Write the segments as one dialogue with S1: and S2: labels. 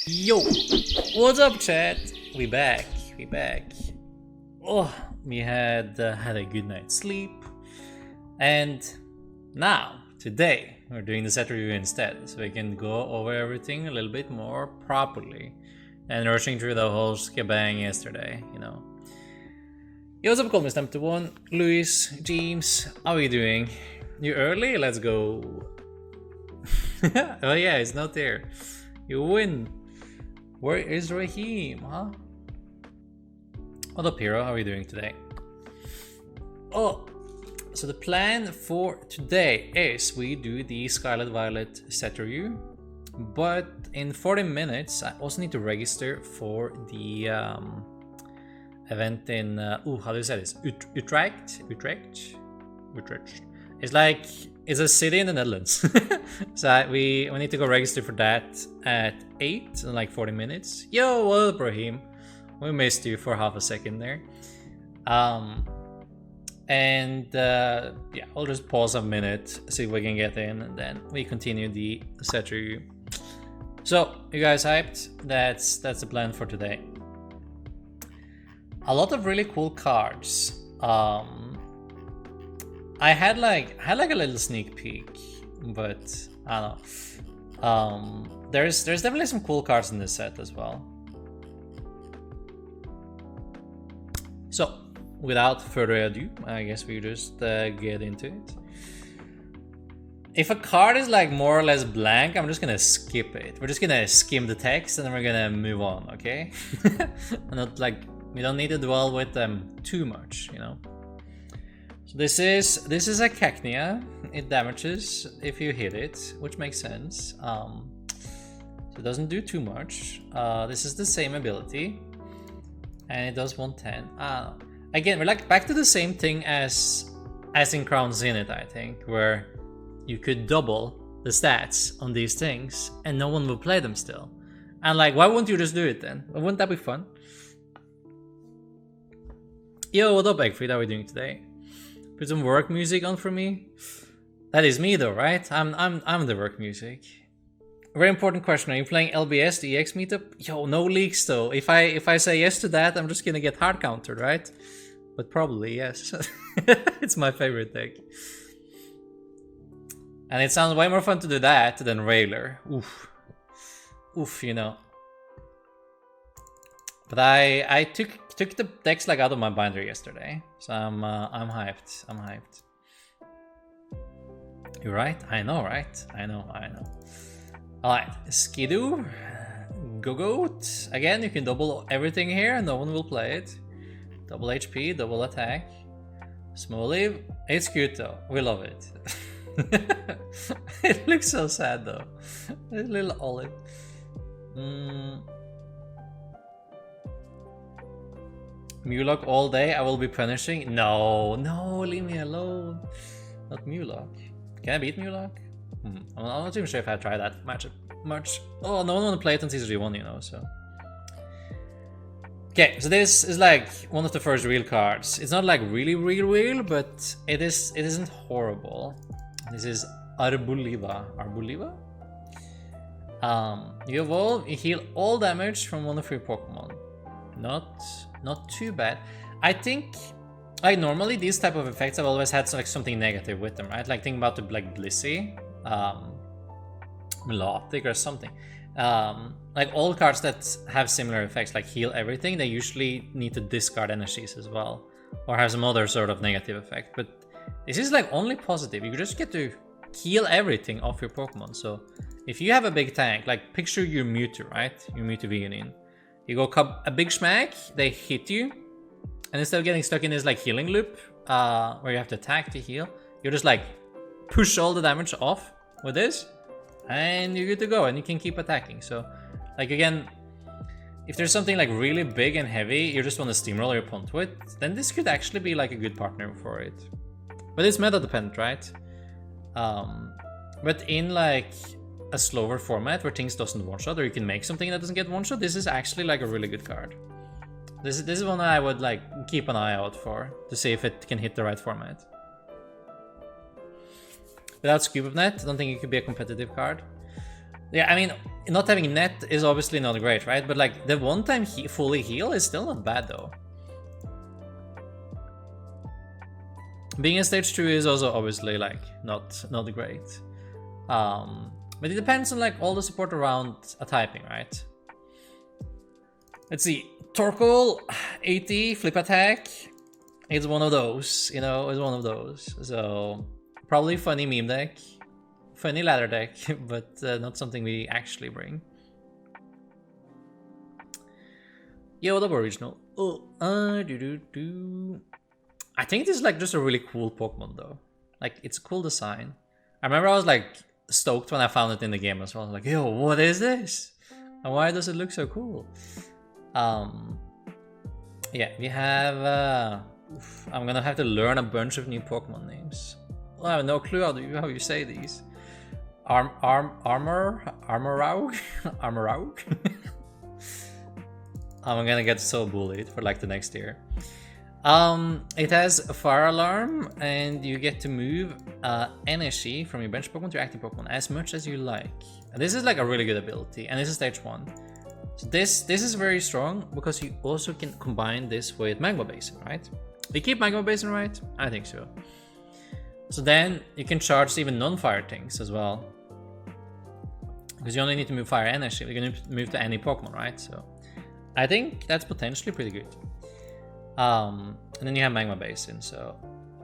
S1: Yo, what's up, chat? We back. Oh, we had a good night's sleep, and now today we're doing the set review instead, so we can go over everything a little bit more properly and rushing through the whole shebang yesterday. Yo, what's up, Call Me Stamp to One, Luis, James. How are you doing? You early? Let's go. Oh yeah, it's not there. You win. Where is Raheem, huh? What up, hero? How are you doing today? Oh, so the plan for today is we do the Scarlet Violet set review, but in 40 minutes I also need to register for the event in how do you say this? Utrecht. It's a city in the Netherlands. So we need to go register for that at 8 in like 40 minutes. Yo, what up, Raheem? We missed you for half a second there. Yeah, I'll just pause a minute, see if we can get in, and then we continue the set review. So, you guys hyped? That's the plan for today. A lot of really cool cards. I had like a little sneak peek, but I don't know. There's definitely some cool cards in this set as well. So, without further ado, I guess we just get into it. If a card is like more or less blank, I'm just gonna skip it. We're just gonna skim the text and then we're gonna move on, okay? Not like we don't need to dwell with them too much, So this is a Cacnea. It damages if you hit it, which makes sense. So it doesn't do too much. This is the same ability, and it does 110. Again, we're like back to the same thing as in Crown Zenith, I think, where you could double the stats on these things, and no one will play them still. And like, why wouldn't you just do it then? Wouldn't that be fun? Yo, what up, Eggfried? How are we doing today? Put some work music on for me. That is me though, right? I'm the work music. Very important question. Are you playing LBS, the EX meetup? Yo, no leaks though. If I say yes to that, I'm just gonna get hard countered, right? But probably yes. It's my favorite deck. And it sounds way more fun to do that than Railer. Oof, But I took the decks like out of my binder yesterday, so I'm hyped. You're right. I know, right? I know. All right, Skidoo, Gogoat. Again, you can double everything here, and no one will play it. Double HP, double attack. Smoliv. It's cute though. We love it. It looks so sad though. A little olive. Mulock all day, I will be punishing. No, leave me alone. Not Mulock. Can I beat Mulock? I'm not even sure if I tried that much. Oh, no one want to play it on TCG 1, so. Okay, so this is like one of the first real cards. It's not like really real, but it isn't horrible. This is Arbuliva. You evolve, you heal all damage from one of your Pokemon. Not too bad. I think, like, normally these type of effects have always had like something negative with them, right? Like, think about the like Blissey, Melodic or something. Like all cards that have similar effects, like heal everything, they usually need to discard energies as well, or have some other sort of negative effect. But this is like only positive. You just get to heal everything off your Pokemon. So if you have a big tank, like picture your Mewtwo, right? Your Mewtwo Veonin. You go a big smack, they hit you, and instead of getting stuck in this like healing loop, where you have to attack to heal, you just like push all the damage off with this, and you're good to go, and you can keep attacking. So, like again, if there's something like really big and heavy, you just want to steamroll your opponent with, then this could actually be like a good partner for it. But it's meta dependent, right? But in like a slower format where things doesn't one-shot, or you can make something that doesn't get one-shot, this is actually like a really good card. This is one I would like keep an eye out for to see if it can hit the right format. Without Scoop of Net, I don't think it could be a competitive card. Yeah, I mean, not having net is obviously not great, right? But like the one-time fully heal is still not bad though. Being in stage 2 is also obviously like not great. But it depends on like all the support around a typing, right? Let's see. Torkoal 80 flip attack. It's one of those, you know, it's one of those. So probably funny meme deck, funny ladder deck, but not something we actually bring. Yo, what up, original? Oh, I think this is like just a really cool Pokemon though. Like it's a cool design. I remember I was like stoked when I found it in the game as well. I was like, yo, what is this? And why does it look so cool? Yeah, we have I'm gonna have to learn a bunch of new Pokemon names. Well, I have no clue how you say these. Armor Armorraug. I'm gonna get so bullied for like the next year. It has a fire alarm, and you get to move energy from your bench Pokemon to your active Pokemon as much as you like. And this is like a really good ability, and this is stage 1. So this is very strong because you also can combine this with Magma Basin, right? We keep Magma Basin, right? I think so. So then you can charge even non-fire things as well, because you only need to move fire energy. You can move to any Pokemon, right? So I think that's potentially pretty good. And then you have Magma Basin, so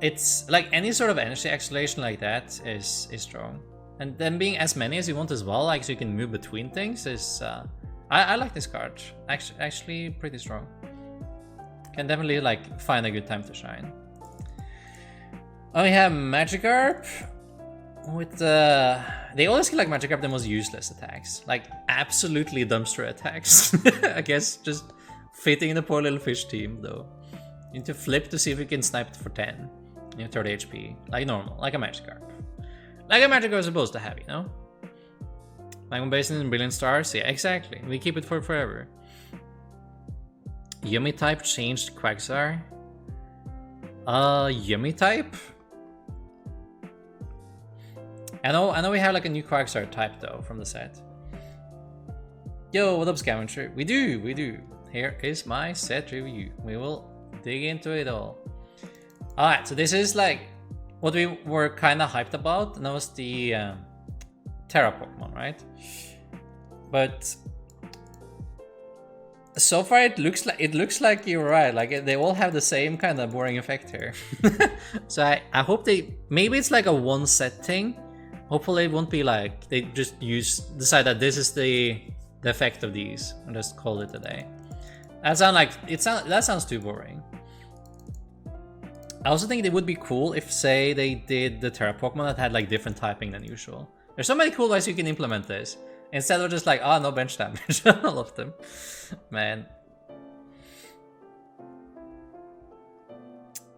S1: it's like any sort of energy acceleration like that is strong. And then being as many as you want as well, like so you can move between things is I like this card. Actually pretty strong. Can definitely like find a good time to shine. Oh, we have Magikarp with they always get like Magikarp the most useless attacks, like absolutely dumpster attacks. I guess just fitting in the poor little fish team though. You need to flip to see if you can snipe it for 10. You have 30 HP, like normal, like a Magikarp. Like a Magikarp is supposed to have, you know? Magma Basin and Brilliant Stars, yeah, exactly. We keep it for forever. Yummy type changed Quagsire. Yummy type? I know we have like a new Quagsire type though from the set. Yo, what up, Scavenger? We do. Here is my set review. We will dig into it all. Alright, so this is like what we were kind of hyped about, and that was the Terra Pokemon, right? But so far it looks like you're right. Like they all have the same kind of boring effect here. So I hope maybe it's like a one set thing. Hopefully it won't be like they just decide that this is the effect of these and just call it a day. That sounds too boring. I also think it would be cool if, say, they did the Terra Pokemon that had like different typing than usual. There's so many cool ways you can implement this instead of just like, oh, no bench damage. I love them, man.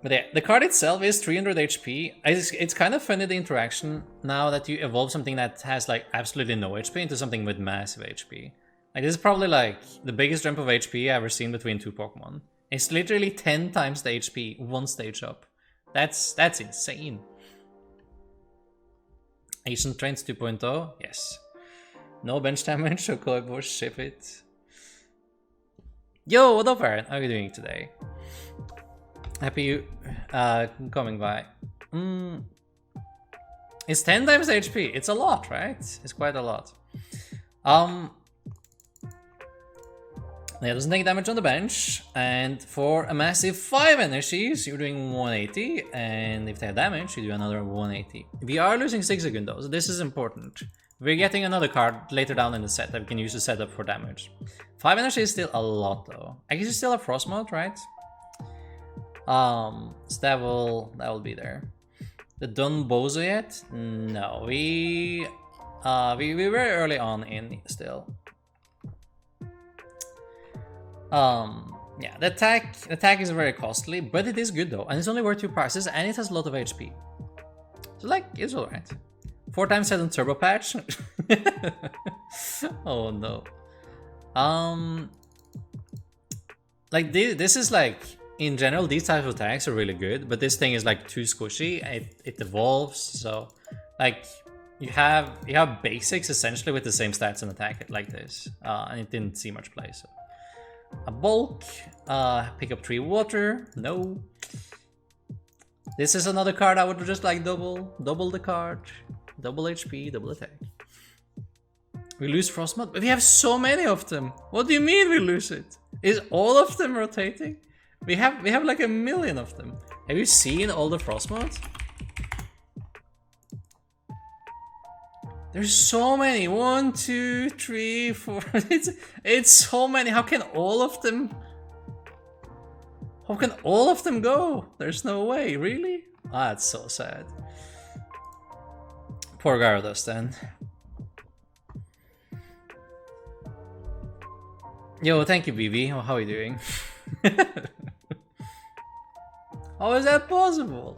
S1: But yeah, the card itself is 300 HP. It's kind of funny, the interaction now that you evolve something that has like absolutely no HP into something with massive HP. Like this is probably like the biggest jump of HP I've ever seen between two Pokemon. It's literally 10 times the HP one stage up. That's insane. Ancient Trains 2.0, yes. No bench damage, so Clawitzer, ship it. Yo, what up, Aaron? How are you doing today? Happy you coming by. It's 10 times HP. It's a lot, right? It's quite a lot. Yeah, doesn't take damage on the bench, and for a massive 5 energies, you're doing 180, and if they have damage, you do another 180. We are losing 6 again though, so this is important. We're getting another card later down in the set that we can use to set up for damage. 5 energy is still a lot though. I guess you still have Frost Mode, right? So that will be there. The Dondozo yet? No, we were very early on in still. Yeah, the attack is very costly, but it is good though, and it's only worth 2 prices, and it has a lot of HP. So like, it's alright. 4 times 7 Turbo Patch. Oh no. Like this is like, in general, these types of attacks are really good, but this thing is like too squishy. It evolves, so like you have basics essentially with the same stats and attack like this, and it didn't see much play. So a bulk, pick up 3 water. No. This is another card I would just like double the card, double HP, double attack. We lose Frostmoth, but we have so many of them. What do you mean we lose it? Is all of them rotating? We have like 1 million of them. Have you seen all the Frostmoths? There's so many. 1, 2, 3, 4. It's so many. How can all of them? How can all of them go? There's no way. Really? Ah, that's so sad. Poor Gyarados then. Yo, thank you, BB. How are you doing? How is that possible?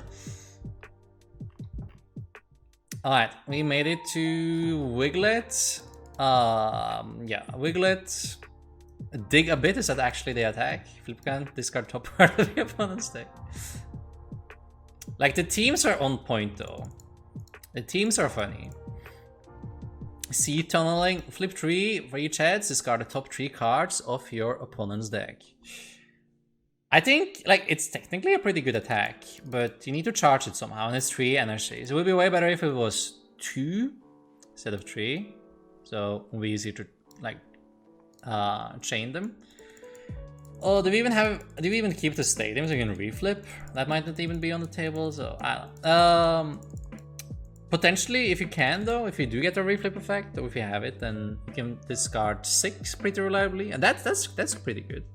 S1: Alright, we made it to Wiglet. Yeah, Wiglet. Dig a bit, is that actually the attack? Flip can't discard top part of the opponent's deck. Like, the teams are on point though. The teams are funny. Sea tunneling, flip 3 for each heads, discard the top 3 cards of your opponent's deck. I think, like, it's technically a pretty good attack, but you need to charge it somehow, and it's 3 energies. It would be way better if it was 2 instead of 3. So it would be easier to, like, chain them. Oh, do we even keep the stadium so you can reflip? That might not even be on the table, so I don't know. Potentially, if you can though, if you do get a reflip effect, or if you have it, then you can discard 6 pretty reliably, and that's pretty good.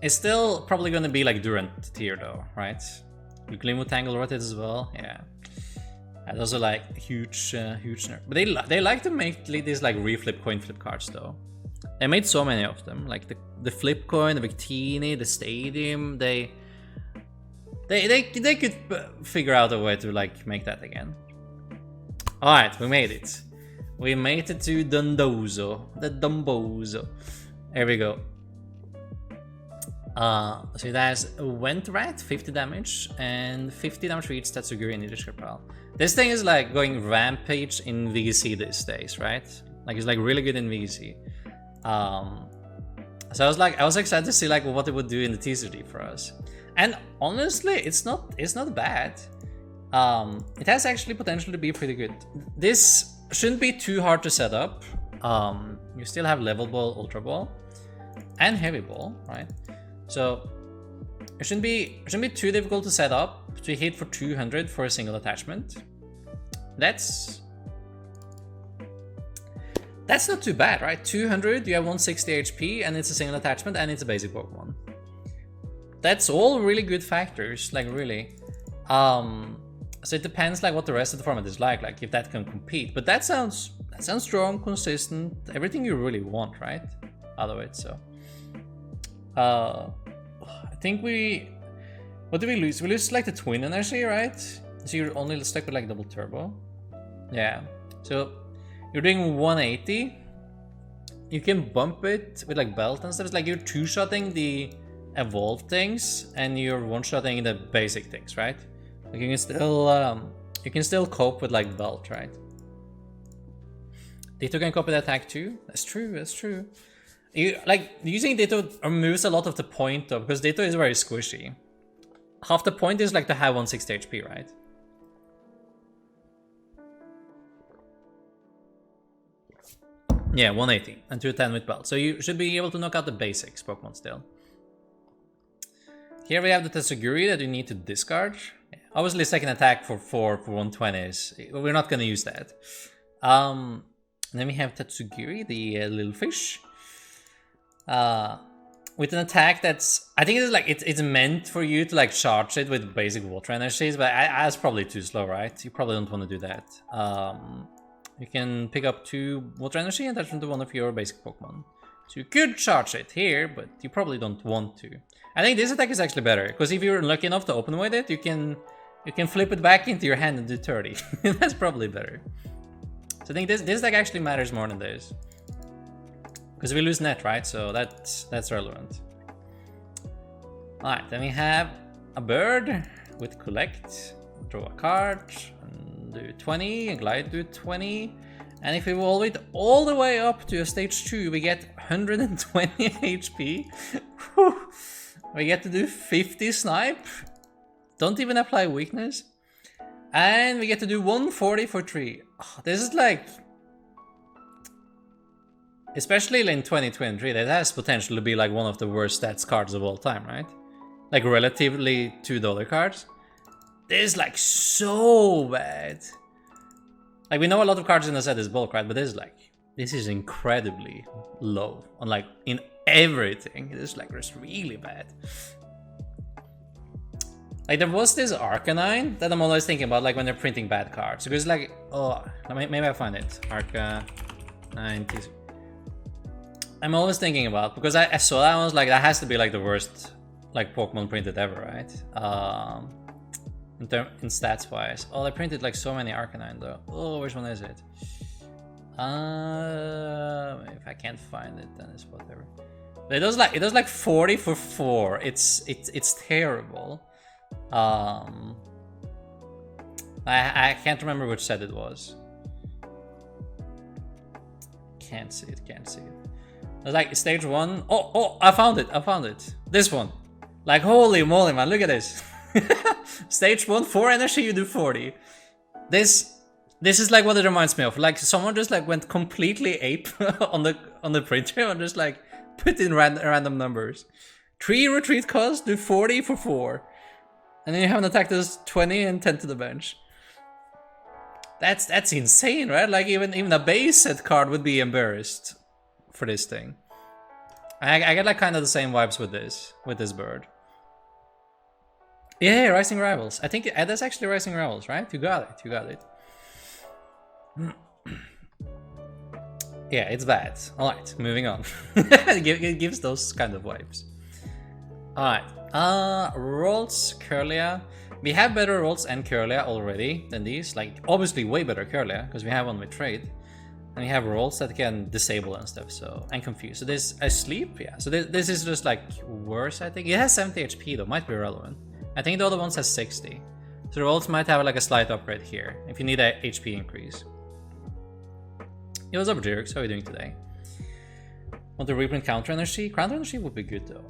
S1: It's still probably going to be like Durant tier though, right? Glimwood Tangle rotates as well, yeah. And those are like huge nerf. But they like to make these like reflip coin flip cards though. They made so many of them, like the flip coin, the Victini, the stadium. They could figure out a way to like make that again. All right, we made it. We made it to Dondozo, the Dondozo. Here we go. So it has a Went Rat, 50 damage, and 50 damage for each Tatsugiri in each pile. This thing is like going rampage in VC these days, right? Like it's like really good in VC. So I was excited to see like what it would do in the TCG for us. And honestly, it's not bad. It has actually potential to be pretty good. This shouldn't be too hard to set up. You still have Level Ball, Ultra Ball, and Heavy Ball, right? So it shouldn't be too difficult to set up to hit for 200 for a single attachment. That's not too bad, right? 200, you have 160 HP, and it's a single attachment, and it's a basic Pokemon. That's all really good factors, like really. So it depends like what the rest of the format is like if that can compete. But that sounds strong, consistent, everything you really want, right? Out of it, so. I think what did we lose? We lose like the twin energy, right? So you're only stuck with like double turbo. Yeah. So you're doing 180. You can bump it with like belt and stuff. It's like you're two-shotting the evolved things and you're one-shotting the basic things, right? Like you can still cope with like belt, right? Ditto can copy the attack too. That's true. You like using Ditto removes a lot of the point though, because Ditto is very squishy. Half the point is like to have 160 HP, right? Yeah, 180 and 210 with belt. So you should be able to knock out the basics Pokemon still. Here we have the Tatsugiri that you need to discard. Obviously second attack for 120s. We're not gonna use that. And then we have Tatsugiri, the little fish. With an attack that's, I think it's meant for you to like charge it with basic water energies, but that's probably too slow, right? You probably don't want to do that. You can pick up 2 water energy and attach them to one of your basic Pokemon. So you could charge it here, but you probably don't want to. I think this attack is actually better, because if you're lucky enough to open with it, you can flip it back into your hand and do 30. That's probably better. So I think this deck actually matters more than this. Because we lose net, right? So that's relevant. Alright, then we have a bird with collect. draw a card, and do 20, and glide do 20. And if we roll it all the way up to a stage 2, we get 120 HP. We get to do 50 snipe. Don't even apply weakness. And we get to do 140 for 3. Oh, this is like... Especially in 2023, that has potential to be like one of the worst stats cards of all time, right? Like relatively to the other cards. This is like so bad. Like we know a lot of cards in the set is bulk, right? But this is incredibly low on like in everything. It is like just really bad. Like there was this Arcanine that I'm always thinking about, like when they're printing bad cards. Because like, oh, maybe I find it. Arcanine. I'm always thinking about, because I saw that, I was like, that has to be like the worst like Pokemon printed ever, right? In stats wise. Oh, they printed like so many Arcanine though. Oh, which one is it? If I can't find it, then it's whatever. But it does like 40 for 4. It's terrible. I can't remember which set it was. Can't see it. It was like stage 1. Oh, I found it. This one. Like holy moly, man! Look at this. Stage 1, 4 energy, you do 40. This is like what it reminds me of. Like someone just like went completely ape on the printer and just like put in random numbers. 3 retreat cost, do 40 for 4. And then you have an attack that's 20 and 10 to the bench. That's insane, right? Like even a base set card would be embarrassed for this thing. I get like kind of the same vibes with this bird. Yeah, Rising Rivals. I think that's actually Rising Rivals, right? You got it. Yeah, it's bad. Alright, moving on. It gives those kind of vibes. Alright. Rolls, Curlia. We have better Rolls and Curlia already than these. Like, obviously way better Curlia, because we have one with trade. And we have Rolls that can disable and stuff, so... And confuse. So this... Asleep? Yeah. So this is just like worse, I think. It has 70 HP though, might be relevant. I think the other ones has 60. So the Rolls might have like a slight upgrade here, if you need a HP increase. Yo, what's up, Jerks? How are you doing today? Want to reprint Counter Energy? Counter Energy would be good though.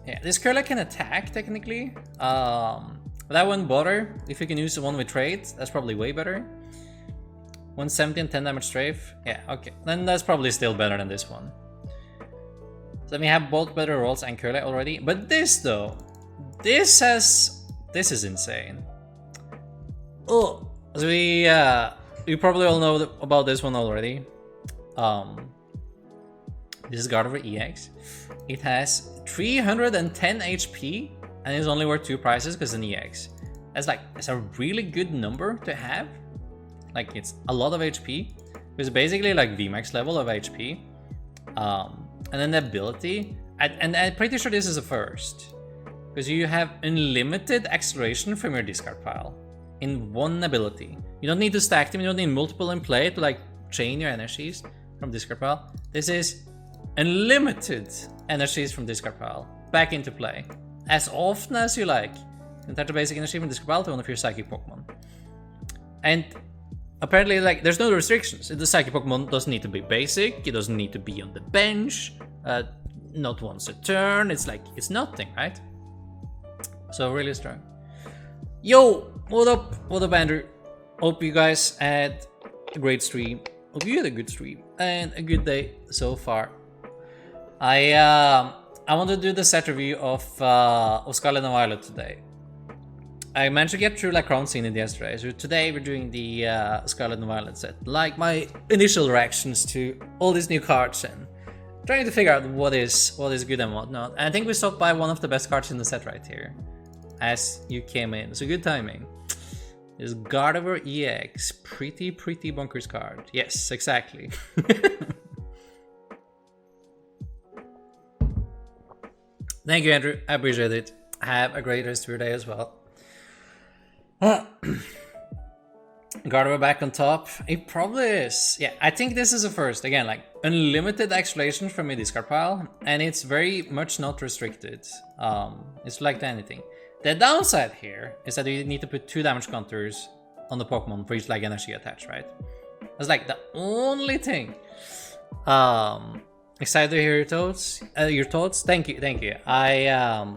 S1: Yeah, this Curlia can attack technically. But that wouldn't bother. If you can use the one with trade, that's probably way better. 170 and 10 damage strafe. Yeah, okay. Then that's probably still better than this one. So we have both better rolls and Curlia already. But this though, this is insane. Oh, so you probably all know about this one already. This is Gardevoir EX. It has 310 HP and it's only worth 2 prices because it's an EX. That's a really good number to have. Like it's a lot of HP. It's basically like VMAX level of HP. And then the ability, and I'm pretty sure this is a first. Because you have unlimited acceleration from your discard pile in one ability. You don't need to stack them, you don't need multiple in play to like chain your energies from discard pile. This is unlimited energies from discard pile back into play. As often as you like. You can attach a basic energy from discard pile to one of your psychic Pokemon. And apparently like there's no restrictions. The psychic Pokemon doesn't need to be basic, it doesn't need to be on the bench, not once a turn, it's like, it's nothing, right? So really strong. Yo, what up? What up, Andrew? Hope you guys had a great stream. Hope you had a good stream and a good day so far. I want to do the set review of Scarlet and Violet today. I managed to get through like Crown Zenith yesterday, so today we're doing the Scarlet and Violet set. Like my initial reactions to all these new cards and trying to figure out what is good and what not. And I think we stopped by one of the best cards in the set right here. As you came in, so good timing. This Gardevoir EX, pretty bonkers card. Yes, exactly. Thank you, Andrew. I appreciate it. Have a great rest of your day as well. Gardevoir back on top. It probably is. Yeah, I think this is a first. Again, like unlimited acceleration from your discard pile, and it's very much not restricted. It's like anything. The downside here is that you need to put 2 damage counters on the Pokemon for each like energy attached, right? That's like the only thing. Excited to hear your thoughts. Thank you. I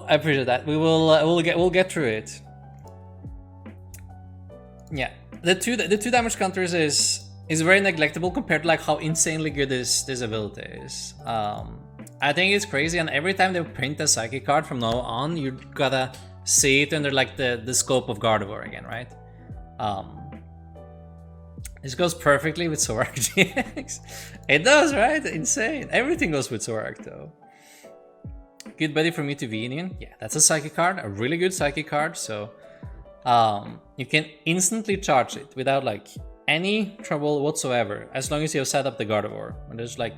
S1: appreciate that. We'll get through it. Yeah, the two damage counters is very neglectable compared to like how insanely good this ability is. I think it's crazy, and every time they print a psychic card from now on, you gotta see it under like the scope of Gardevoir again, right? This goes perfectly with Zoroark GX. It does, right? Insane. Everything goes with Zoroark though. Good buddy from Mutavinian. Yeah, that's a psychic card, a really good psychic card. So you can instantly charge it without like any trouble whatsoever, as long as you have set up the Gardevoir. And there's like,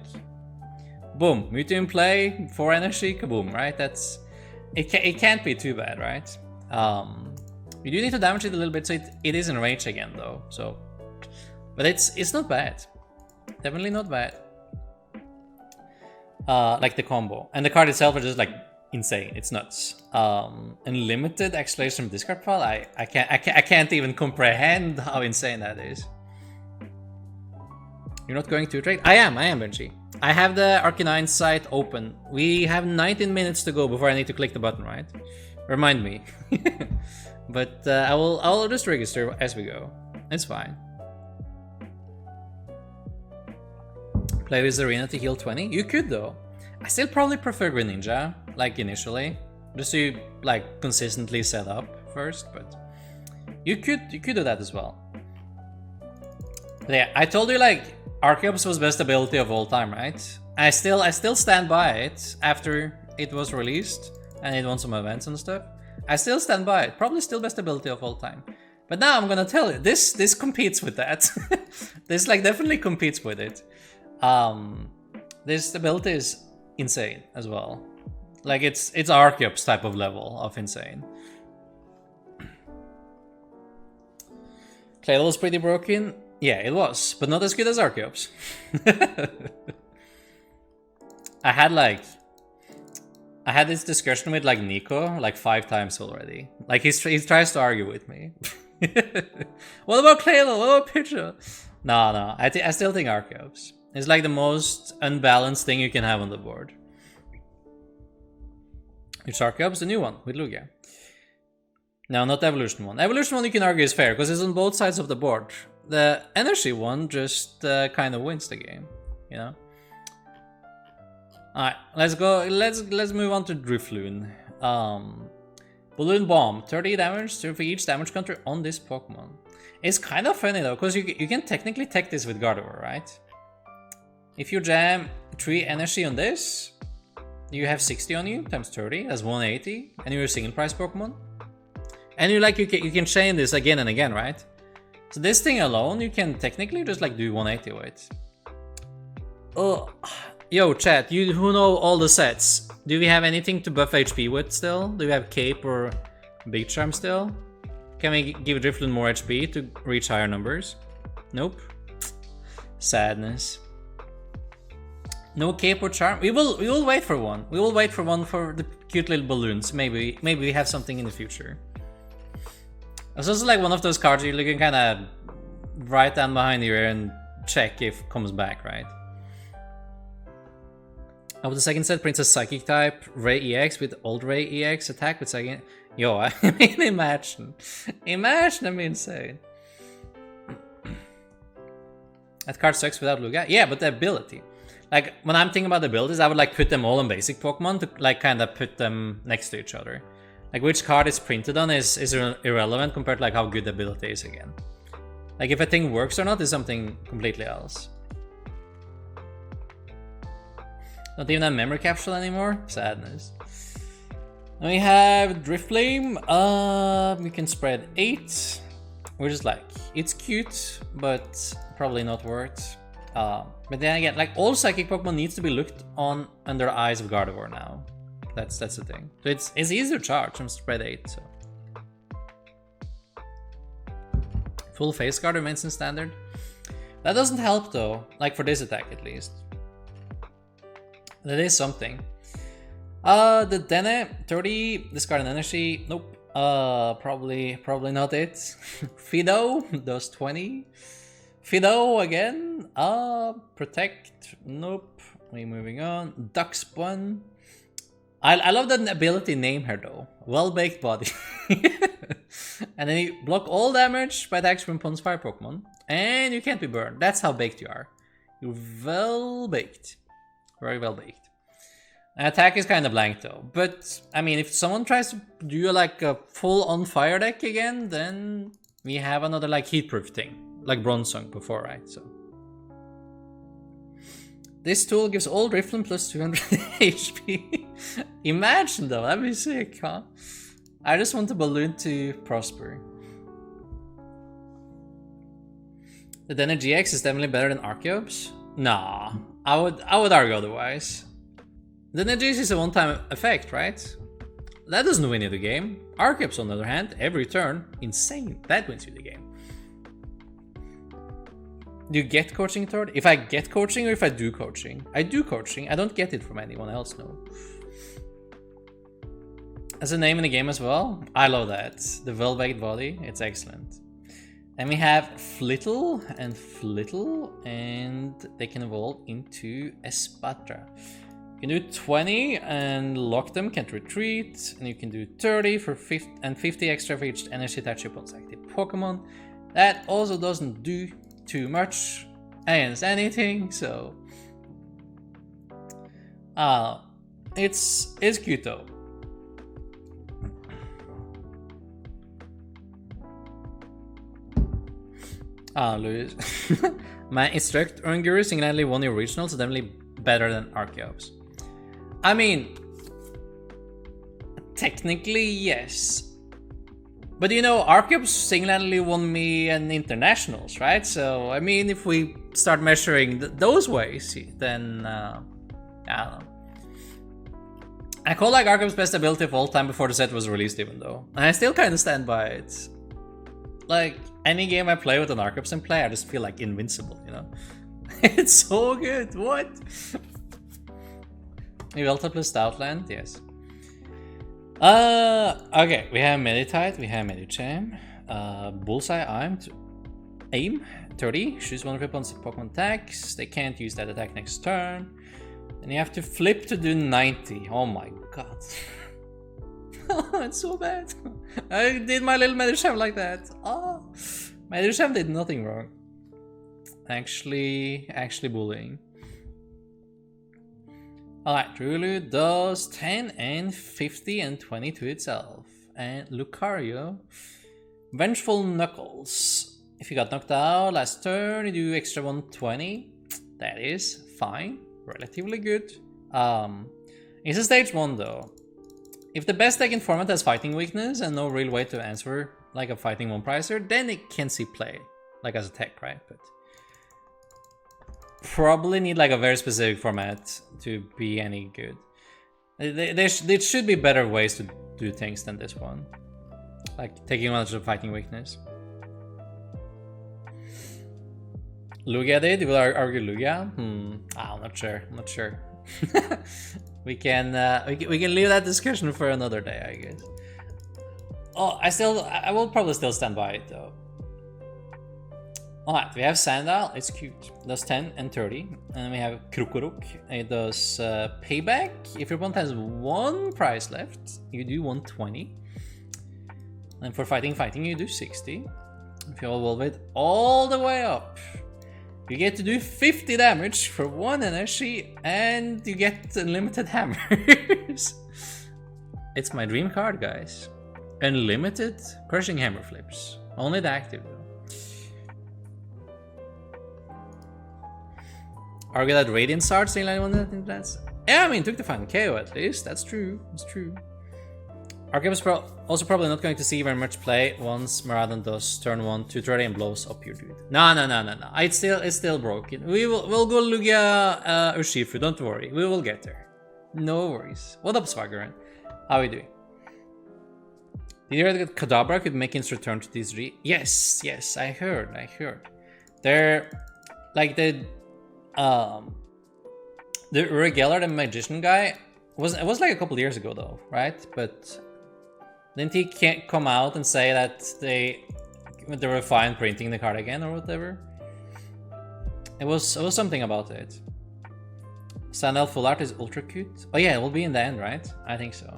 S1: boom, Mewtwo in play, 4 energy, kaboom, right? It can't be too bad, right? You do need to damage it a little bit, so it is in range again though. So, but it's not bad, definitely not bad. Like the combo and the card itself is just like insane. It's nuts. Unlimited acceleration from discard pile. I can't even comprehend how insane that is. You're not going to trade? I am, Benji. I have the Arcanine site open. We have 19 minutes to go before I need to click the button, right? Remind me. But I'll just register as we go. It's fine. Play with Arena to heal 20? You could though. I still probably prefer Greninja, like initially. Just to like consistently set up first, but you could do that as well. But yeah, I told you like Archeops was best ability of all time, right? I still stand by it after it was released and it won some events and stuff. I still stand by it. Probably still best ability of all time. But now I'm gonna tell you, this competes with that. This like definitely competes with it. This ability is insane as well. Like it's Archeops type of level of insane. Claydol was pretty broken. Yeah, it was, but not as good as Archeops. I had this discussion with like Nico like 5 times already. Like he tries to argue with me. What about Claydol? What about Pidgeot? No. I still think Archeops. It's like the most unbalanced thing you can have on the board. It's Archeops, the new one, with Lugia. No, not the Evolution one. Evolution one you can argue is fair, because it's on both sides of the board. The Energy one just kind of wins the game, you know? Alright, let's go. Let's move on to Drifloon. Balloon Bomb, 30 damage for each damage counter on this Pokemon. It's kind of funny though, because you can technically tech this with Gardevoir, right? If you jam 3 energy on this, you have 60 on you times 30, that's 180, and you're a single price Pokemon. And you can chain this again and again, right? So this thing alone, you can technically just like do 180 with. Oh, yo, chat, you who know all the sets, do we have anything to buff HP with still? Do we have Cape or Big Charm still? Can we give Drifloon more HP to reach higher numbers? Nope. Sadness. No Cape or Charm. We will wait for one. We will wait for one for the cute little balloons. Maybe we have something in the future. It's also like one of those cards you can kind of write down behind your ear and check if it comes back, right? With the second set, Princess Psychic type, Ray EX with Old Ray EX attack with second. Yo, I mean, imagine, that'd be insane. That card sucks without Lugia. Yeah, but the ability. Like, when I'm thinking about the abilities, I would like put them all on basic Pokemon to like kind of put them next to each other. Like which card is printed on is irrelevant compared to like how good the ability is again. Like if a thing works or not is something completely else. Not even a memory capsule anymore? Sadness. Then we have Driftlame. We can spread 8. Which is like, it's cute, but probably not worth. But then again, like all psychic Pokemon needs to be looked on under eyes of Gardevoir now. That's the thing. So it's easier to charge from spread 8. So full face guard remains in standard. That doesn't help though. Like for this attack at least. That is something. The Dene 30, discard an energy. Nope. Probably not it. Fido does 20. Fido again. Protect. Nope. We're moving on. Duxbun. I love the ability name here though. Well-baked body. And then you block all damage by attacks from opponent's fire Pokemon. And you can't be burned. That's how baked you are. You're well-baked. Very well-baked. Attack is kind of blank though. But, I mean, if someone tries to do like a full-on fire deck again, then we have another like heat-proof thing. Like Bronzong before, right? So this tool gives all Rifflin plus 200 HP. Imagine though, that'd be sick, huh? I just want the balloon to prosper. The Dene GX is definitely better than Archeops? Nah, I would argue otherwise. The Dene GX is a one-time effect, right? That doesn't win you the game. Archeops, on the other hand, every turn, insane. That wins you the game. Do you get coaching third? If I get coaching or if I do coaching? I do coaching. I don't get it from anyone else, no. As a name in the game as well? I love that. The well-baked body, it's excellent. Then we have Flittle, and they can evolve into Espatra. You can do 20 and lock them, can't retreat, and you can do 30 for 50 extra for each energy attached to opponent's active Pokemon. That also doesn't do too much against anything, so it's cute though. Louis. My Instruct Unguru single-handedly won the original, so definitely better than Archeops. I mean, technically yes. But you know, Archeops single-handedly won me an internationals, right? So, I mean, if we start measuring those ways, then, I don't know. I call like Archeops' best ability of all time before the set was released even though. And I still kind of stand by it. Like, any game I play with an Archeops in play, I just feel like invincible, you know? It's so good, what? You Ultra plus Stoutland, yes. Okay, we have Meditite, we have Medicham. Bullseye Aim, 30. Choose one of your opponent's Pokemon attacks. They can't use that attack next turn. And you have to flip to do 90. Oh my god. It's so bad. I did my little Medicham like that. Oh, Medicham did nothing wrong. Actually bullying. Alright, Drulu does 10 and 50 and 20 to itself. And Lucario, Vengeful Knuckles. If you got knocked out last turn, you do extra 120. That is fine. Relatively good. It's a stage 1 though. If the best deck in format has fighting weakness and no real way to answer like a fighting one pricer, then it can see play. Like as a tech, right? But probably need like a very specific format to be any good. There should be better ways to do things than this one. Like taking advantage of fighting weakness. Lugia did? Will argue Lugia? I'm not sure. I'm not sure. we can leave that discussion for another day, I guess. Oh, I will probably still stand by it though. Alright, we have Sandile, it's cute. It does 10 and 30. And then we have Krokorok. It does payback. If your opponent has one prize left, you do 120. And for fighting, you do 60. If you evolve it all the way up, you get to do 50 damage for 1 energy, and you get unlimited hammers. It's my dream card, guys. Unlimited crushing hammer flips. Only the active though. Argue that Radiant Sard's the only one that implants? Yeah, I mean, took the final KO at least. That's true. That's true. Archeops also probably not going to see very much play once Maraudon does turn 1, 230 and blows up your dude. No. It's still broken. We'll go Lugia Urshifu, don't worry. We will get there. No worries. What up, Swaggerin? How are we doing? Did you hear that Kadabra could make its return to TCG? Yes, I heard. They're like the Regalar, the magician guy, it was like a couple years ago though, right? But didn't he can't come out and say that they were fine printing the card again or whatever? It was something about it. Sandal full art is ultra cute. Oh yeah, it will be in the end, right? I think so.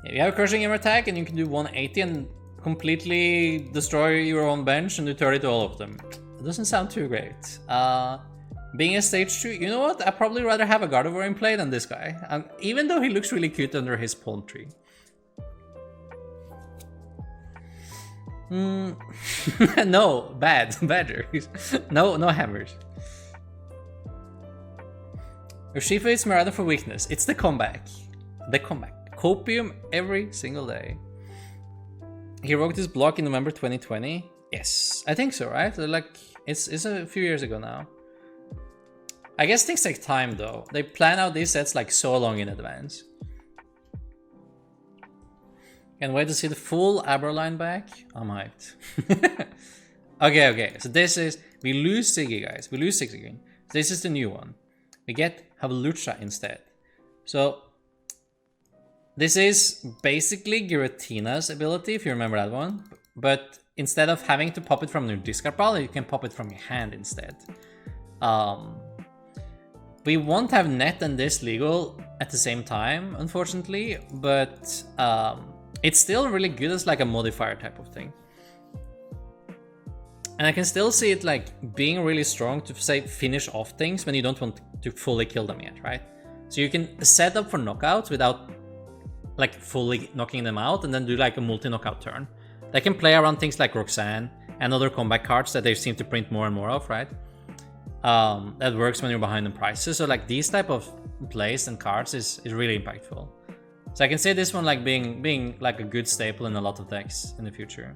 S1: Yeah, you have a crushing aim attack and you can do 180 and completely destroy your own bench and do 30 to all of them. It doesn't sound too great. Being a stage 2, you know what? I'd probably rather have a Gardevoir in play than this guy. Even though he looks really cute under his palm tree. No, badger. No hammers. Urshifu is Marauder for weakness. It's the comeback. Copium every single day. He wrote this block in November 2020. Yes, I think so, right? Like, it's a few years ago now. I guess things take time though. They plan out these sets like so long in advance. Can't wait to see the full Aberline back. I might. Okay. So this is, we lose Siggy, guys. We lose Siggy. This is the new one. We get Hawlucha instead. So this is basically Giratina's ability, if you remember that one. But instead of having to pop it from your discard pile, you can pop it from your hand instead. We won't have net and this legal at the same time, unfortunately, but it's still really good as like a modifier type of thing. And I can still see it like being really strong to say finish off things when you don't want to fully kill them yet, right? So you can set up for knockouts without like fully knocking them out and then do like a multi-knockout turn. They can play around things like Roxanne and other combat cards that they seem to print more and more of, right? That works when you're behind in prices. So like these type of plays and cards is really impactful. So I can see this one like being like a good staple in a lot of decks in the future.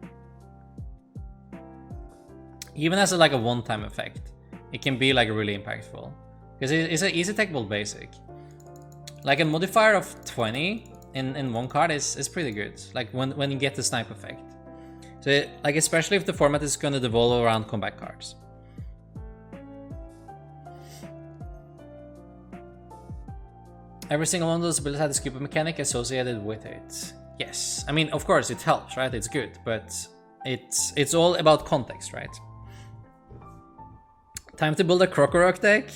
S1: Even as like a one-time effect, it can be like really impactful. Because it's an easy techable basic. Like a modifier of 20 in one card is pretty good. Like when you get the snipe effect. So like especially if the format is going to devolve around combat cards. Every single one of those abilities had a scoop mechanic associated with it. Yes, I mean of course it helps, right? It's good, but it's all about context, right? Time to build a Krokorok deck?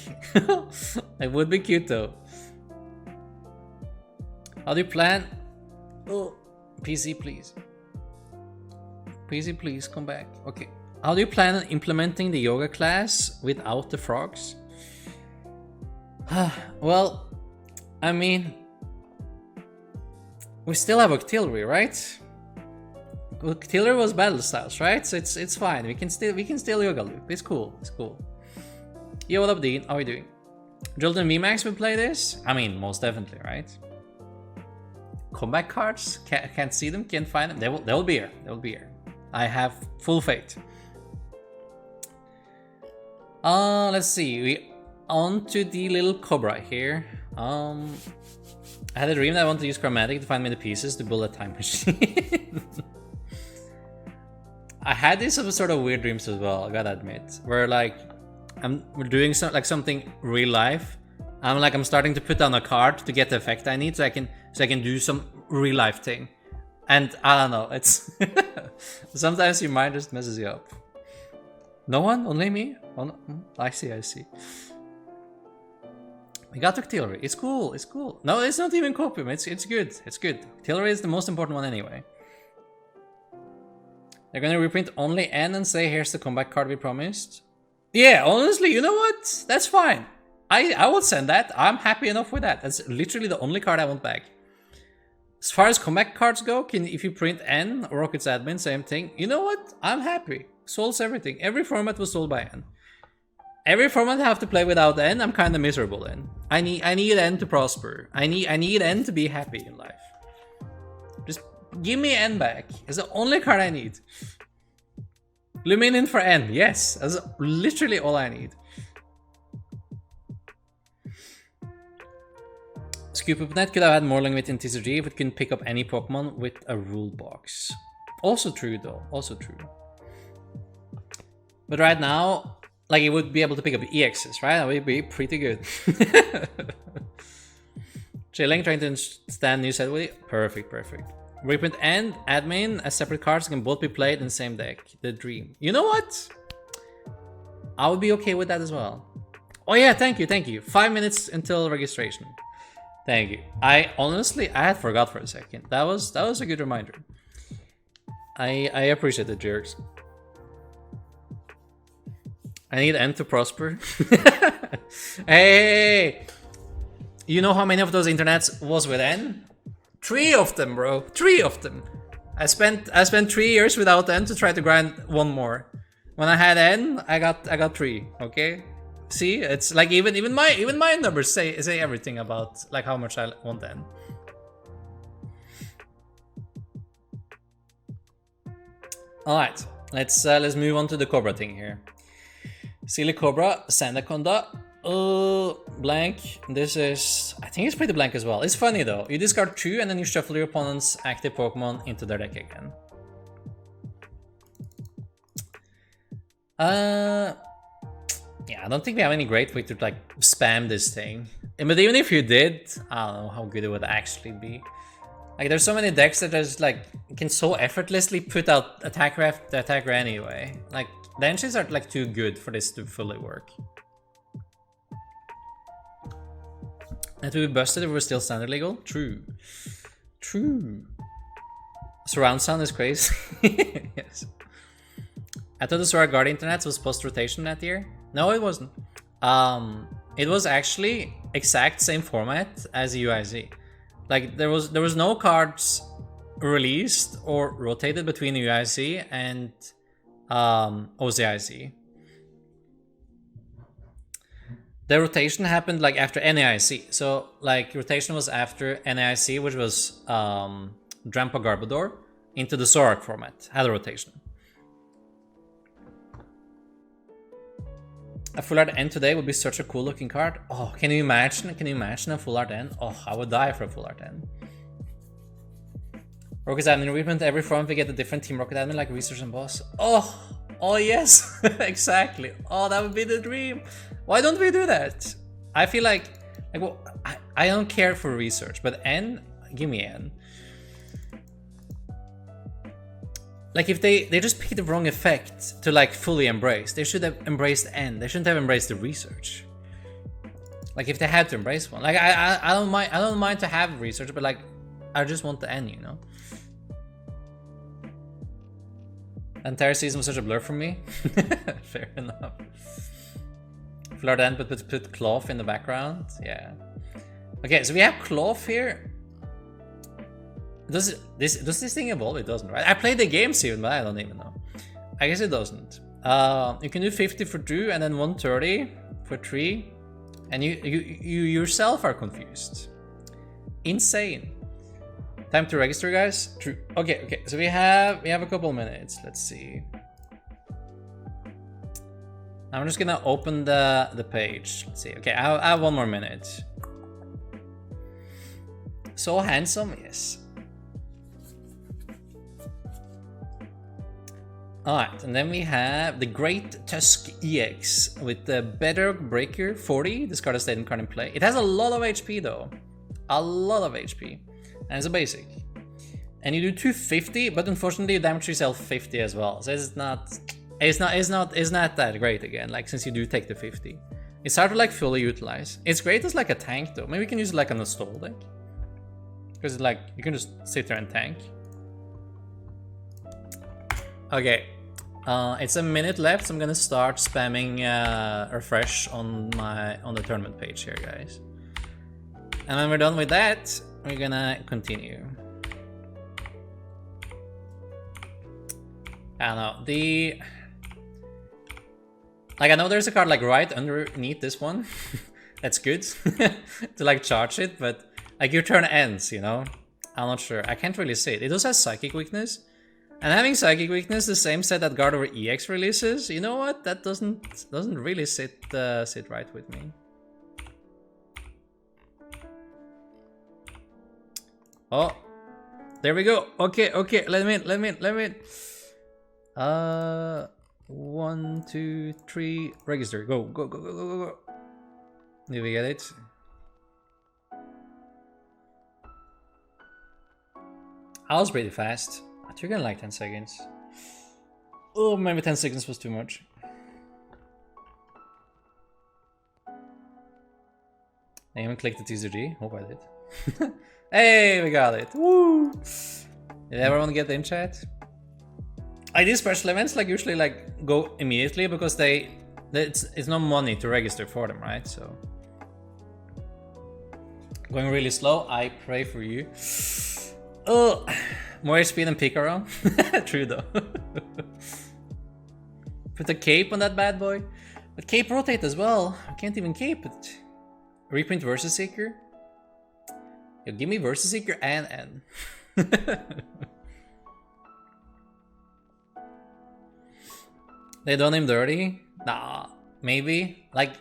S1: It would be cute though. How do you plan? Oh, PC please. PC please, come back. Okay. How do you plan on implementing the yoga class without the frogs? Well, I mean, we still have Octillery, right? Octillery was battle styles, right? So it's fine. We can still yoga loop. It's cool. It's cool. Yo, what up, Dean? How are you doing? Jolton VMAX will play this? I mean, most definitely, right? Combat cards? Can't see them, can't find them. They will be here. They will be here. I have full faith. Let's see. We on to the little Cobra here. I had a dream that I wanted to use Chromatic to find me the pieces to build a time machine. I had these sort of weird dreams as well, I gotta admit, where like we're doing something real life. I'm starting to put down a card to get the effect I need, so I can do some real life thing. And I don't know, it's sometimes your mind just messes you up. No one? Only me? Oh, no. I see. We got Octillery. It's cool. No, it's not even Copium. It's good. Octillery is the most important one anyway. They're gonna reprint only N and say here's the comeback card we promised. Yeah, honestly, you know what? That's fine. I will send that. I'm happy enough with that. That's literally the only card I want back. As far as comeback cards go, if you print N or Rocket's admin, same thing. You know what? I'm happy. Solves everything. Every format was sold by N. Every format I have to play without N, I'm kind of miserable in. I need N to prosper. I need N to be happy in life. Just give me N back. It's the only card I need. Luminin for N. Yes, that's literally all I need. Scoop Up Net could have had more language in TCG if it couldn't pick up any Pokemon with a rule box. Also true though, also true. But right now, like it would be able to pick up EXs, right? That would be pretty good. Chilling, trying to stand new set with you. Perfect, perfect. Reprint and admin as separate cards can both be played in the same deck. The dream. You know what? I would be okay with that as well. Oh yeah, thank you, thank you. 5 minutes until registration. Thank you. I had forgot for a second. That was a good reminder. I appreciate the jerks. I need N to prosper. Hey! You know how many of those internets was with N? 3 of them, bro. 3 of them. I spent 3 years without N to try to grind one more. When I had N, I got 3. Okay. See, it's like even my numbers say everything about like how much I want N. All right, let's move on to the Cobra thing here. Silly Cobra, Sandaconda. Blank. This is... I think it's pretty blank as well. It's funny though. You discard 2 and then you shuffle your opponent's active Pokemon into their deck again. Yeah, I don't think we have any great way to like spam this thing. But even if you did, I don't know how good it would actually be. Like there's so many decks that just like can so effortlessly put out attacker anyway. Like the engines are like too good for this to fully work. That would be busted if we were still standard legal? True. True. Surround sound is crazy. Yes. I thought the Sora Guard Internet was post-rotation that year. No, it wasn't. It was actually exact same format as UIZ. Like there was no cards released or rotated between UIZ and OZIZ. The rotation happened like after NAIC. So like rotation was after NAIC, which was Drampa Garbodor into the Zorak format. Had a rotation. A full art N today would be such a cool looking card. Oh, can you imagine? Can you imagine a full art N? Oh, I would die for a full art N. Rocket Admin reprint every form we get a different Team Rocket Admin like Research and Boss. Oh yes, exactly. Oh, that would be the dream. Why don't we do that? I feel like well, I don't care for Research, but N, give me N. Like if they just picked the wrong effect to like fully embrace, they should have embraced N. They shouldn't have embraced the Research. Like if they had to embrace one, like I don't mind to have Research, but like I just want the N, you know. The entire season was such a blur for me. Fair enough. Fleur N, but put Cloth in the background. Yeah. Okay, so we have Cloth here. Does this thing evolve? It doesn't, right? I played the games even, but I don't even know. I guess it doesn't. You can do 50 for 2 and then 130 for 3, and you yourself are confused. Insane. Time to register, guys. True. Okay. So we have a couple minutes. Let's see. I'm just gonna open the page. Let's see. Okay, I have 1 more minute. So handsome, yes. Alright, and then we have the Great Tusk EX with the Bedrock Breaker 40. This card has stayed in card in play. It has a lot of HP though. A lot of HP. And it's a basic. And you do 250, but unfortunately you damage yourself 50 as well. So it's not that great again, like since you do take the 50. It's hard to like fully utilize. It's great as like a tank though. Maybe we can use it like on a stall deck. Because like you can just sit there and tank. Okay. It's a minute left, so I'm gonna start spamming refresh on the tournament page here, guys. And when we're done with that, we're gonna continue. I don't know, I know there's a card like right underneath this one. That's good to like charge it, but like your turn ends, you know? I'm not sure. I can't really see it. It also has Psychic Weakness. And having Psychic Weakness, the same set that Gardevoir EX releases, you know what? That doesn't really sit right with me. Oh, there we go. Okay. Let me in. 1, 2, 3. Register. Go. Did we get it? I was pretty fast. I took in like 10 seconds. Oh, maybe 10 seconds was too much. I haven't clicked the TCG. Hope I did. Hey, we got it. Woo! Did everyone get in chat? These special events like usually like go immediately because it's no money to register for them, right? So going really slow. I pray for you. Oh, more HP than Picaro. True though. Put a cape on that bad boy. But cape rotate as well. I can't even cape it. Reprint Versus Seeker. Yo, give me Versus Seeker and N. They done him dirty? Nah, maybe. Like,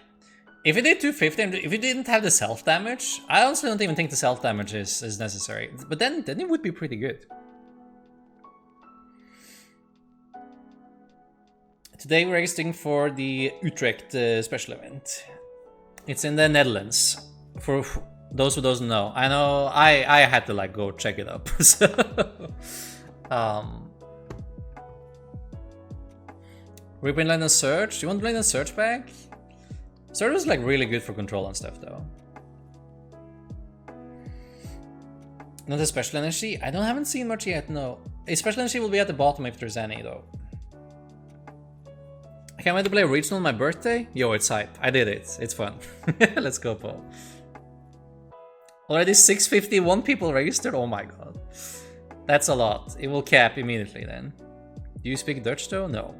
S1: if it did 250, and if it didn't have the self damage, I honestly don't even think the self damage is necessary. But then it would be pretty good. Today we're registering for the Utrecht special event. It's in the Netherlands. For those who doesn't know, I know I had to like go check it up. So, we've been letting search. Do you want to play the search back? Search was like really good for control and stuff though. Not a special energy. I haven't seen much yet. No, a special energy will be at the bottom if there's any though. I can't wait to play a regional on my birthday. Yo, it's hype. I did it. It's fun. Let's go, Paul. Already 651 people registered. Oh my god, that's a lot. It will cap immediately then. Do you speak Dutch though? No.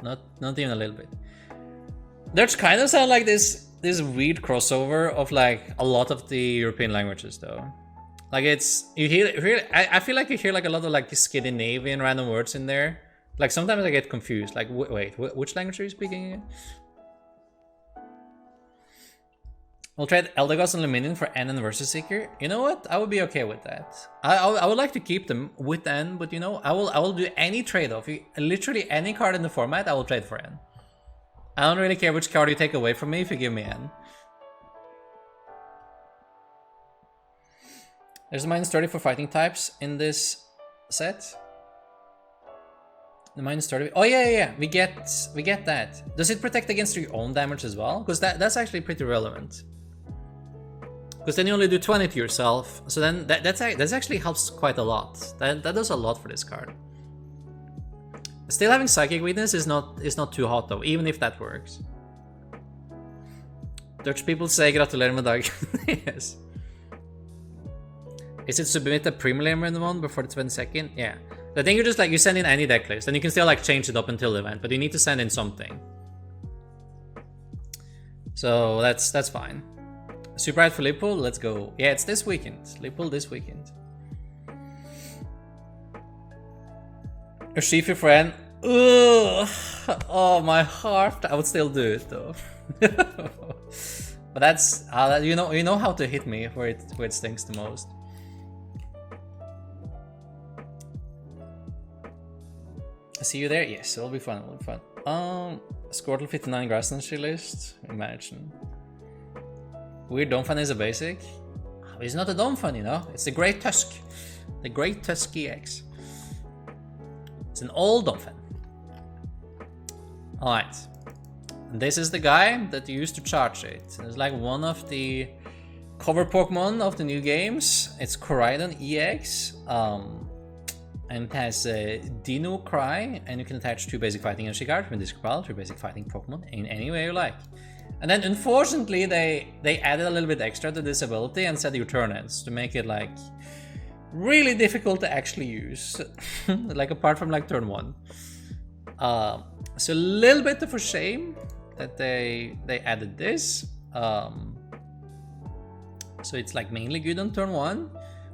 S1: Not even a little bit. Dutch kind of sound like this weird crossover of like a lot of the European languages though. Like it's I feel like you hear like a lot of like Scandinavian random words in there. Like sometimes I get confused. Like wait, which language are you speaking again? We'll trade Eldegoss and Luminion for N and Versus Seeker. You know what? I would be okay with that. I would like to keep them with N, but you know, I will do any trade-off. Literally any card in the format, I will trade for N. I don't really care which card you take away from me if you give me N. There's a -30 for fighting types in this set. The -30. Oh yeah. We get that. Does it protect against your own damage as well? Because that's actually pretty relevant. Because then you only do 20 to yourself, so then that actually helps quite a lot. That does a lot for this card. Still having Psychic Weakness is not too hot though, even if that works. Dutch people say gratulerer med dag. Yes. Is it submit a preliminary one before the 22nd? Yeah. I think you're just like, you send in any deck list, and you can still like change it up until the event, but you need to send in something. So that's fine. Super Ride for Liverpool, let's go. Yeah, it's this weekend. Liverpool this weekend. A Shifu friend. Ugh. Oh, my heart. I would still do it though. But that's you know how to hit me where it stings the most. I see you there. Yes, it'll be fun. It'll be fun. Squirtle 59 Grasslands list. Imagine. Weird Donphan is a basic. It's not a Donphan, you know. It's the Great Tusk. The Great Tusk EX. It's an old Donphan. Alright. This is the guy that you used to charge it. It's like one of the cover Pokemon of the new games. It's Koraidon EX. And it has a Dino Cry, and you can attach 2 basic fighting energy cards from this pile to basic fighting Pokemon in any way you like. And then unfortunately they added a little bit extra to this ability and said your turn ends to make it like really difficult to actually use. Like apart from like turn 1. So a little bit of a shame that they added this. So it's like mainly good on turn 1,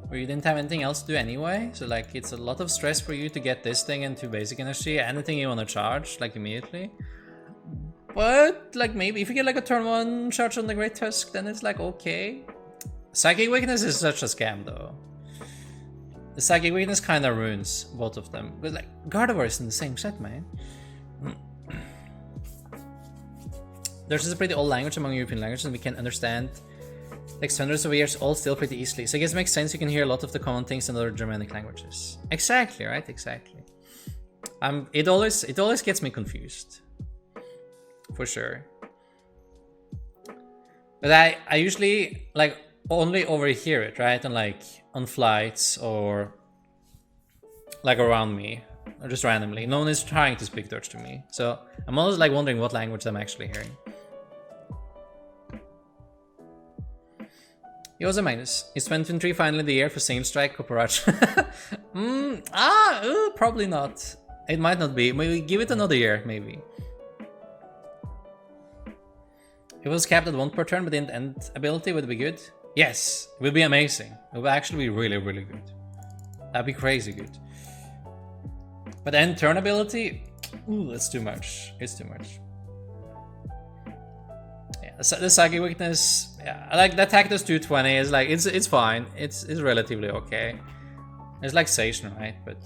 S1: where you didn't have anything else to do anyway. So like it's a lot of stress for you to get this thing into basic energy, anything you want to charge like immediately. But like maybe if you get like a turn 1 charge on the Great Tusk, then it's like okay. Psychic Weakness is such a scam though. The Psychic Weakness kind of ruins both of them. But like Gardevoir is in the same set, man. There's just a pretty old language among European languages, and we can understand Takes hundreds of years, all still pretty easily. So I guess it makes sense you can hear a lot of the common things in other Germanic languages. Exactly, right? Exactly. It always gets me confused. For sure. But I usually like only overhear it, right? And like on flights or like around me. Or just randomly. No one is trying to speak Dutch to me. So I'm always like wondering what language I'm actually hearing. It was a minus. Is 2023 finally the year for Single Strike Copperach? Probably not. It might not be. Maybe give it another year, maybe. It was capped at 1 per turn, but the end ability would be good. Yes, it would be amazing. It would actually be really, really good. That'd be crazy good. But end turn ability, ooh, that's too much. It's too much. Yeah, the psychic weakness, yeah, I like that Tactus 220 is like it's fine. It's relatively okay. It's like Sation, right? But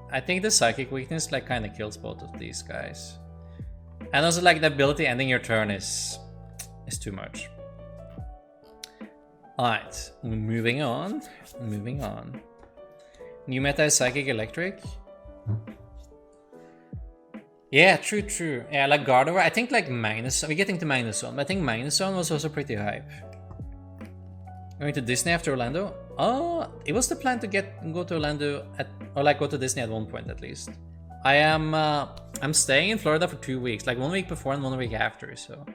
S1: I think the psychic weakness like kind of kills both of these guys. And also like the ability ending your turn is too much. Alright, moving on. New meta is Psychic Electric. Yeah, true. Yeah, like Gardevoir, I think like Magnus, we're getting to Magnus Zone, but I think Magnus Zone was also pretty hype. Going to Disney after Orlando? Oh, it was the plan to go to Orlando or like go to Disney at one point at least. I'm staying in Florida for 2 weeks, like 1 week before and 1 week after, so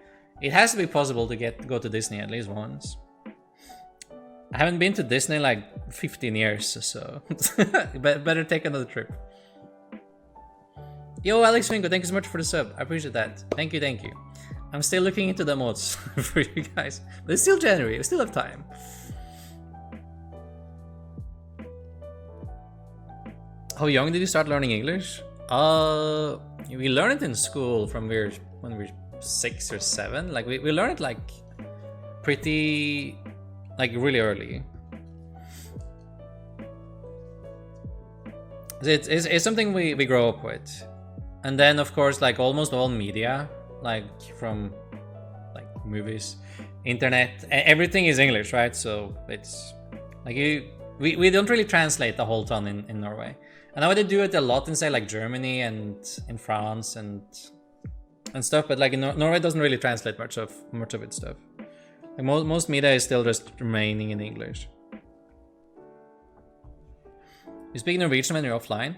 S1: it has to be possible to go to Disney at least once. I haven't been to Disney like 15 years, so better take another trip. Yo, Alex Wingo, thank you so much for the sub. I appreciate that. Thank you. I'm still looking into the mods for you guys. But it's still January, we still have time. How young did you start learning English? We learned it in school from when we were 6 or 7. Like we learned it like pretty like really early. It's something we grow up with. And then of course like almost all media, like from like movies, internet, everything is English, right? So it's like we don't really translate the whole ton in Norway. And I would do it a lot in say like Germany and in France and stuff, but like in Norway doesn't really translate much of its stuff. Like most media is still just remaining in English. You speak Norwegian when you're offline?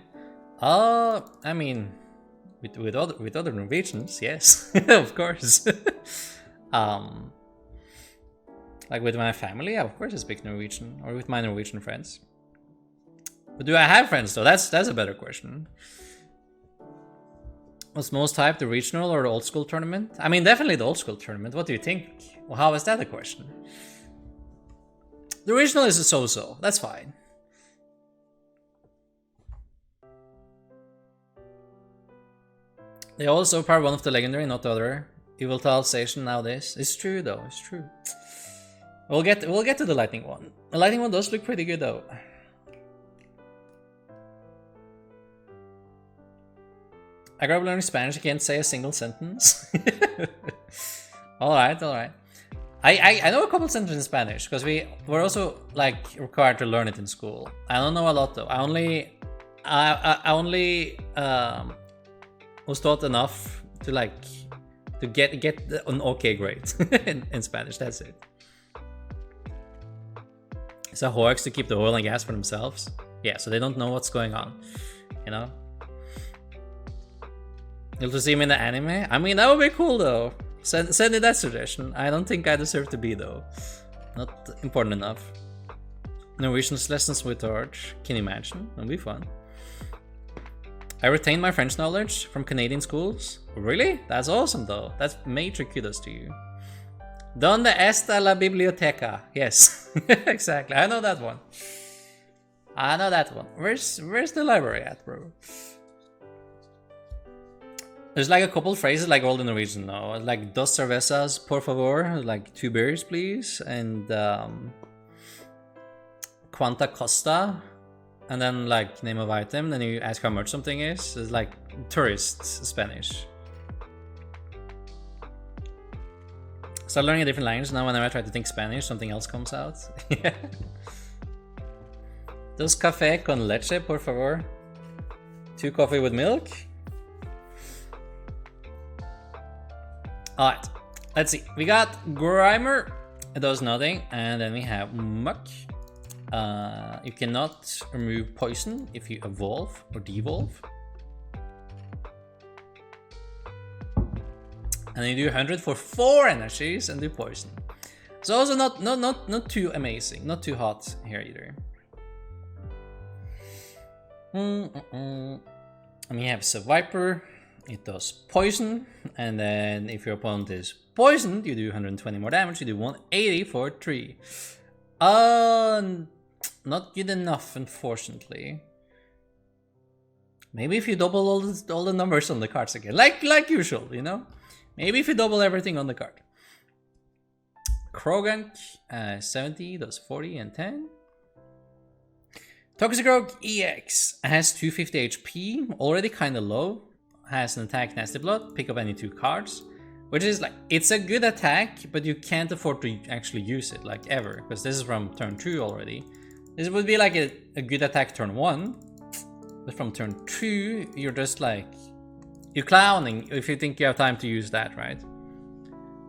S1: I mean, with other Norwegians, yes, of course. Like with my family, of course I speak Norwegian, or with my Norwegian friends. But do I have friends though? That's a better question. What's most hyped, the regional or the old school tournament? I mean, definitely the old school tournament. What do you think? Well, how is that a question? The regional is a so-so. That's fine. They also part one of the legendary, not the other. Evil Tile Station nowadays. It's true though. It's true. We'll get to the lightning one. The lightning one does look pretty good though. I grew up learning Spanish. I can't say a single sentence. all right. I know a couple sentences in Spanish because we're also like required to learn it in school. I don't know a lot though. I only was taught enough to get an okay grade in Spanish. That's it. So Hoax to keep the oil and gas for themselves. Yeah, so they don't know what's going on, you know. You'll to see him in the anime? I mean, that would be cool though. Send me that suggestion. I don't think I deserve to be though. Not important enough. Norwegian lessons with Arch. Can you imagine? That'd be fun. I retained my French knowledge from Canadian schools. Really? That's awesome though. That's major kudos to you. Donde está la biblioteca? Yes, exactly. I know that one. Where's the library at, bro? There's like a couple phrases like all in Norwegian now. Like dos cervezas, por favor. Like 2 beers, please. And quanta costa. And then like name of item. Then you ask how much something is. It's like tourist Spanish. Start learning a different language. Now whenever I try to think Spanish, something else comes out. Yeah. Dos café con leche, por favor. 2 coffee with milk. Alright, let's see. We got Grimer, it does nothing, and then we have Muck. You cannot remove poison if you evolve or devolve. And you do 100 for 4 energies and do poison. So also not too amazing, not too hot here either. And we have Viper. It does poison, and then if your opponent is poisoned, you do 120 more damage. You do 180 for 3. Not good enough, unfortunately. Maybe if you double all the numbers on the cards again, like usual, you know. Maybe if you double everything on the card. Krogunk, 70 does 40 and 10. Toxicroak EX has 250 HP, already kind of low. Has an attack, Nasty Blood, pick up any 2 cards, which is like, it's a good attack, but you can't afford to actually use it, like ever, because this is from turn 2 already. This would be like a good attack turn 1, but from turn 2, you're just like, you're clowning if you think you have time to use that, right?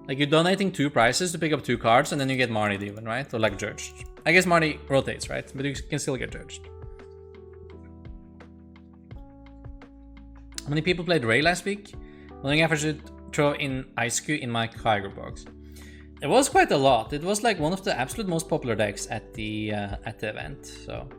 S1: Like you're donating 2 prices to pick up 2 cards, and then you get Marnied even, right? Or like Judged. I guess Marnie rotates, right? But you can still get Judged. How many people played Ray last week? Wondering if I should throw in Ice-Q in my Kyger box. It was quite a lot. It was like one of the absolute most popular decks at the event. So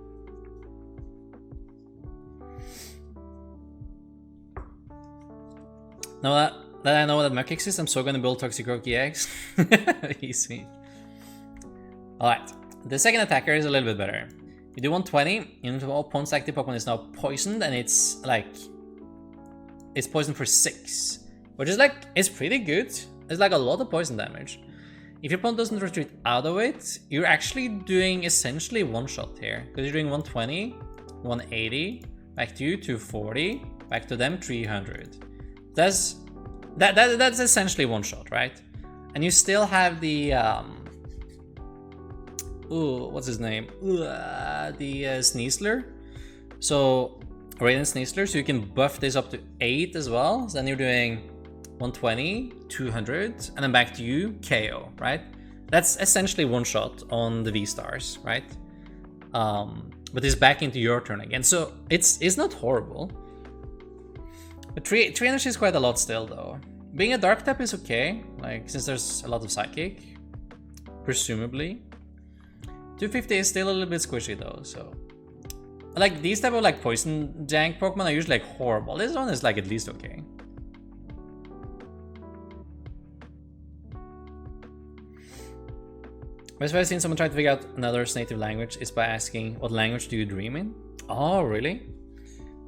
S1: now that I know that Mech exists, I'm so gonna build Toxicroak EX. Easy. Alright, the second attacker is a little bit better. You do 120, into all opponent's active Pokemon is now poisoned, and it's like, it's poisoned for 6, which is like, it's pretty good. It's like a lot of poison damage. If your opponent doesn't retreat out of it, you're actually doing essentially one shot here, because you're doing 120, 180, back to you, 240, back to them, 300. That's essentially one shot, right? And you still have the what's his name? The Sneasler. So Raiden Sneasler, so you can buff this up to 8 as well. So then you're doing 120, 200, and then back to you, KO, right? That's essentially one shot on the V-Stars, right? But it's back into your turn again. So it's not horrible. But 3 energy is quite a lot still, though. Being a Dark type is okay, like, since there's a lot of Psychic, presumably. 250 is still a little bit squishy, though, so... Like, these type of, like, poison jank Pokemon are usually, like, horrible. This one is, like, at least okay. Best way I've seen someone try to figure out another's native language is by asking, what language do you dream in? Oh, really?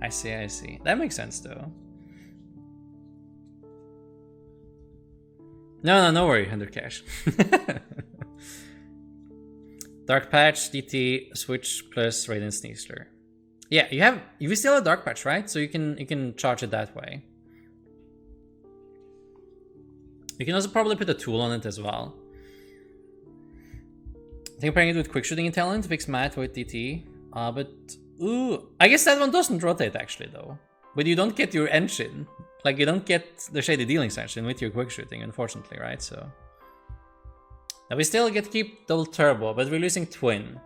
S1: I see, I see. That makes sense, though. No worry, 100 cash. Dark Patch, DT, Switch plus Raiden Sneasler. Yeah, you still have Dark Patch, right? So you can charge it that way. You can also probably put a tool on it as well. I think I'm pairing it with Quick Shooting Intelligence to fix Math with DT. But ooh, I guess that one doesn't rotate actually though. But you don't get your engine. Like you don't get the Shady Dealings engine with your Quick Shooting, unfortunately, right? So now we still get to keep Double Turbo, but we're losing Twin.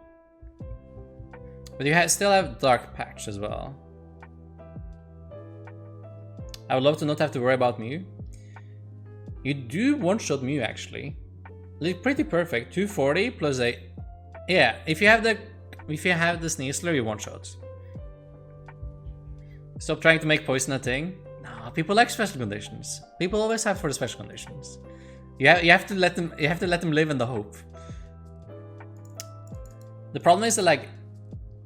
S1: But you still have Dark Patch as well. I would love to not have to worry about Mew. You do one-shot Mew actually. Look pretty perfect. 240 plus a... Yeah, if you have the Sneasler, you one-shot. Stop trying to make poison a thing. No, people like special conditions. People always have for the special conditions. You have to let them live in the hope. The problem is that like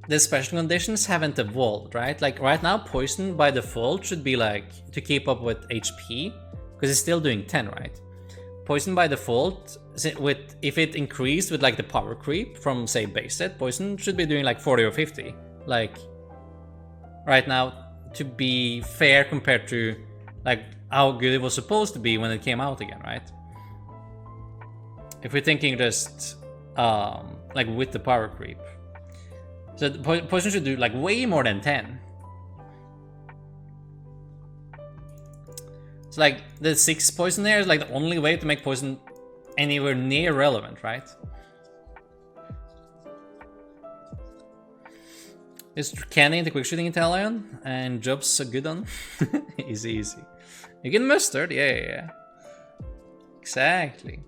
S1: the special conditions haven't evolved, right? Like right now, poison by default should be like to keep up with HP because it's still doing 10, right? Poison by default, if it increased with like the power creep from say base set, poison should be doing like 40 or 50. Like right now, to be fair compared to like how good it was supposed to be when it came out again, right? If we're thinking just like with the power creep. So the poison should do like way more than 10. It's like the 6 poison there is like the only way to make poison anywhere near relevant, right? Is candy into quick shooting Italian and jobs a good one? Easy, easy. You get mustard, yeah. Exactly.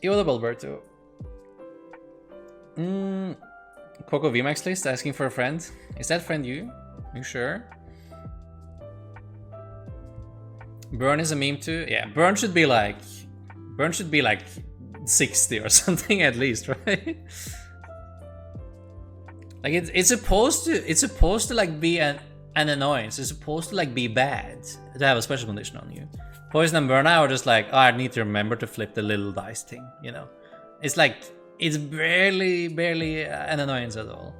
S1: Yoda Alberto. Coco VMAX list asking for a friend. Is that friend you? You sure? Burn is a meme too? Yeah, Burn should be like 60 or something at least, right? Like it's supposed to like be an annoyance. It's supposed to like be bad to have a special condition on you. Poison and Burn are just like, oh, I need to remember to flip the little dice thing, you know. It's like it's barely an annoyance at all.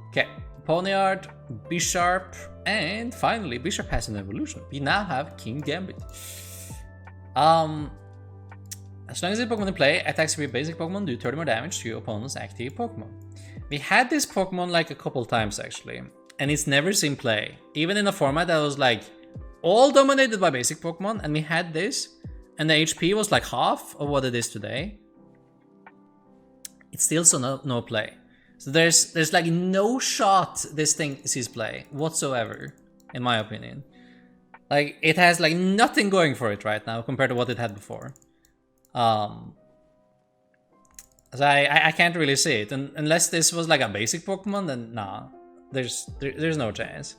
S1: Okay, Ponyard, Bisharp, and finally Bisharp has an evolution. We now have King Gambit. As long as the Pokemon in play, attacks with basic Pokemon do 30 more damage to your opponent's active Pokemon. We had this Pokemon like a couple times actually, and it's never seen play. Even in a format that was like all dominated by basic Pokemon, and we had this, and the HP was like half of what it is today. It still saw no play. So there's like no shot this thing sees play whatsoever, in my opinion. Like it has like nothing going for it right now compared to what it had before. So I can't really see it, and unless this was like a basic Pokemon, then nah, there's no chance.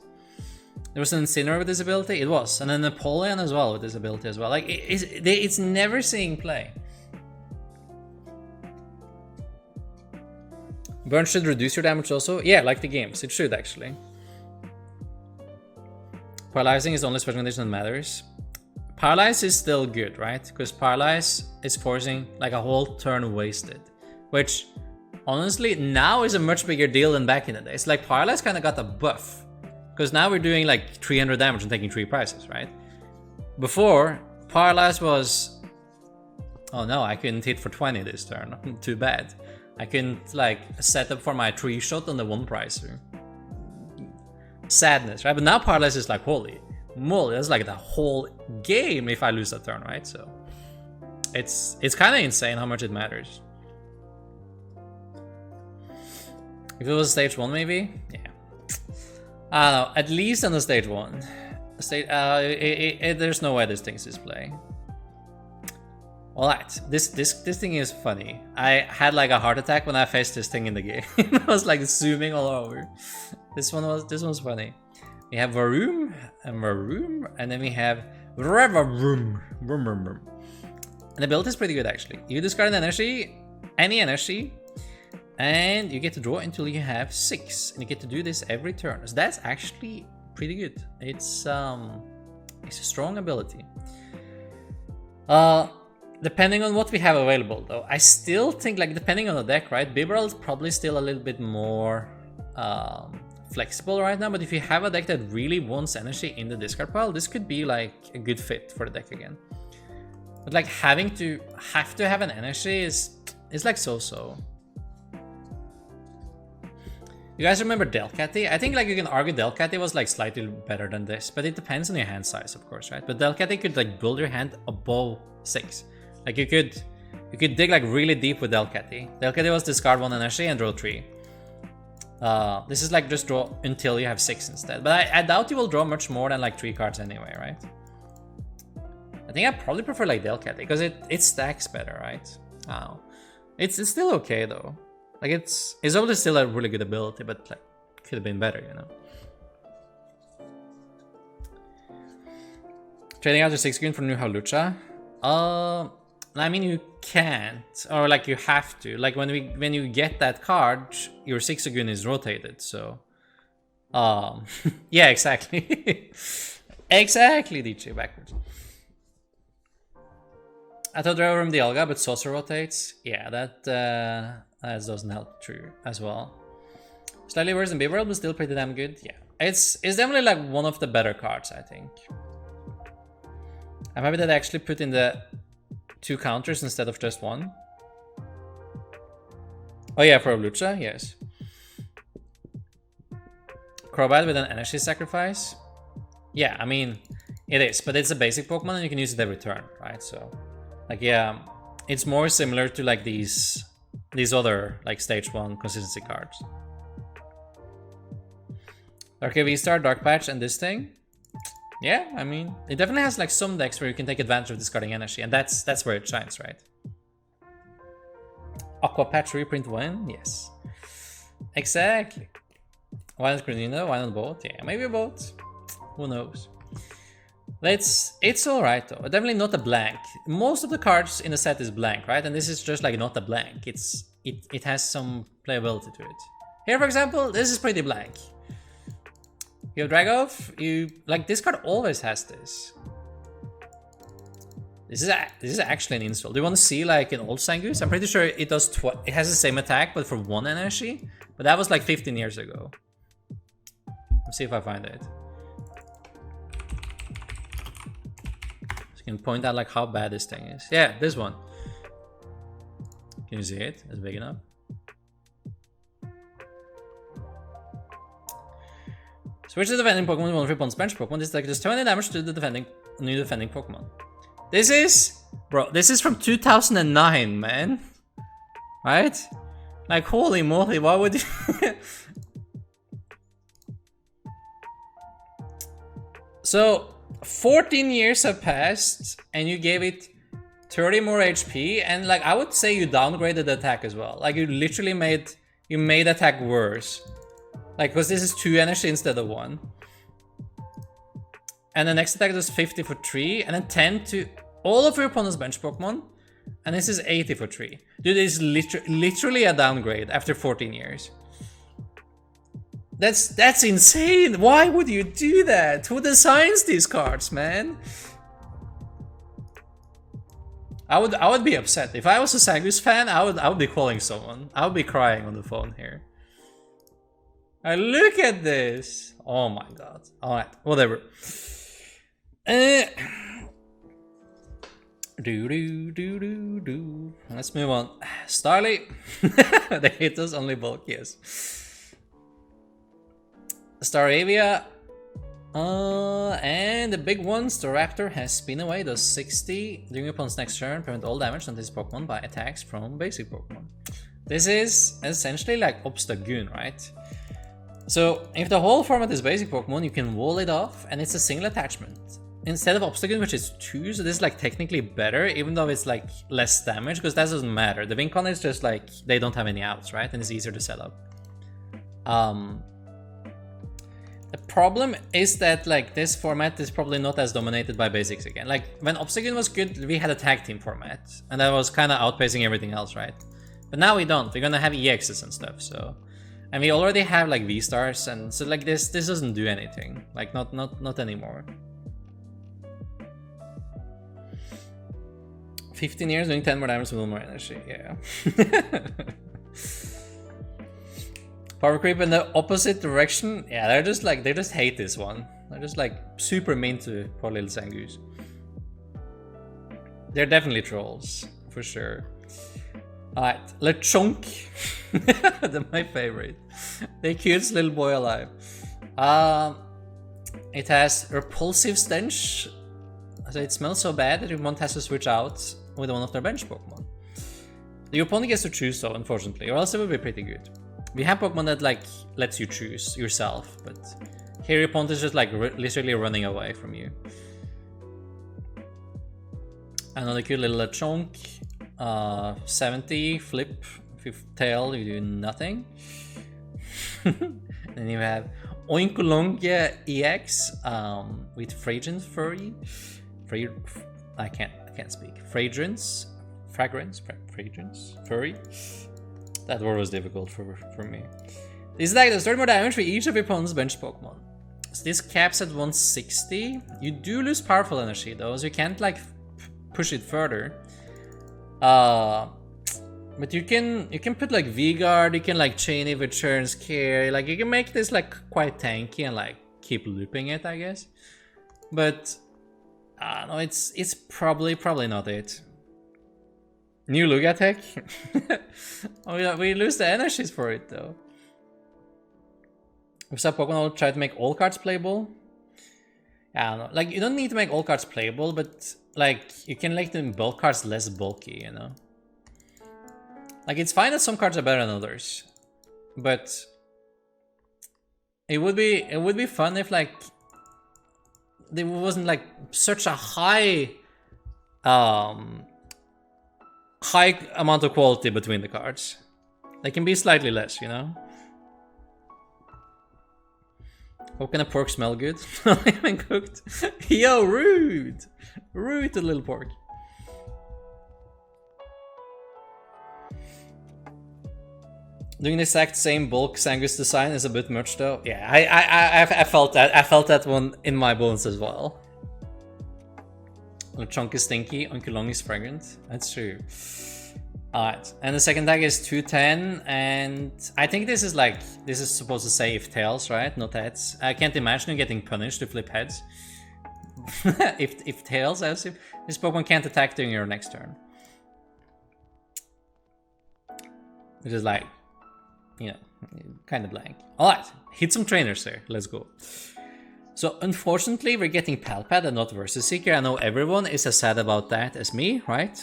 S1: There was an Incineroar with this ability, it was, and then Napoleon as well with this ability as well. Like it's never seeing play. Burn should reduce your damage also. Yeah, like the games, it should actually. Paralyzing is the only special condition that matters. Paralyze is still good, right? Because Paralyze is forcing like a whole turn wasted. Which, honestly, now is a much bigger deal than back in the day. It's like Paralyze kind of got a buff. Because now we're doing like 300 damage and taking 3 prizes, right? Before, Paralyze was... Oh no, I couldn't hit for 20 this turn. Too bad. I couldn't like set up for my 3-shot on the 1 prizer. Sadness, right? But now Paralyze is like, holy moly, that's like the whole game if I lose that turn, right? So it's kind of insane how much it matters. If it was stage 1 maybe? Yeah. I don't know, at least on the stage 1. There's no way this thing is play. Alright, this thing is funny. I had like a heart attack when I faced this thing in the game. I was like zooming all over. This one's funny. We have Varoom and Varoom, and then we have Revaroom. And the build is pretty good actually. You discard an energy, any energy, and you get to draw until you have 6, and you get to do this every turn. So that's actually pretty good. It's a strong ability. Depending on what we have available though, I still think like depending on the deck, right? Bibarel is probably still a little bit more flexible right now, but if you have a deck that really wants energy in the discard pile, this could be like a good fit for the deck again. But like have to have an energy is like so. You guys remember Delcatty? I think like you can argue Delcatty was like slightly better than this, but it depends on your hand size, of course, right? But Delcatty could like build your hand above 6. Like you could dig like really deep with Delcatty. Delcatty was discard 1 energy and draw 3. This is like just draw until you have 6 instead. But I doubt you will draw much more than like 3 cards anyway, right? I think I probably prefer like Delcatty because it stacks better, right? I don't know. It's still okay though. Like it's obviously still a really good ability, but like could have been better, you know. Trading out your 6 green for new Hawlucha. I mean you can't, or like you have to. Like when you get that card, your 6 green is rotated. So, yeah, exactly, exactly. DJ backwards. I thought there were the Dialga, but Saucer rotates. Yeah, that doesn't help true as well. Slightly worse than Bibarel, but still pretty damn good. Yeah, it's definitely like one of the better cards, I think. I'm happy that I actually put in the 2 counters instead of just 1. Oh yeah, for Lucha, yes. Crobat with an energy sacrifice. Yeah, I mean, it is, but it's a basic Pokemon and you can use it every turn, right? So, like, yeah, it's more similar to like these other like stage 1 consistency cards. Okay, V-Star, Dark Patch, and this thing. Yeah, I mean, it definitely has like some decks where you can take advantage of discarding energy, and that's where it shines, right? Aqua Patch reprint when? Yes. Exactly. Why not Grenino? Why not both? Yeah, maybe both. Who knows? It's alright though. Definitely not a blank. Most of the cards in the set is blank, right? And this is just like not a blank. It has some playability to it. Here, for example, this is pretty blank. You have Dragoff, you like this card always has this. This is actually an insult. Do you want to see like an old Zangoose? I'm pretty sure it does it has the same attack but for 1 energy. But that was like 15 years ago. Let's see if I find it. So you can point out like how bad this thing is. Yeah, this one. Can you see it? It's big enough. Switch to defending Pokemon with one of your opponent's bench Pokemon. This deck does 20 damage to the new defending Pokemon. This is, bro, this is from 2009, man. Right? Like, holy moly, why would you... So, 14 years have passed, and you gave it 30 more HP, and like, I would say you downgraded the attack as well. Like, you literally made attack worse. Like, because this is 2 energy instead of 1. And the next attack does 50 for 3, and then 10 to all of your opponent's bench Pokemon. And this is 80 for 3. Dude, this is literally a downgrade after 14 years. That's insane! Why would you do that? Who designs these cards, man? I would be upset. If I was a Zangoose fan, I would be calling someone. I would be crying on the phone here. Look at this! Oh my god. Alright, whatever. Let's move on. Starly. They hit us only bulk, yes. Staravia. And the big one, Staraptor, has spin away, does 60 during your opponent's next turn, prevent all damage on this Pokemon by attacks from basic Pokemon. This is essentially like Obstagoon, right? So, if the whole format is basic Pokemon, you can wall it off, and it's a single attachment. Instead of Obstagoon, which is 2, so this is like technically better, even though it's like less damage, because that doesn't matter. The Wincon is just like, they don't have any outs, right? And it's easier to set up. The problem is that like this format is probably not as dominated by basics again. Like when Obstagoon was good, we had a tag team format, and that was kind of outpacing everything else, right? But now we don't. We're gonna have EXs and stuff, so... And we already have like V-Stars, and so like this doesn't do anything. Like not anymore. 15 years doing 10 more damage with 1 more energy, yeah. Power creep in the opposite direction. Yeah, they just hate this one. They're just like super mean to poor little Zangoose. They're definitely trolls, for sure. Alright, Lechonk. They're my favorite. The cutest little boy alive. It has repulsive stench. So it smells so bad that your opponent has to switch out with one of their bench Pokemon. The opponent gets to choose though, unfortunately, or else it would be pretty good. We have Pokemon that like lets you choose yourself, but here your opponent is just like literally running away from you. Another cute little Lechonk. 70 flip. If you tail, you do nothing. Then you have Oinkolong EX with Fragrance Furry. I can't speak. Fragrance Furry. That word was difficult for me. This deck does 30 more damage for each of your opponent's bench Pokemon. So this caps at 160. You do lose powerful energy though, so you can't like push it further. But you can put like V-Guard, you can like chain it with Churn's Care, like you can make this like quite tanky and like keep looping it, I guess. But No, it's probably not it. New Lugia tech? Oh, we lose the energies for it though. If some Pokemon will try to make all cards playable. I don't know. Like, you don't need to make all cards playable, but like you can make them bulk cards less bulky, you know? Like, it's fine that some cards are better than others, but it would be fun if like there wasn't like such a high amount of quality between the cards. They can be slightly less, you know? How can a pork smell good? Not even cooked. Yo, rude! Rude to little pork. Doing the exact same bulk Sangus design is a bit much though. Yeah, I felt that. I felt that one in my bones as well. Lechonk is stinky, Uncle Long is fragrant. That's true. Alright, and the second tag is 210, and I think this is supposed to say if tails, right? Not heads. I can't imagine you getting punished to flip heads. if tails, I assume. This Pokemon can't attack during your next turn. Which is like, you know, kind of blank. Alright, hit some trainers there. Let's go. So unfortunately, we're getting Palpad and not Versus Seeker. I know everyone is as sad about that as me, right?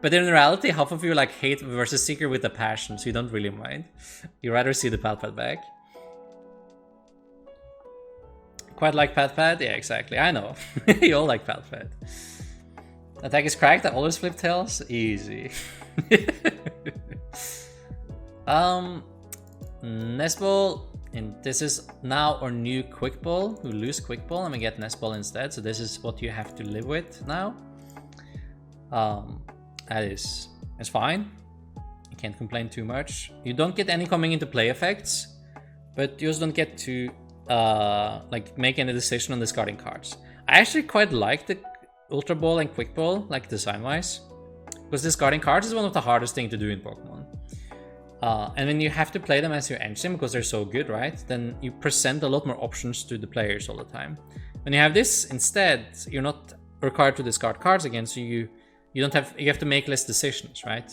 S1: But in reality, half of you like hate Versus Seeker with a passion, so you don't really mind. You rather see the Palpad back. Quite like Palpad? Yeah, exactly. I know. You all like Palpad. Attack is cracked. I always flip tails. Easy. Nestball. And this is now our new Quick Ball. We lose Quick Ball and we get Nest Ball instead. So this is what you have to live with now. It's fine. You can't complain too much. You don't get any coming into play effects, but you also don't get to like make any decision on discarding cards. I actually quite like the Ultra Ball and Quick Ball, like design-wise, because discarding cards is one of the hardest things to do in Pokemon. And when you have to play them as your engine because they're so good, right? Then you present a lot more options to the players all the time. When you have this instead, you're not required to discard cards again, so you have to make less decisions, right?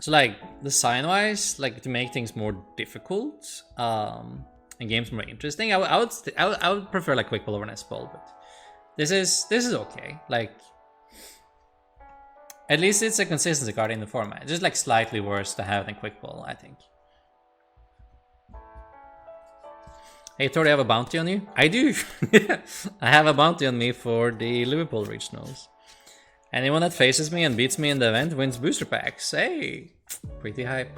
S1: So like design-wise, like to make things more difficult and games more interesting, I would prefer like Quick Ball over Nest Ball, but this is okay. Like, at least it's a consistency card in the format. Just like slightly worse to have than Quick Ball, I think. Hey, Tori, I have a bounty on you? I do! I have a bounty on me for the Liverpool Regionals. Anyone that faces me and beats me in the event wins booster packs. Hey! Pretty hype.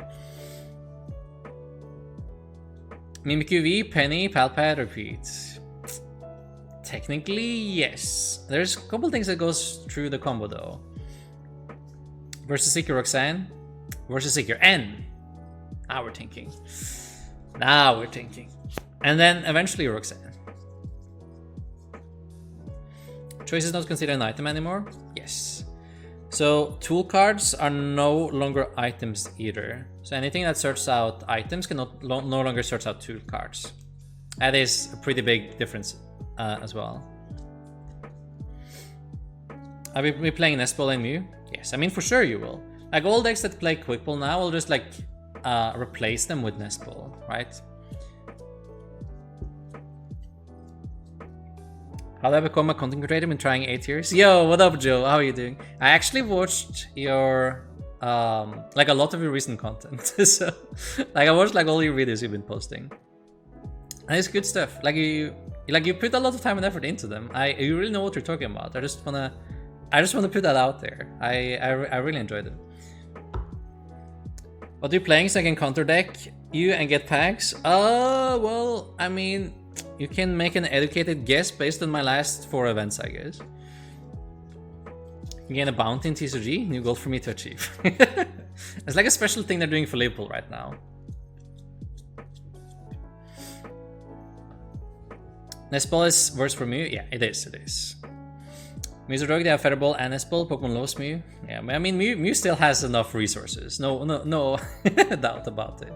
S1: Mimikyu V, Penny, Palpad, repeat. Technically, yes. There's a couple things that goes through the combo though. Versus Seeker Roxanne. Versus Seeker N. Now we're thinking. Now we're thinking. And then eventually Roxanne. Choice is not considered an item anymore? Yes. So tool cards are no longer items either. So anything that searches out items no longer search out tool cards. That is a pretty big difference as well. Are we playing Nest Ball and Mew? Yes, I mean for sure you will. Like all decks that play Quick Ball now will just like replace them with Nest Ball, right? How did I become a content creator? Been trying 8 years. Yo, what up, Joe? How are you doing? I actually watched your like a lot of your recent content. So like I watched like all your videos you've been posting. And it's good stuff. Like you put a lot of time and effort into them. You really know what you're talking about. I just wanna put that out there. I really enjoyed it. What are you playing so I can counter deck you and get packs? Well, I mean, you can make an educated guess based on my last 4 events, I guess. You can gain a bounty in TCG, new goal for me to achieve. It's like a special thing they're doing for Liverpool right now. Nest Ball is worse for Mew? Yeah, it is. Mew's a drug, they have Feather Ball and Nest Ball. Pokemon loves Mew. Yeah, I mean, Mew still has enough resources. No doubt about it.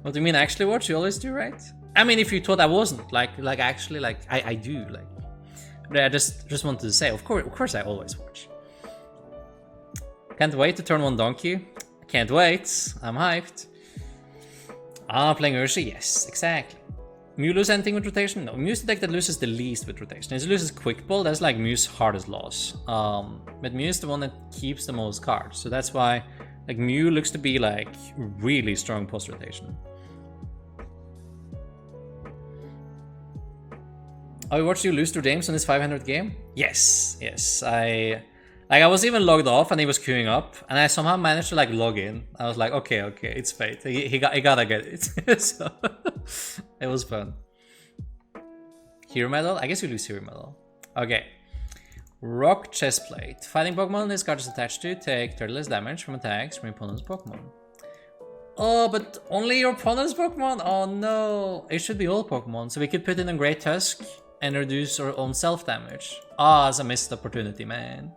S1: What do you mean actually watch? You always do, right? I mean, if you thought I wasn't, like actually, like I do, like. But I just wanted to say, of course I always watch. Can't wait to turn 1 donkey. Can't wait. I'm hyped. Ah, playing Urshi, yes, exactly. Mew lose anything with rotation? No, Mew's the deck that loses the least with rotation. It loses Quick Ball, that's like Mew's hardest loss. But Mew is the one that keeps the most cards, so that's why like Mew looks to be like really strong post-rotation. Oh, we watched you lose to James on this 500 game? Yes, yes. I was even logged off and he was queuing up, and I somehow managed to like log in. I was like, okay, it's fate. He gotta get it. So it was fun. Hero medal? I guess we lose hero medal. Okay. Rock chestplate. Fighting Pokemon this card is attached to take 30 less damage from attacks from your opponent's Pokemon. Oh, but only your opponent's Pokemon? Oh no. It should be all Pokemon. So we could put in a Great Tusk and reduce our own self-damage. Ah, it's a missed opportunity, man.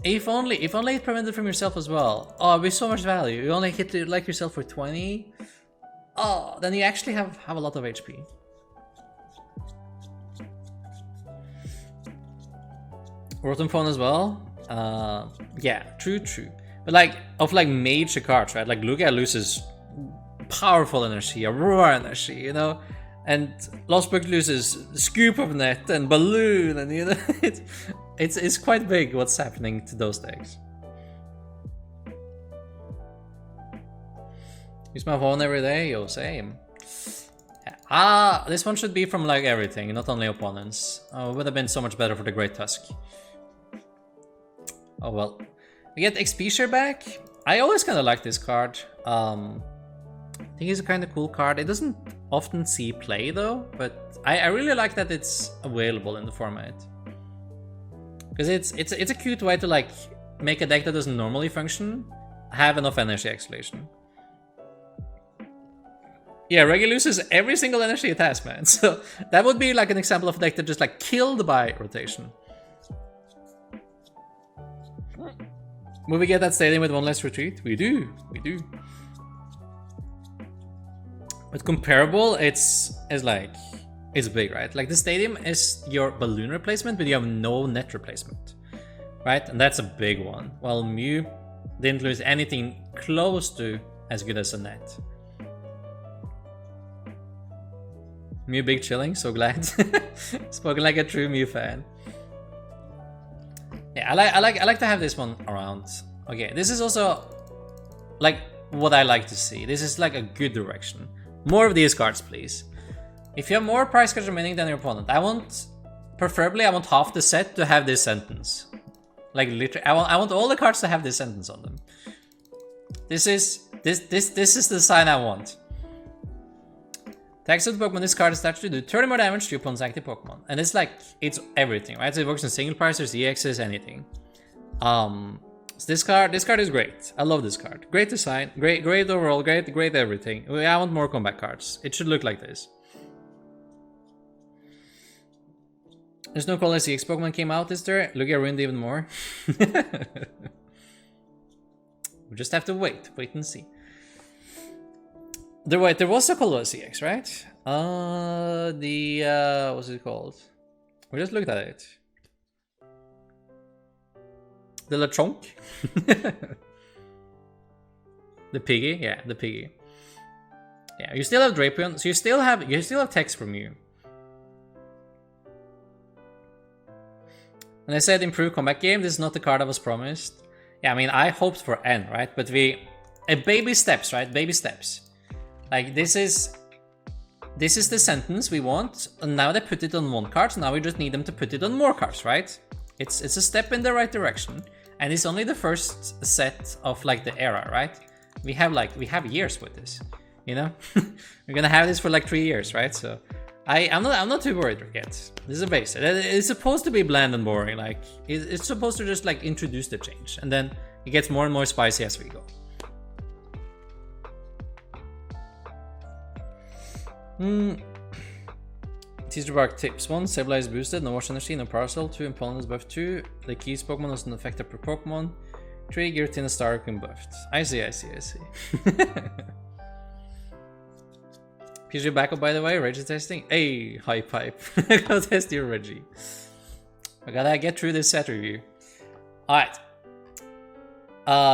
S1: If only it prevented from yourself as well. Oh, with so much value. You only hit it like yourself for 20. Oh, then you actually have a lot of HP. Rotom Phone as well. Yeah, true. But like, of like major cards, right? Like Lugia loses powerful energy, a raw energy, you know? And Lost Book loses Scoop of Net and Balloon, and you know, it's quite big what's happening to those decks. Use my phone every day, yo, same. Ah, this one should be from like everything, not only opponents. Oh, it would have been so much better for the Great Tusk. Oh well. We get XP share back. I always kind of like this card. I think it's a kind of cool card. It doesn't often see play though, but I really like that it's available in the format. Because it's a cute way to like make a deck that doesn't normally function have enough energy acceleration. Yeah, Reggie loses every single energy it has, man. So that would be like an example of a deck that just like killed by rotation. Will we get that stadium with 1 less retreat? We do. But comparable, it's big, right? Like the stadium is your balloon replacement, but you have no net replacement, right? And that's a big one. While Mew didn't lose anything close to as good as a net. Mew big chilling, so glad. Spoken like a true Mew fan. Yeah, I like to have this one around. Okay, this is also like what I like to see. This is like a good direction. More of these cards, please. If you have more prize cards remaining than your opponent, preferably I want half the set to have this sentence. Like literally, I want all the cards to have this sentence on them. This is the sign I want. Tax of the Pokemon this card is attached to do 30 more damage to your opponent's active Pokemon. And it's like, it's everything, right? So it works in single pricers, EXs, anything. So this card is great. I love this card. Great design, great overall, great everything. I want more combat cards. It should look like this. There's no Clawitzer EX Pokemon came out, is there? Lugia ruined even more. We just have to wait and see. There was a Clawitzer EX, right? What's it called? We just looked at it. The Lechonk? The Piggy? Yeah, the Piggy. Yeah, you still have Drapion, so you still have text from you. And I said improved combat game, this is not the card I was promised. Yeah, I mean I hoped for N, right? But baby steps, right? Baby steps. Like this is the sentence we want, and now they put it on one card, so now we just need them to put it on more cards, right? It's a step in the right direction, and it's only the first set of like the era, right? We have years with this, you know? We're gonna have this for like 3 years, right? So I'm not too worried yet. This is a base. It's supposed to be bland and boring, like it's supposed to just like introduce the change, and then it gets more and more spicy as we go. Teaser Bark tips. 1. Stabilize boosted, no wash energy, no parcel. 2. Opponent is buffed. 2. The keys Pokemon doesn't affect per Pokemon. 3. Giratina Star Queen buffed. I see. PG backup, by the way, Reggie testing. Hey, high pipe. Go test your Reggie. I gotta get through this set review. Alright.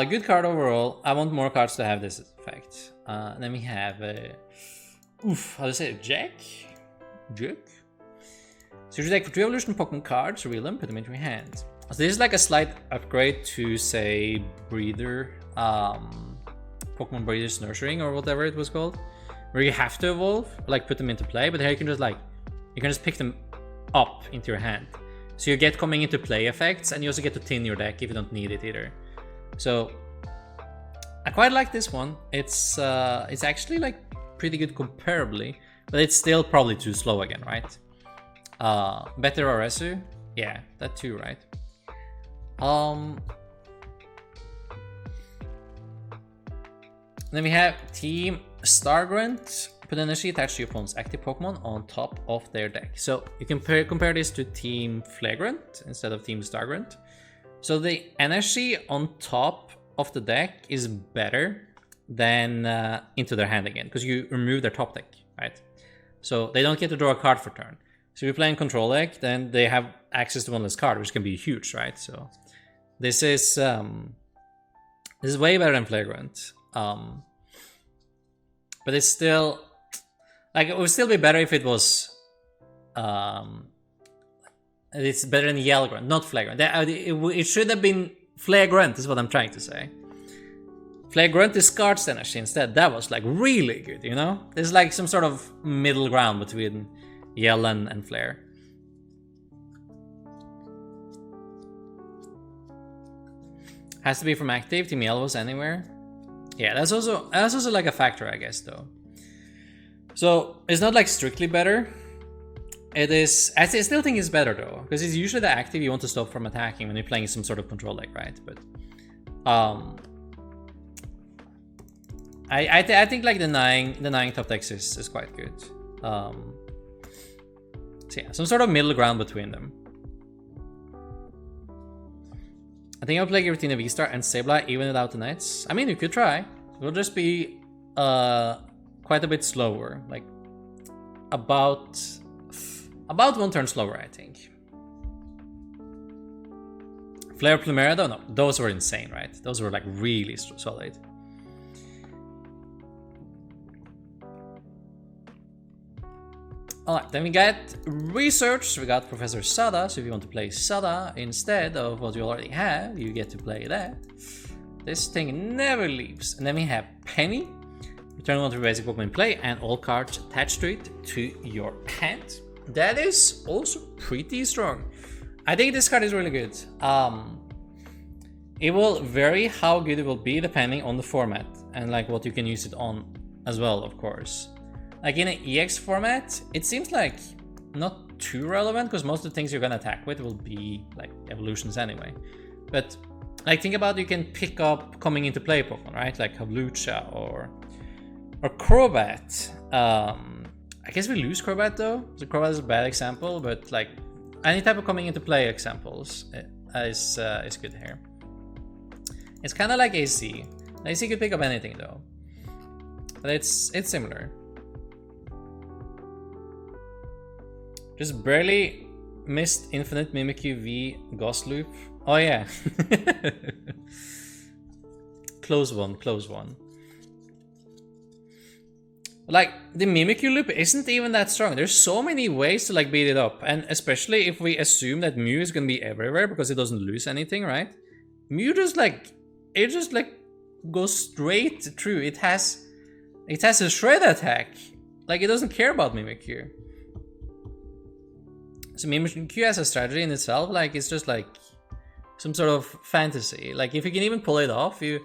S1: Good card overall. I want more cards to have this effect. Then we have how do I say it? Jack? So you deck for 2 evolution Pokemon cards, reel them, put them into your hand. So this is like a slight upgrade to, say, Breeder, Pokemon Breeder's Nurturing or whatever it was called, where you have to evolve, like put them into play, but here you can just pick them up into your hand. So you get coming into play effects, and you also get to thin your deck if you don't need it either. So I quite like this one. It's actually like pretty good comparably, but it's still probably too slow again, right? Better Oresu? Yeah, that too, right? Then we have Team Stargrunt. Put energy attached to your opponent's active Pokemon on top of their deck. So you compare this to Team Flagrant instead of Team Stargrunt. So the energy on top of the deck is better than into their hand again, because you remove their top deck, right? So they don't get to draw a card for turn. So if you're playing control deck, then they have access to one less card, which can be huge, right? So this is way better than Flagrant. But it's still like, it would still be better if it was it's better than Yellgrunt, not Flagrant. It should have been Flagrant is what I'm trying to say. Flagrant discards energy instead. That was like really good, you know? There's like some sort of middle ground between Yell and Flare. Has to be from active. Team Yell was anywhere. Yeah, that's also like a factor, I guess, though. So it's not like strictly better. It is. I still think it's better though, because it's usually the active you want to stop from attacking when you're playing some sort of control deck, right? But I think like denying top decks is quite good. So yeah, some sort of middle ground between them. I think I'll play Giratina V-Star and Sableye even without the Knights. I mean, you could try. It will just be quite a bit slower, like about 1 turn slower, I think. Flare Plumera though, no, those were insane, right? Those were like really solid. Alright, then we got Research, we got Professor Sada, so if you want to play Sada instead of what you already have, you get to play that. This thing never leaves. And then we have Penny, return one to basic Pokemon play, and all cards attached to it to your hand. That is also pretty strong. I think this card is really good. It will vary how good it will be depending on the format, and like what you can use it on as well, of course. Like in an EX format, it seems like not too relevant, because most of the things you're gonna attack with will be like evolutions anyway. But like think about, you can pick up coming into play Pokemon, right? Like Hawlucha or Crobat. I guess we lose Crobat though. So Crobat is a bad example, but like any type of coming into play examples is good here. It's kind of like AC. AC could pick up anything though, but it's similar. Just barely missed Infinite Mimikyu V Gossloop. Oh yeah. Close one. Like, the Mimikyu loop isn't even that strong. There's so many ways to like beat it up. And especially if we assume that Mew is gonna be everywhere because it doesn't lose anything, right? Mew just like goes straight through. It has a shred attack. Like, it doesn't care about Mimikyu. So Mimikyu has a strategy in itself, like it's just like some sort of fantasy. Like if you can even pull it off, it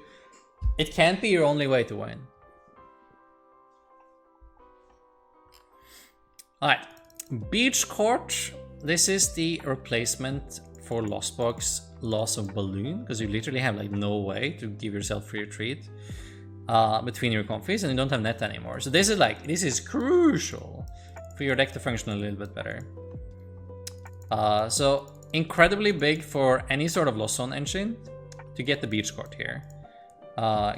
S1: can't be your only way to win. Alright, Beach Court. This is the replacement for Lost Box Loss of Balloon, because you literally have like no way to give yourself free retreat between your confies, and you don't have net anymore. So this is crucial for your deck to function a little bit better. So incredibly big for any sort of Lost Zone engine to get the Beach Court here.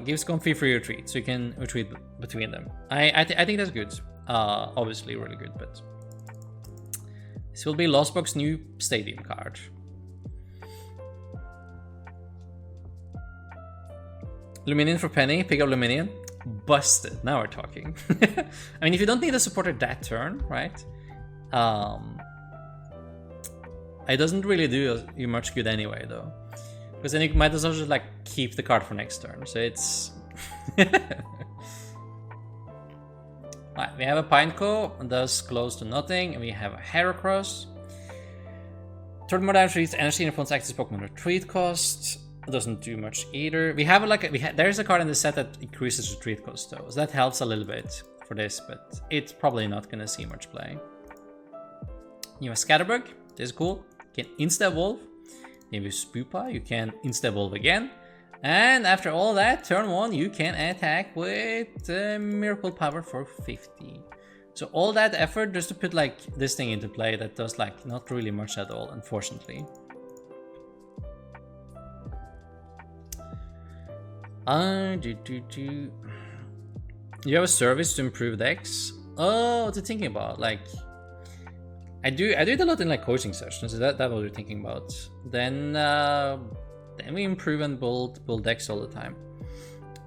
S1: Gives Comfy free retreat, so you can retreat between them. I think that's good. Obviously really good, but this will be Lost Box new stadium card. Luminion for penny, pick up Luminion. Busted, now we're talking. I mean, if you don't need a supporter that turn, right? It doesn't really do you much good anyway, though. Because then you might as well just like keep the card for next turn, so it's... Right, we have a Pineco, does close to nothing, and we have a Heracross. Turn more damage, reads energy in opponent's active Pokemon retreat cost. Doesn't do much either. We have there's a card in the set that increases retreat cost though, so that helps a little bit for this, but it's probably not gonna see much play. You have Scatterbug, this is cool. You can insta-evolve. You have Spoopa, you can insta-evolve again. And after all that, turn 1, you can attack with Miracle Power for 50. So all that effort just to put like this thing into play that does like not really much at all, unfortunately. You have a service to improve decks? Oh, what are you thinking about? Like, I do it a lot in like coaching sessions. Is that what you're thinking about? Then we improve and build decks all the time.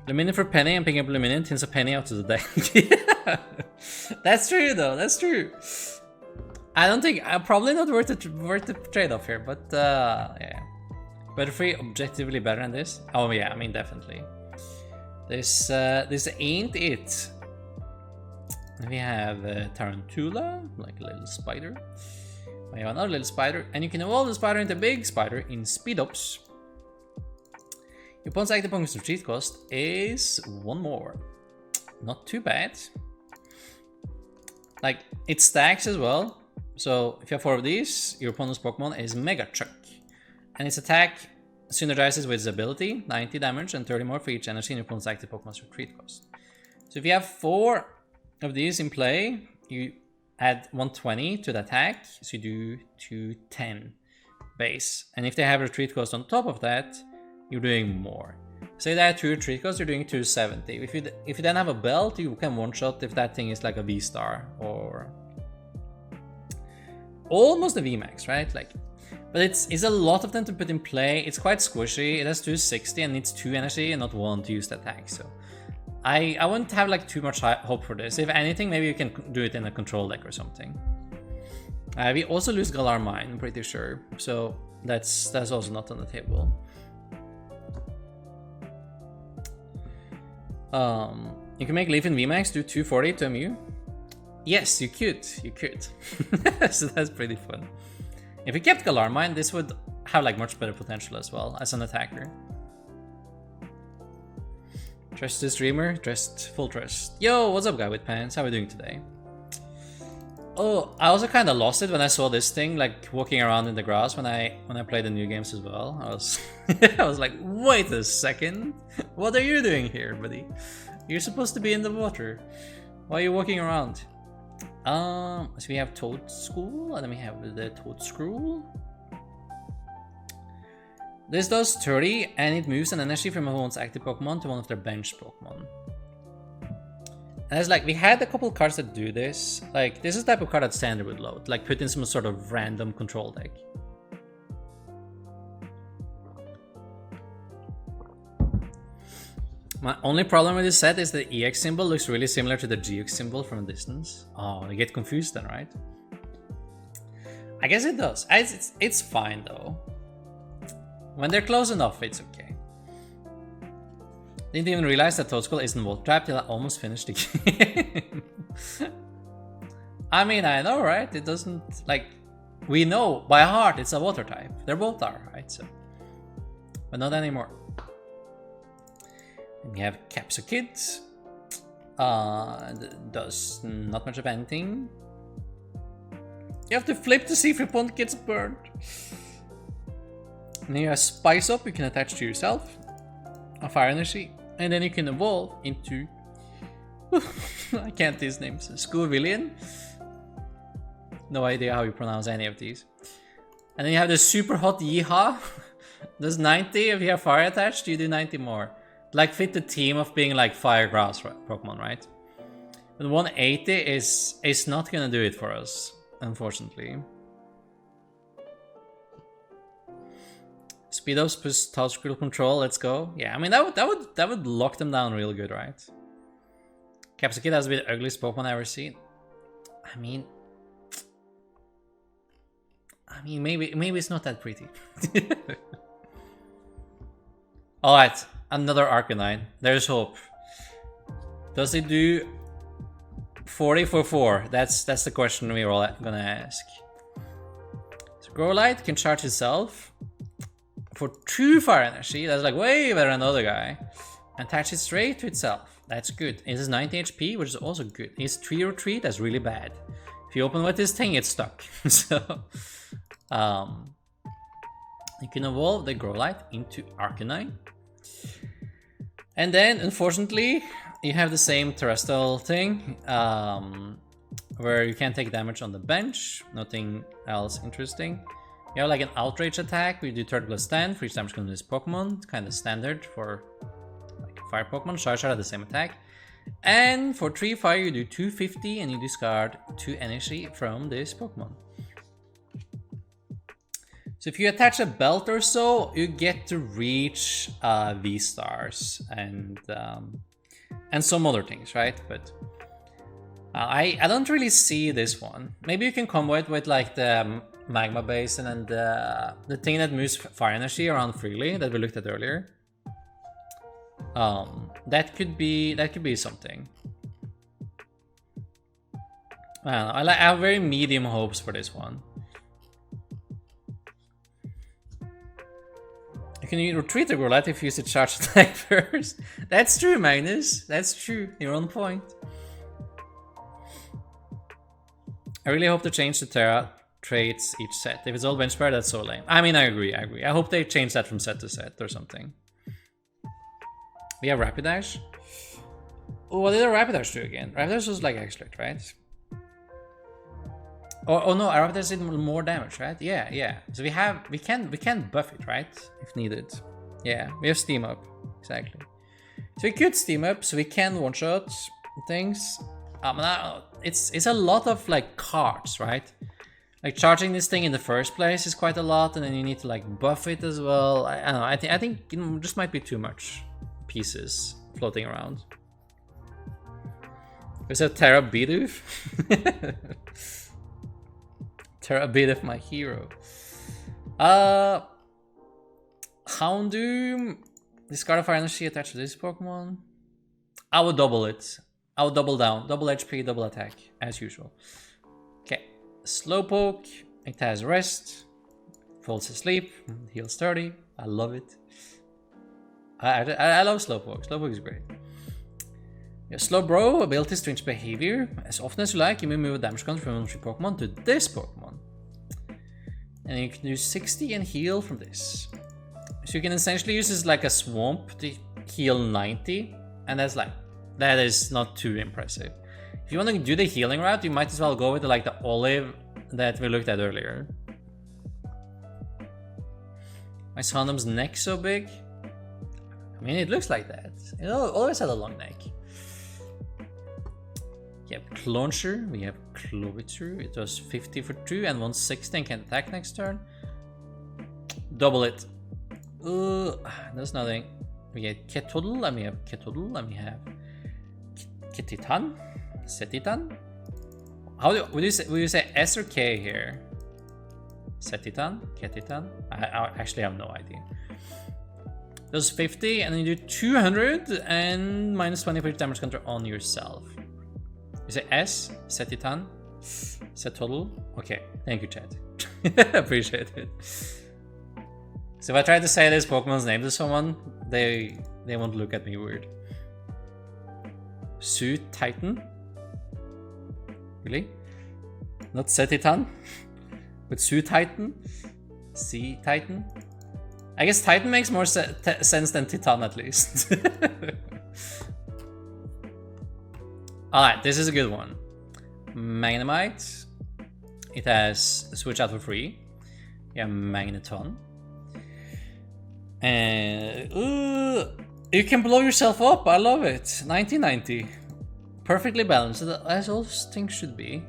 S1: Luminion for penny and picking up Luminion tins a penny out of the deck. That's true though. That's true. I don't think probably not worth the trade-off here, but yeah. Better free, objectively better than this. Oh yeah, I mean definitely. This ain't it. We have Tarantula, like a little spider. We have another little spider, and you can evolve the spider into a big spider in speed ups. Your opponent's active Pokemon's retreat cost is 1 more. Not too bad. Like, it stacks as well. So if you have 4 of these, your opponent's Pokemon is Mega Chuck. And its attack synergizes with its ability, 90 damage and 30 more for each energy in your opponent's active Pokemon's retreat cost. So if you have 4 of these in play, you add 120 to the attack, so you do 210 base. And if they have retreat cost on top of that, you're doing more. Say they have 2 retreat costs, you're doing 270. If you then have a belt, you can one-shot if that thing is like a V-Star or almost a VMAX, right? Like, but it's a lot of them to put in play. It's quite squishy. It has 260 and needs 2 energy and not 1 to use the attack. So I wouldn't have like too much hope for this. If anything, maybe you can do it in a control deck or something. We also lose Galar Mine, I'm pretty sure. So that's also not on the table. You can make Leaf in VMAX do 240 to MU. Yes, you could. So that's pretty fun. If you kept Galar Mine, this would have like much better potential as well as an attacker. Trust this streamer, full trust. Yo, what's up, guy with pants? How are we doing today? Oh, I also kind of lost it when I saw this thing like walking around in the grass when I played the new games as well. I was I was like, wait a second, what are you doing here, buddy? You're supposed to be in the water. Why are you walking around? So we have Toad School, and then we have the Toad Scroll. This does 30, and it moves an energy from one's active Pokemon to one of their bench Pokemon. And it's like, we had a couple cards that do this. Like, this is the type of card that Standard would load. Like, put in some sort of random control deck. My only problem with this set is the EX symbol looks really similar to the GX symbol from a distance. Oh, I get confused then, right? I guess it does. It's fine, though. When they're close enough, it's okay. Didn't even realize that Toad School isn't Volt Trap till I almost finished the game. I mean, I know, right? It doesn't, like, we know by heart it's a water type. They both are, right? So, but not anymore. And we have Capsakid. Does not much of anything. You have to flip to see if your opponent gets burned. And then you have Spice Up, you can attach to yourself. A Fire Energy. And then you can evolve into... I can't these names. Scovillian. No idea how you pronounce any of these. And then you have the Super Hot Yeehaw. Does 90 if you have Fire attached, you do 90 more. Like fit the theme of being like Fire Grass Pokemon, right? But 180 is not gonna do it for us, unfortunately. Speed ups plus touch scroll control, let's go. Yeah, I mean that would lock them down real good, right? Capsicum has been the ugliest Pokemon I've ever seen. I mean maybe it's not that pretty. Alright, another Arcanine. There's hope. Does it do 40 for 4? That's the question we're all gonna ask. So Growlite can charge itself for 2 fire energy. That's like way better than the other guy. And attach it straight to itself. That's good. It has 90 HP, which is also good. It's 3 or 3, that's really bad. If you open with this thing, it's stuck. So you can evolve the Growlite into Arcanine. And then, unfortunately, you have the same terrestrial thing, where you can't take damage on the bench. Nothing else interesting. You have like an outrage attack, we do 30 plus 10 for each damage from this Pokemon. Kind of standard for like fire Pokemon. Charizard has the same attack. And for 3 fire, you do 250 and you discard 2 energy from this Pokemon. So if you attach a belt or so, you get to reach V-stars and some other things, right? But I don't really see this one. Maybe you can combo it with like the Magma Basin and the thing that moves fire energy around freely that we looked at earlier. That could be something. I don't know. I have very medium hopes for this one. You can retreat the Growlite if you use the charge attack first. That's true, Magnus. That's true. You're on point. I really hope to change the Terra traits each set. If it's all bench power, that's so lame. I mean, I agree. I hope they change that from set to set or something. We have Rapidash. Oh, what did a Rapidash do again? Rapidash was like X-Lect, right? Oh no, our Rapidash did more damage, right? Yeah. So we can buff it, right? If needed. Yeah, we have Steam Up. Exactly. So we could Steam Up, so we can one-shot things. It's a lot of like cards, right? Like charging this thing in the first place is quite a lot, and then you need to like buff it as well. I don't know. I think it just might be too much pieces floating around. There's a Terra Bidoof. Terra Bidoof, my hero. Houndoom. Discard a fire energy attached to this Pokemon. I would double it. I would double down. Double HP, double attack, as usual. Okay. Slowpoke. It has rest. Falls asleep. Heals 30. I love it. I love Slowpoke. Slowpoke is great. Yeah, Slowbro, abilities to change behavior. As often as you like, you may move a damage counter from one of your Pokemon to this Pokemon. And you can do 60 and heal from this. So you can essentially use this like a swamp to heal 90. And that is not too impressive. If you want to do the healing route, you might as well go with like the olive that we looked at earlier. My Sondom's neck so big. I mean, it looks like that. It always had a long neck. We have Clauncher, we have Clawitzer. It does 50 for 2 and 160 and can attack next turn. Double it. There's nothing. We get Ketodl, and we have Ketodl, and we have Ketitan, Setitan. How do would you say S or K here? Setitan, Ketitan. I actually have no idea. Does 50 and then you do 200 and minus 20 for each damage counter on yourself. You say S, Setitan, Setodl. Okay, thank you, chat. Appreciate it. So if I try to say this Pokemon's name to someone, they won't look at me weird. Suit Titan? Really? Not Setitan? But Suit Titan? Sea Titan? I guess Titan makes more sense than Titan at least. Alright, this is a good one. Magnemite. It has switch out for free. Yeah, Magneton. And you can blow yourself up. I love it. 1990. perfectly balanced, as all things should be.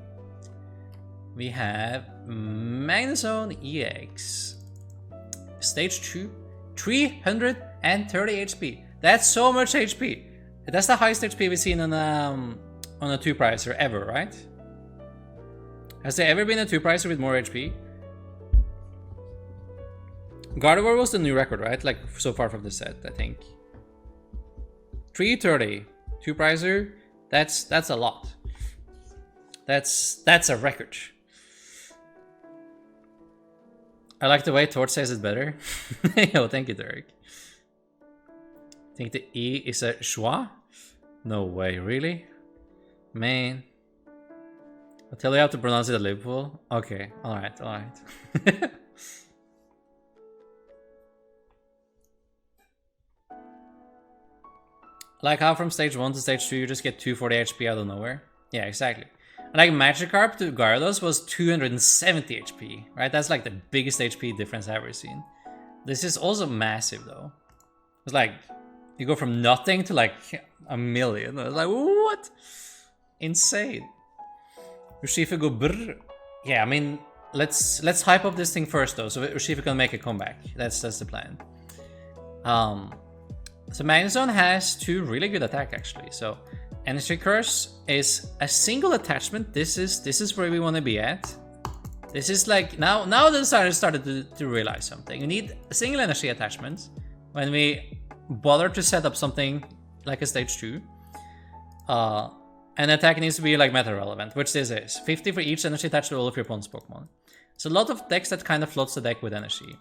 S1: We have Magnezone EX. Stage 2, 330 HP. That's so much HP. That's the highest HP we've seen on a 2-pricer ever, right? Has there ever been a 2-pricer with more HP? Gardevoir was the new record, right? Like, so far from the set, I think. 330, 2-pricer, that's a lot. That's a record. I like the way Torch says it better. Yo, thank you, Derek. I think the E is a schwa? No way, really? Man. I'll tell you how to pronounce it at Liverpool. Okay, alright, alright. Like how from stage 1 to stage 2 you just get 240 HP out of nowhere? Yeah, exactly. Like Magikarp to Gyarados was 270 HP, right? That's like the biggest HP difference I've ever seen. This is also massive though. It's like, you go from nothing to like a million. I was like, what? Insane. Urshifu go brrr. Yeah, I mean, let's hype up this thing first though, so Urshifu can make a comeback. That's the plan. So Magnezone has 2 really good attack actually. So Energy Curse is a single attachment. This is where we want to be at. This is like now the designers started to realize something. You need a single energy attachment when we bother to set up something like a stage 2. And attack needs to be like meta relevant, which this is. 50 for each energy attached to all of your opponent's Pokemon. It's a lot of decks that kind of floats the deck with energy.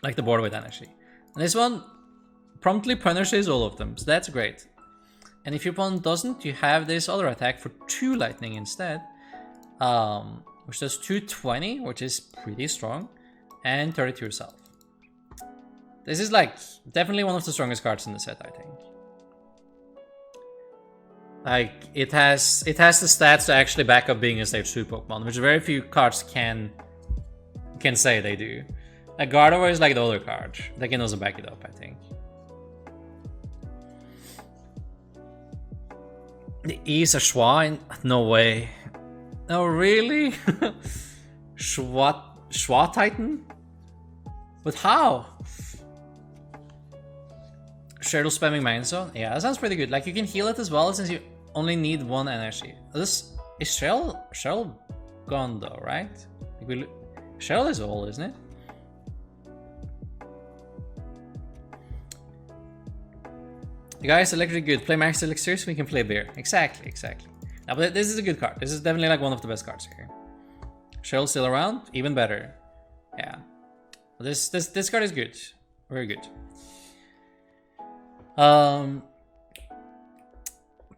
S1: Like the board with energy. And this one promptly punishes all of them, so that's great. And if your opponent doesn't, you have this other attack for 2 lightning instead. Which does 220, which is pretty strong. And 30 to yourself. This is like definitely one of the strongest cards in the set, I think. Like it has the stats to actually back up being a stage 2 Pokemon, which very few cards can say they do. Like Gardevoir is like the other card. They can also back it up, I think. The E is a Schwa? No way. No, really? Schwa Titan? But how? Cheryl spamming Magnezone? Yeah, that sounds pretty good. Like, you can heal it as well since you only need 1 energy. Is Cheryl gone though, right? Cheryl is all, isn't it? The guy is electric good. Play max elixirs, we can play bear. Exactly. Now, but this is a good card. This is definitely like one of the best cards here. Cheryl's still around, even better. Yeah. This card is good. Very good.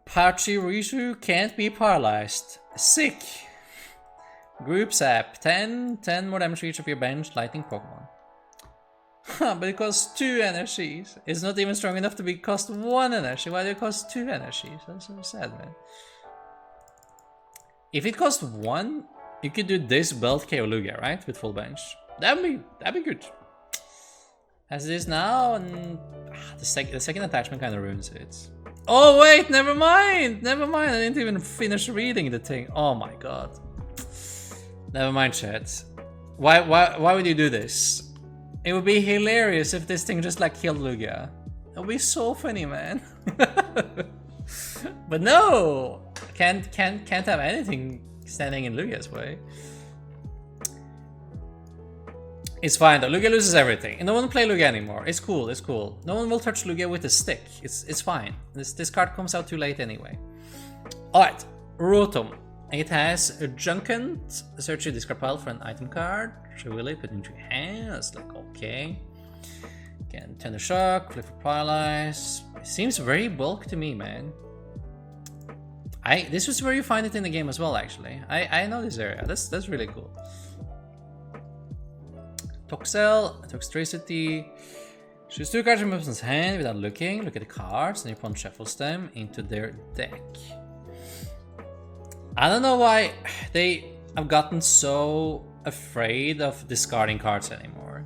S1: Pachirisu can't be paralyzed. Sick. Group Sap. 10 more damage for each of your benched lightning Pokemon. But it costs 2 energies. It's not even strong enough to cost 1 energy. Why do it cost 2 energies? That's so sad, man. If it cost 1, you could do this belt KO Lugia, right? With full bench. That'd be good. As it is now, and the second attachment kind of ruins it. Oh wait, never mind. I didn't even finish reading the thing. Oh my god. Never mind, chat. Why would you do this? It would be hilarious if this thing just like killed Lugia. It would be so funny, man. But no, can't have anything standing in Lugia's way. It's fine though. Lugia loses everything, and no one will play Lugia anymore. It's cool. No one will touch Lugia with a stick. It's fine. This card comes out too late anyway. All right, Rotom. It has a Junkant. Search your discard pile for an item card. Really put it into your hands. Like okay. Again, Tender Shock, flip for Paralyze. It seems very bulk to me, man. This was where you find it in the game as well, actually. I know this area. That's really cool. Toxel, Toxtricity. Choose 2 cards from your opponent's hand without looking. Look at the cards, and your opponent shuffles them into their deck. I don't know why they have gotten so afraid of discarding cards anymore.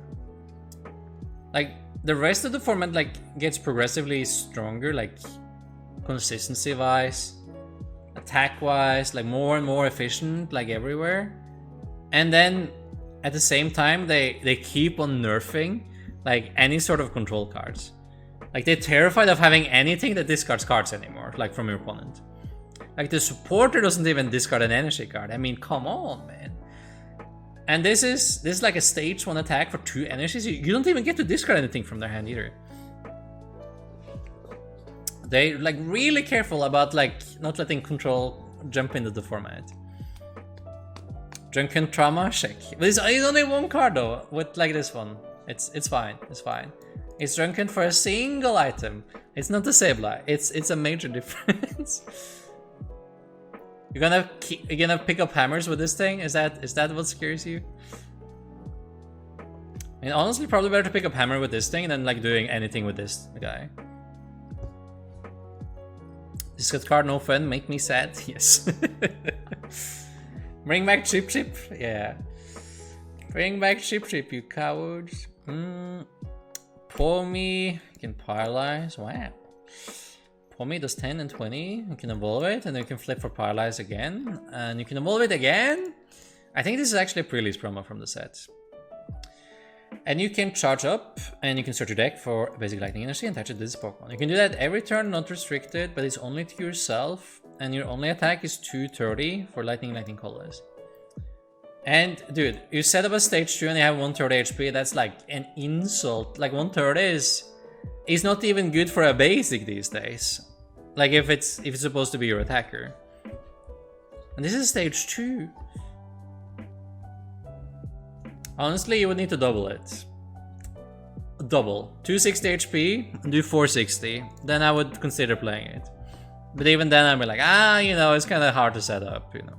S1: Like, the rest of the format like gets progressively stronger, like consistency-wise. attack-wise, like more and more efficient, like everywhere. And then at the same time, they keep on nerfing like any sort of control cards. Like they're terrified of having anything that discards cards anymore, like from your opponent. Like the supporter doesn't even discard an energy card. I mean, come on, man. And this is like a stage 1 attack for 2 energies. You don't even get to discard anything from their hand either. They're like really careful about like not letting control jump into the format. Drunken Trauma, check. But it's only 1 card though, with like this one. It's fine, it's fine. It's Drunken for a single item. It's not the Sableye. It's a major difference. You're gonna pick up hammers with this thing? Is that what scares you? I mean, honestly, probably better to pick up hammer with this thing than like doing anything with this guy. Discard card, no fun, make me sad. Yes. Bring back Chip Chip. Yeah. Bring back Chip Chip, you cowards. Pomi, you can paralyze. Wow. Pomi does 10 and 20. You can evolve it, and then you can flip for paralyze again. And you can evolve it again. I think this is actually a pre-release promo from the set. And you can charge up, and you can search your deck for basic lightning energy and attach it to this Pokemon. You can do that every turn, not restricted, but it's only to yourself. And your only attack is 230 for lightning colorless. And dude, you set up a stage 2 and you have 130 HP. That's like an insult. Like 130 is not even good for a basic these days. Like if it's supposed to be your attacker. And this is stage 2. Honestly, you would need to double it. Double. 260 HP and do 460. Then I would consider playing it. But even then I'd be like, you know, it's kind of hard to set up, you know.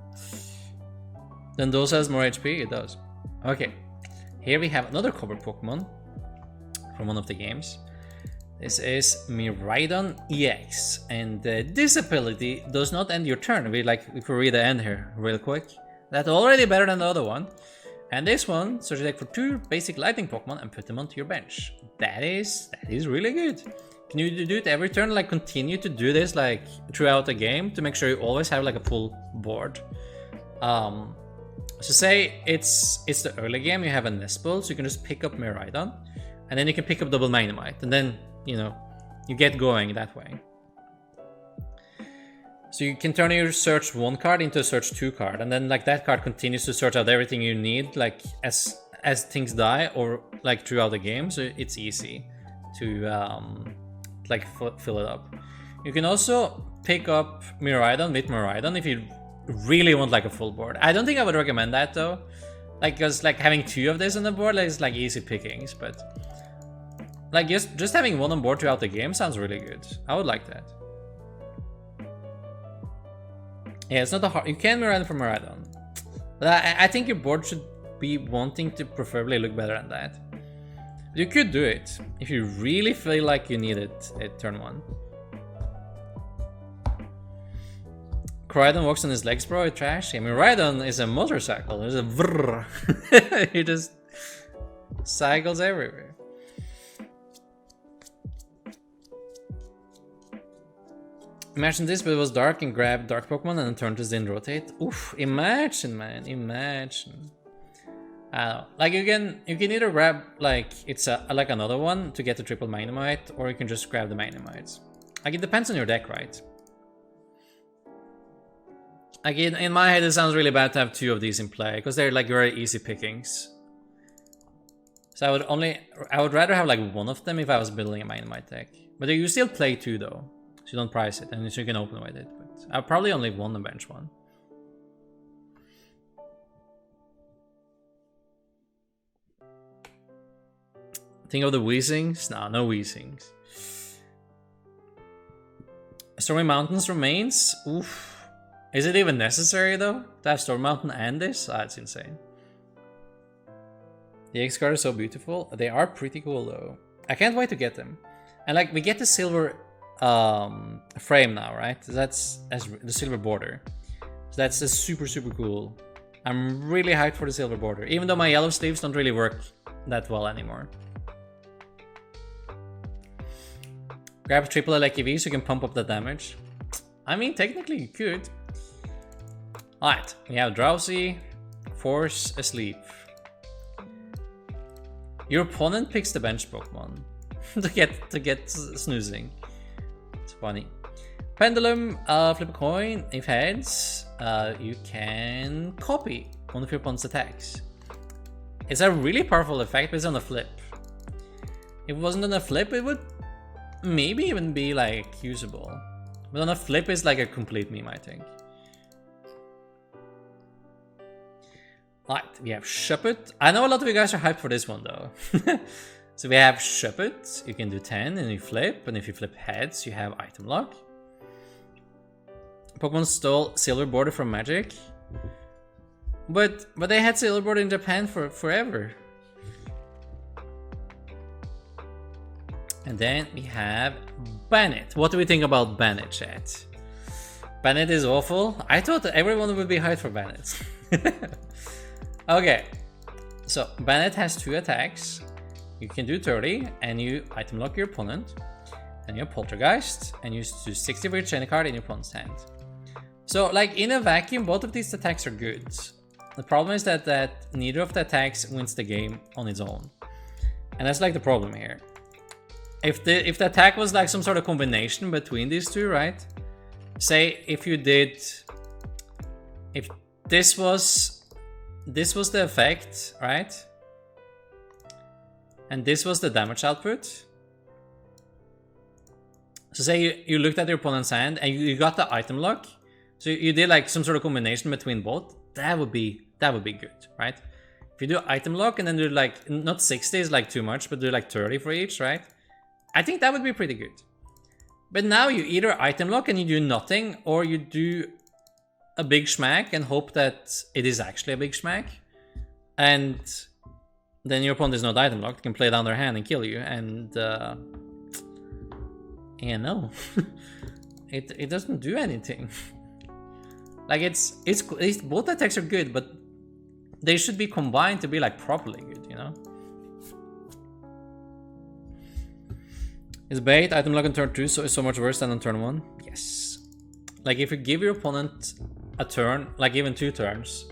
S1: Dondozo has more HP? It does. Okay. Here we have another cover Pokemon from one of the games. This is Miraidon EX, and this ability does not end your turn. If we read the end here real quick, that's already better than the other one. And this one, search your deck for 2 basic lightning Pokemon and put them onto your bench. That is really good. Can you do it every turn? Like continue to do this like throughout the game to make sure you always have like a full board. So say it's the early game, you have a Nespel, so you can just pick up Miraidon, and then you can pick up double Magnemite, and then, you know, you get going that way. So you can turn your search 1 card into a search 2 card, and then like that card continues to search out everything you need, like as things die or like throughout the game, so it's easy to fill it up. You can also pick up Miraidon with Miraidon if you really want like a full board. I don't think I would recommend that though, like because like having 2 of this on the board is like easy pickings, but like just having 1 on board throughout the game sounds really good. I would like that. Yeah, it's not a hard. You can Miraidon for Miraidon, but I think your board should be wanting to preferably look better than that. But you could do it if you really feel like you need it at turn 1. Miraidon walks on his legs, bro. It's trash. I mean, Miraidon is a motorcycle. There's a vrrr. He just cycles everywhere. Imagine this, but it was dark and grabbed dark Pokemon and then turned to Zin rotate. Oof! Imagine, man. Imagine. I don't know. Like you can either grab like like another one to get the triple Magnemite, or you can just grab the Magnemites. Like it depends on your deck, right? Again, in my head, it sounds really bad to have 2 of these in play because they're like very easy pickings. So I would rather have like 1 of them if I was building a Magnemite deck. But you still play 2 though, so you don't price it and so you can open with it. But I'll probably only want the bench one. Think of the Weezings? Nah, no Weezings. Stormy Mountains remains? Oof. Is it even necessary though to have Storm Mountain and this? Ah, it's insane. The EX card is so beautiful. They are pretty cool though. I can't wait to get them. And like we get the silver frame now, right? That's the silver border. So that's super cool. I'm really hyped for the silver border, even though my yellow sleeves don't really work that well anymore. Grab triple Eleki V so you can pump up the damage. I mean, technically you could. Alright, we have Drowsy, Force, Asleep. Your opponent picks the bench Pokemon to get snoozing. It's funny. Pendulum, flip a coin. If heads, you can copy one of your opponent's attacks. It's a really powerful effect, but it's on a flip. If it wasn't on a flip, it would maybe even be like usable. But on a flip, it's like a complete meme, I think. Alright, we have Shuppet. I know a lot of you guys are hyped for this one though. So we have Shuppet. You can do 10 and you flip, and if you flip heads, you have item lock. Pokemon stole Silver Border from Magic. But they had Silver Border in Japan for forever. And then we have Bennett. What do we think about Bennett, chat? Bennett is awful. I thought that everyone would be hyped for Bennett. Okay, so Bennett has 2 attacks. You can do 30 and you item lock your opponent. And you have Poltergeist and you do 60 for your training card in your opponent's hand. So like in a vacuum, both of these attacks are good. The problem is that neither of the attacks wins the game on its own. And that's like the problem here. If the attack was like some sort of combination between these two, right? Say if this was the effect, right? And this was the damage output. So say you looked at your opponent's hand and you got the item lock. So you did like some sort of combination between both. That would be good, right? If you do item lock and then do like, not 60 is like too much, but do like 30 for each, right? I think that would be pretty good. But now you either item lock and you do nothing, or you do a big schmack and hope that it is actually a big schmack. And then your opponent is not item locked, can play down their hand and kill you. And yeah, no. it doesn't do anything. Like it's both attacks are good, but they should be combined to be like properly good, you know? Is bait item lock on turn 2 so much worse than on turn 1? Yes. Like if you give your opponent a turn, like even 2 turns,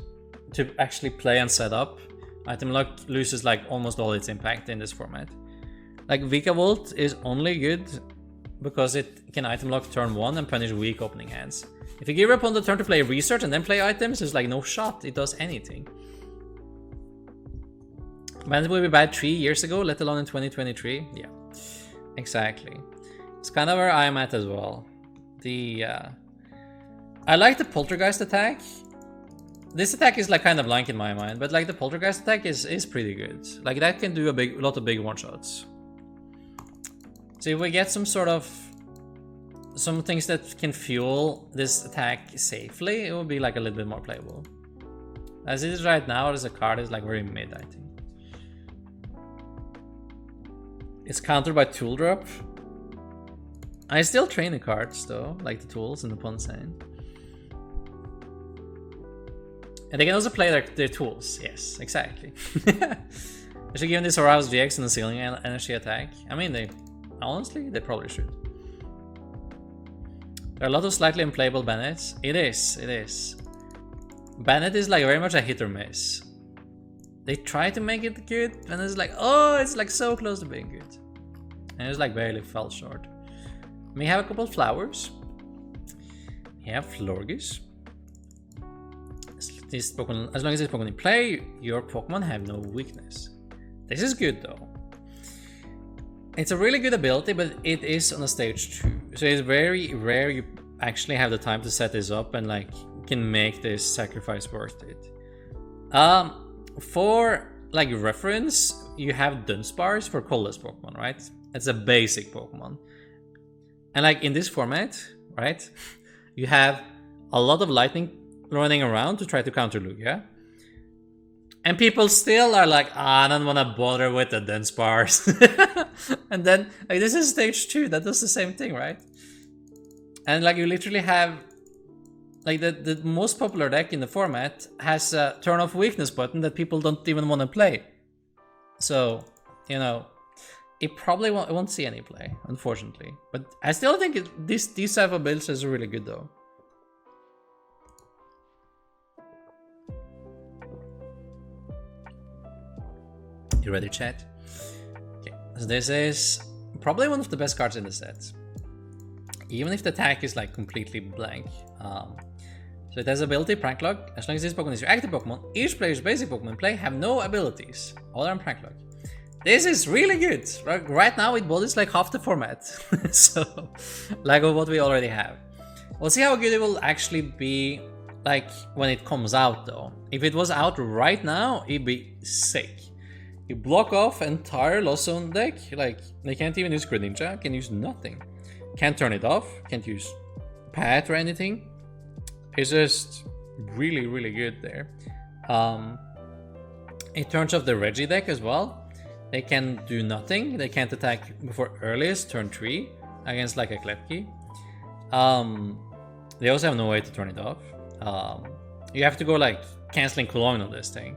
S1: to actually play and set up, item lock loses like almost all its impact in this format. Like Vikavolt is only good because it can item lock turn 1 and punish weak opening hands. If you give your opponent a turn to play research and then play items, there's like no shot it does anything. Bandit will be bad 3 years ago, let alone in 2023. Yeah, exactly. It's kind of where I'm at as well. I like the Poltergeist attack. This attack is like kind of blank in my mind, but like the Poltergeist attack is pretty good. Like that can do a lot of big one shots. So if we get some things that can fuel this attack safely, it will be like a little bit more playable. As it is right now, as a card is like very mid, I think. It's countered by Tool Drop. I still train the cards though, like the tools in the opponent's hand. And they can also play their tools, yes, exactly. I should give them this Arouse GX and the Ceiling Energy attack. I mean, honestly, they probably should. There are a lot of slightly unplayable Bennets. It is. Bennett is like very much a hit or miss. They try to make it good, and it's like, oh, it's like so close to being good. And it's like barely fell short. We have a couple of flowers. We have Florges. As long as this Pokemon in play, your Pokemon have no weakness. This is good though. It's a really good ability, but it is on a stage 2. So it's very rare you actually have the time to set this up and like can make this sacrifice worth it. For like reference, you have Dunsparce for colorless Pokemon, right? It's a basic Pokemon. And like in this format, right? You have a lot of lightning running around to try to counter Lugia. And people still are like, I don't want to bother with the Dunsparce. And then, like, this is stage 2, that does the same thing, right? And like, you literally have, like, the most popular deck in the format has a turn off weakness button that people don't even want to play. So, you know, it probably won't see any play, unfortunately. But I still think these type of builds is really good, though. You ready, chat? Okay, so this is probably one of the best cards in the set. Even if the attack is like completely blank. So it has ability Prank Lock. As long as this Pokemon is your active Pokemon, each player's basic Pokemon in play have no abilities. All are on Prank Lock. This is really good. Right now it bodies like half the format. So, like of what we already have. We'll see how good it will actually be like when it comes out though. If it was out right now, it'd be sick. You block off entire Lost Zone deck. Like, they can't even use Greninja, can use nothing. Can't turn it off, can't use Pat or anything. It's just really, really good there. It turns off the Reggie deck as well. They can do nothing. They can't attack before earliest, turn 3, against like a Klefki. They also have no way to turn it off. You have to go like canceling Cologne on this thing.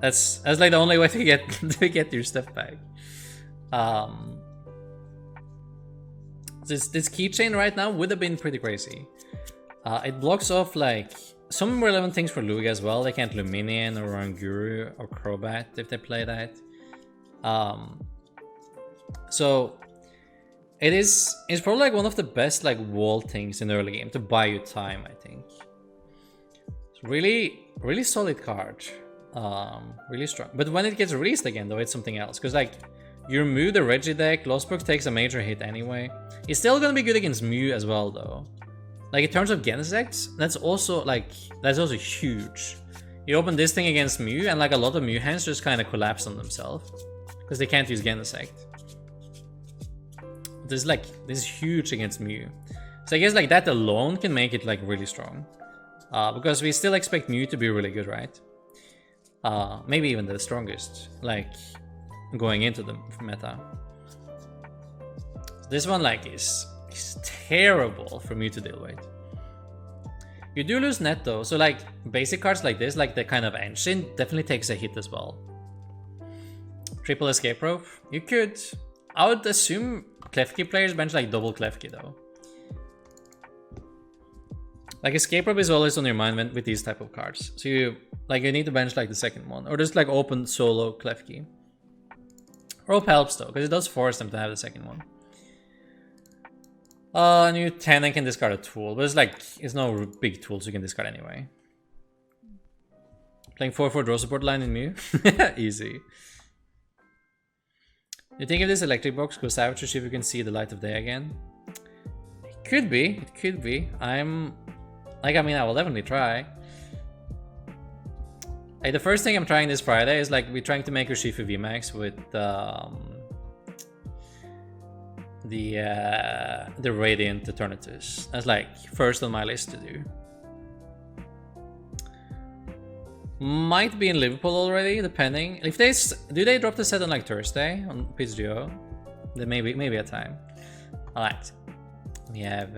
S1: That's like the only way to get your stuff back. This keychain right now would have been pretty crazy. It blocks off like some relevant things for Lugia as well. They can't Luminian or Ranguru or Crobat if they play that. So it's probably like one of the best like wall things in the early game to buy you time, I think. It's really solid card. Really strong. But when it gets released again though, it's something else. Because like you remove the Reggie deck, Lostbrook takes a major hit anyway. It's still gonna be good against Mew as well though. Like in terms of Genesects, that's also huge. You open this thing against Mew and like a lot of Mew hands just kind of collapse on themselves. Because they can't use Genesect. This is huge against Mew. So I guess like that alone can make it like really strong. Because we still expect Mew to be really good, right? Maybe even the strongest, like going into the meta. This one like is terrible for me to deal with. You do lose net though, so like basic cards like this, like the kind of engine, definitely takes a hit as well. Triple escape rope, you could. I would assume Klefki players bench like double Klefki though. Like escape rope is always on your mind with these type of cards. So you need to bench like the second one, or just like open solo Klefki. Rope helps though, because it does force them to have the second one. And you 10 and can discard a tool, but it's no big tools you can discard anyway. Playing 4/4 draw support line in Mew? Easy. You think if this electric box goes out to see if you can see the light of day again? It could be, it could be. I will definitely try. Like the first thing I'm trying this Friday is like we're trying to make Urshifu VMAX with the Radiant Eternatus. That's like first on my list to do. Might be in Liverpool already, depending. If they drop the set on like Thursday on PGO, then maybe a time. Alright. We have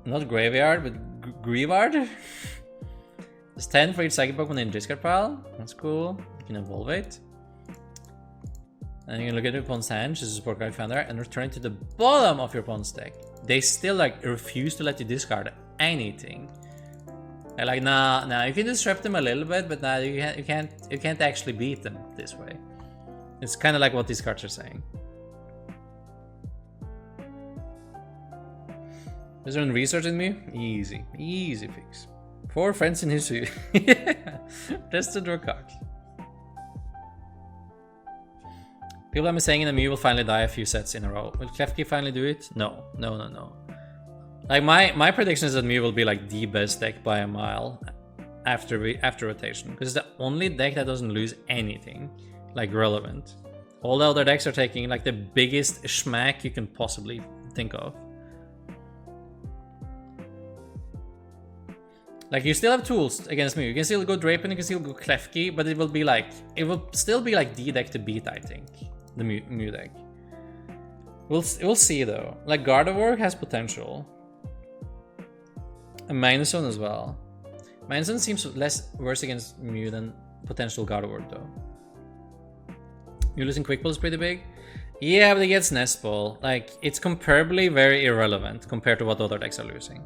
S1: not Graveyard, but Grievard. There's 10 for each Psychic Pokemon in discard pile. That's cool. You can evolve it. And you can look at your opponent's hand, choose a support card found there, and return it to the bottom of your opponent's deck. They still like refuse to let you discard anything. They're like, nah, you can disrupt them a little bit, but nah, you can't actually beat them this way. It's kind of like what these cards are saying. Is there any research in me? Easy fix. 4 friends in history. Just to draw cards. People have been saying that Mew will finally die a few sets in a row. Will Klefki finally do it? No. Like my prediction is that Mew will be like the best deck by a mile after rotation, because it's the only deck that doesn't lose anything like relevant. All the other decks are taking like the biggest schmack you can possibly think of. Like you still have tools against Mew. You can still go Drapen, you can still go Klefki, but it will still be like the deck to beat, I think. The Mew deck. We'll see though. Like Gardevoir has potential. And Minezone as well. Minezone seems worse against Mew than potential Gardevoir though. Mew losing Quick Ball is pretty big. Yeah, but it gets Nest Ball. Like it's comparably very irrelevant compared to what other decks are losing.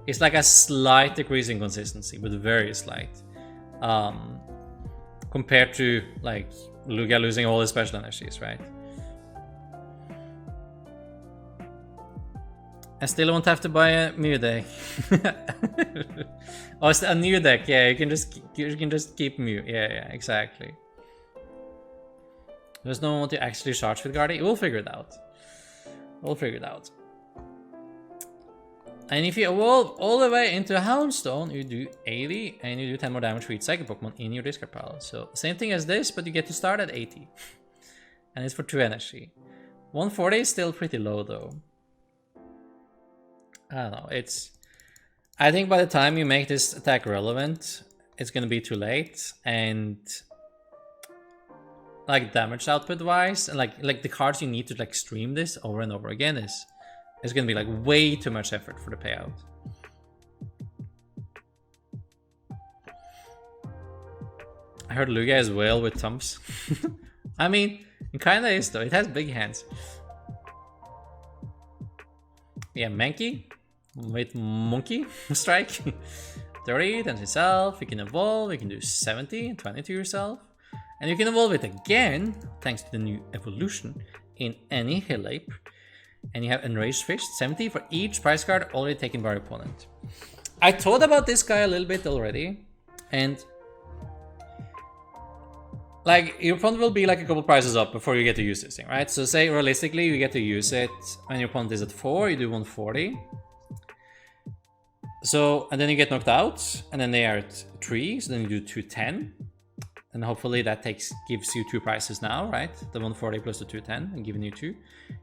S1: It's like a slight decrease in consistency, but very slight. Compared to like Lugia losing all his special energies, right? I still won't have to buy a Mew deck. Oh, it's a new deck. Yeah, you can just keep Mew. Yeah, exactly. There's no one to actually charge with Guardi. We'll figure it out. We'll figure it out. And if you evolve all the way into Houndstone, you do 80 and you do 10 more damage for each Psychic Pokemon in your discard pile. So same thing as this, but you get to start at 80. And it's for 2 energy. 140 is still pretty low though. I don't know, I think by the time you make this attack relevant, it's gonna be too late. And like damage output wise, and like the cards you need to like stream this over and over again is gonna be like way too much effort for the payout. I heard Lugia is whale with thumbs. I mean, it kinda is though, it has big hands. Yeah, Mankey with Monkey Strike. 30, then yourself, you can evolve, you can do 70, 20 to yourself. And you can evolve it again, thanks to the new evolution, in any Hill Ape. And you have Enraged Fish, 70 for each prize card already taken by your opponent. I thought about this guy a little bit already, and like your opponent will be like a couple prizes up before you get to use this thing, right? So say realistically you get to use it when your opponent is at 4, you do 140. So, and then you get knocked out, and then they are at 3, so then you do 210. And hopefully that gives you 2 prizes now, right? The 140 plus the 210 and giving you 2.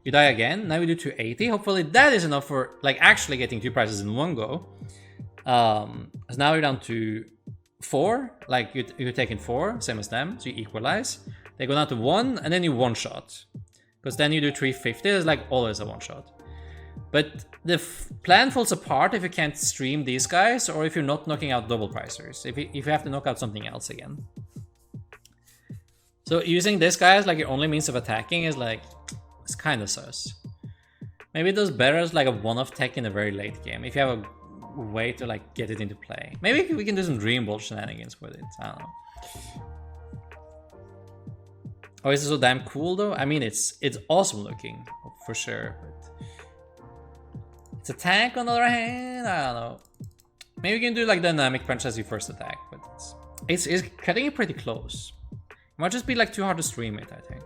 S1: You die again, now we do 280. Hopefully that is enough for like actually getting 2 prizes in one go. So now you're down to 4, like you're taking 4, same as them, so you equalize. They go down to 1, and then you one-shot. Because then you do 350, it's like always a one-shot. But the plan falls apart if you can't stream these guys, or if you're not knocking out double pricers. If you have to knock out something else again. So using this guy as like your only means of attacking is like, it's kind of sus. Maybe it does better as like a one-off tech in a very late game, if you have a way to like get it into play. Maybe we can do some Dream Ball shenanigans with it, I don't know. Oh, is it so damn cool though? I mean, it's awesome looking, for sure. But its attack on the other hand, I don't know. Maybe we can do like Dynamic Punch as your first attack, but it's cutting it pretty close. It might just be like too hard to stream it, I think.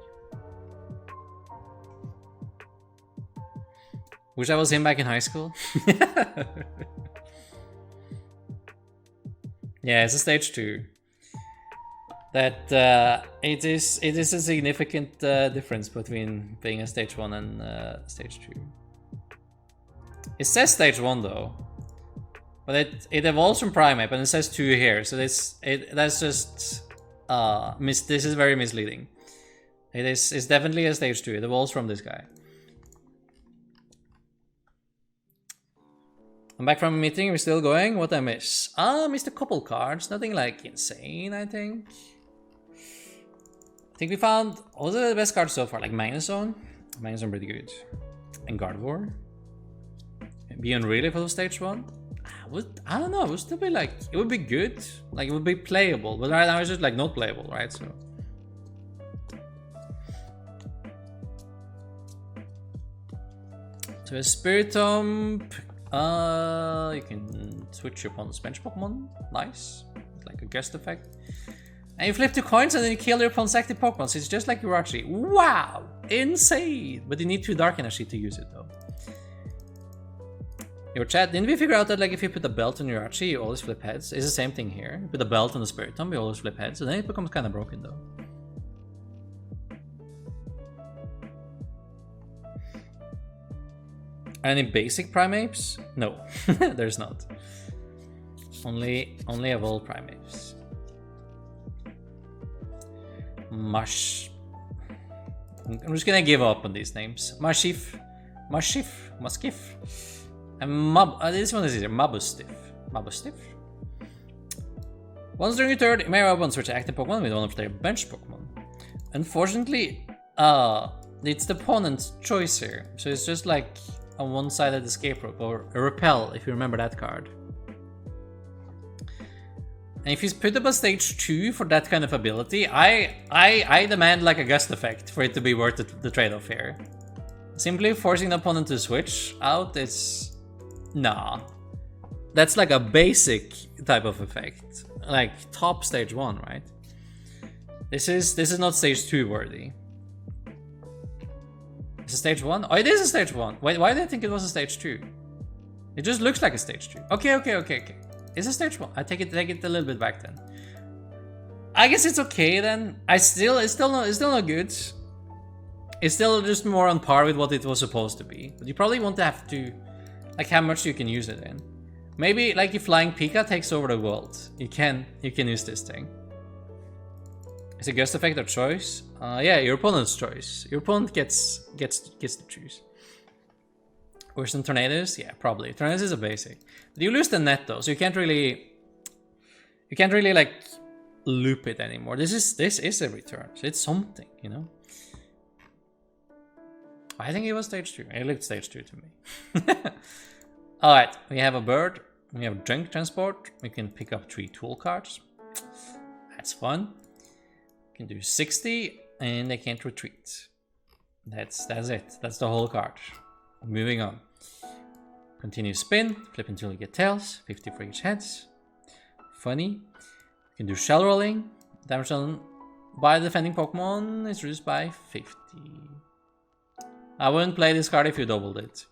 S1: Wish I was him back in high school. Yeah, it's a stage 2. That it is a significant difference between being a stage 1 and stage 2. It says stage 1 though, but it evolves from Primeape, and it says 2 here, so that's just this is very misleading. It's definitely a stage 2. It evolves from this guy. I'm back from a meeting. We're still going. What I miss? I missed a couple cards. Nothing like insane, I think. I think we found all the best cards so far, like Magnezone. Magnezone pretty good. And Gardevoir. Beyond really for stage 1. I don't know. It would still be like, it would be good. Like it would be playable, but right now it's just like not playable, right? So. So a Spiritomb. You can switch your opponent's bench Pokemon. Nice. Like a gust effect. And you flip 2 coins and then you kill your opponent's active Pokemon. So it's just like Urachi. Wow! Insane! But you need 2 Dark Energy to use it though. Your chat, didn't we figure out that like if you put a belt on Urachi, you always flip heads? It's the same thing here. You put a belt on the Spiritomb, you always flip heads. And then it becomes kind of broken though. Any basic Primeapes? No, there's not. Only evolved Primeapes. Mush. I'm just gonna give up on these names. Muskif, and this one is easier. Mabustiff. Once during your turn, you may have one switch active Pokemon with one of their bench Pokemon. Unfortunately, it's the opponent's choice here, so it's just like a one-sided escape rope, or a repel if you remember that card. And if he's put up a stage 2 for that kind of ability, I demand like a gust effect for it to be worth the trade-off here. Simply forcing the opponent to switch out is... Nah. That's like a basic type of effect. Like top stage 1, right? This is not stage 2 worthy. Is it stage 1? Oh, it is a stage 1. Wait, why did I think it was a stage 2? It just looks like a stage 2. Okay. It's a stage 1. I take it a little bit back then. I guess it's okay then. It's still not good. It's still just more on par with what it was supposed to be. But you probably won't have to, like, how much you can use it in. Maybe like if Flying Pika takes over the world, you can use this thing. Is it gust effect or choice? Yeah, your opponent's choice. Your opponent gets to choose. Worse than Tornadoes? Yeah, probably. Tornadoes is a basic. But you lose the net though, so you can't really like loop it anymore. This is a return, so it's something, you know. I think it was stage 2. It looked stage 2 to me. Alright, we have a bird, we have junk transport, we can pick up 3 tool cards. That's fun. We can do 60 and they can't retreat. That's it. That's the whole card. Moving on. Continue spin, flip until you get tails, 50 for each heads. Funny. You can do shell rolling. Damage done by the defending Pokemon is reduced by 50. I wouldn't play this card if you doubled it.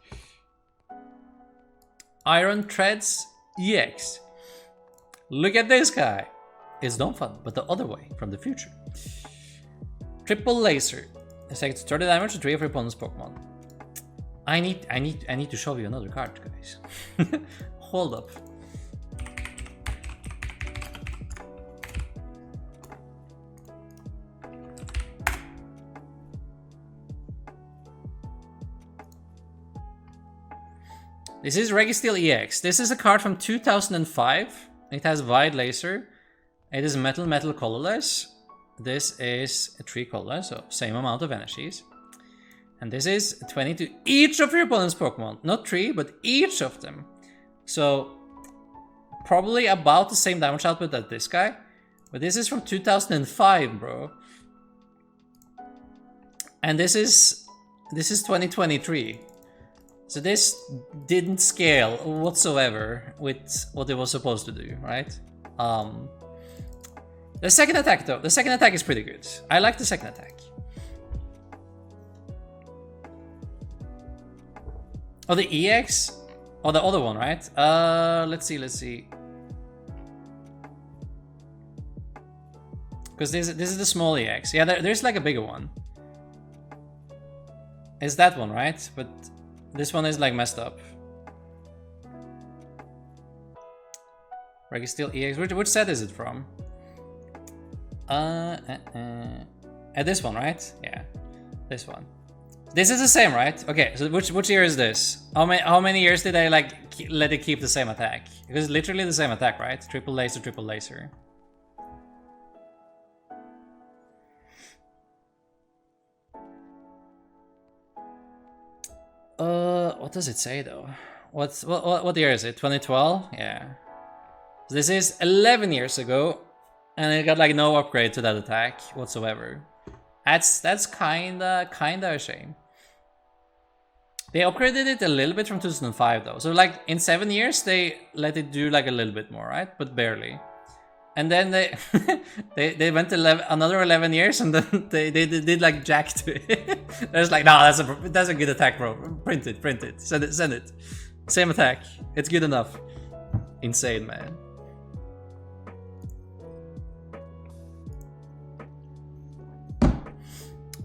S1: Iron Treads EX. Look at this guy. It's Donphan, but the other way, from the future. Triple Laser. It takes 30 damage to 3 of your opponent's Pokemon. I need to show you another card, guys. Hold up. This is Registeel EX. This is a card from 2005. It has Wide Laser. It is metal colorless. This is a 3 colorless, so same amount of energies. And this is 20 to each of your opponent's Pokemon. Not 3, but each of them. So probably about the same damage output as this guy. But this is from 2005, bro. And this is 2023. So this didn't scale whatsoever with what it was supposed to do, right? The second attack though, the second attack is pretty good. I like the second attack. Oh, the EX? Oh, the other one, right? Let's see. Because this is the small EX. Yeah, there's like a bigger one. It's that one, right? But this one is like messed up. Registeel EX. Which set is it from? This one, right? Yeah, this one. This is the same, right? Okay, so which year is this? How many years did I like let it keep the same attack? Because it's literally the same attack, right? Triple laser, triple laser. What does it say though? What year is it? 2012? Yeah. So this is 11 years ago, and it got like no upgrade to that attack whatsoever. That's kinda a shame. They upgraded it a little bit from 2005 though. So like in 7 years they let it do like a little bit more, right? But barely. And then they they went another 11 years and then they did like jack to it. There's like, no, that's a good attack, bro. Print it, send it. Same attack. It's good enough. Insane, man.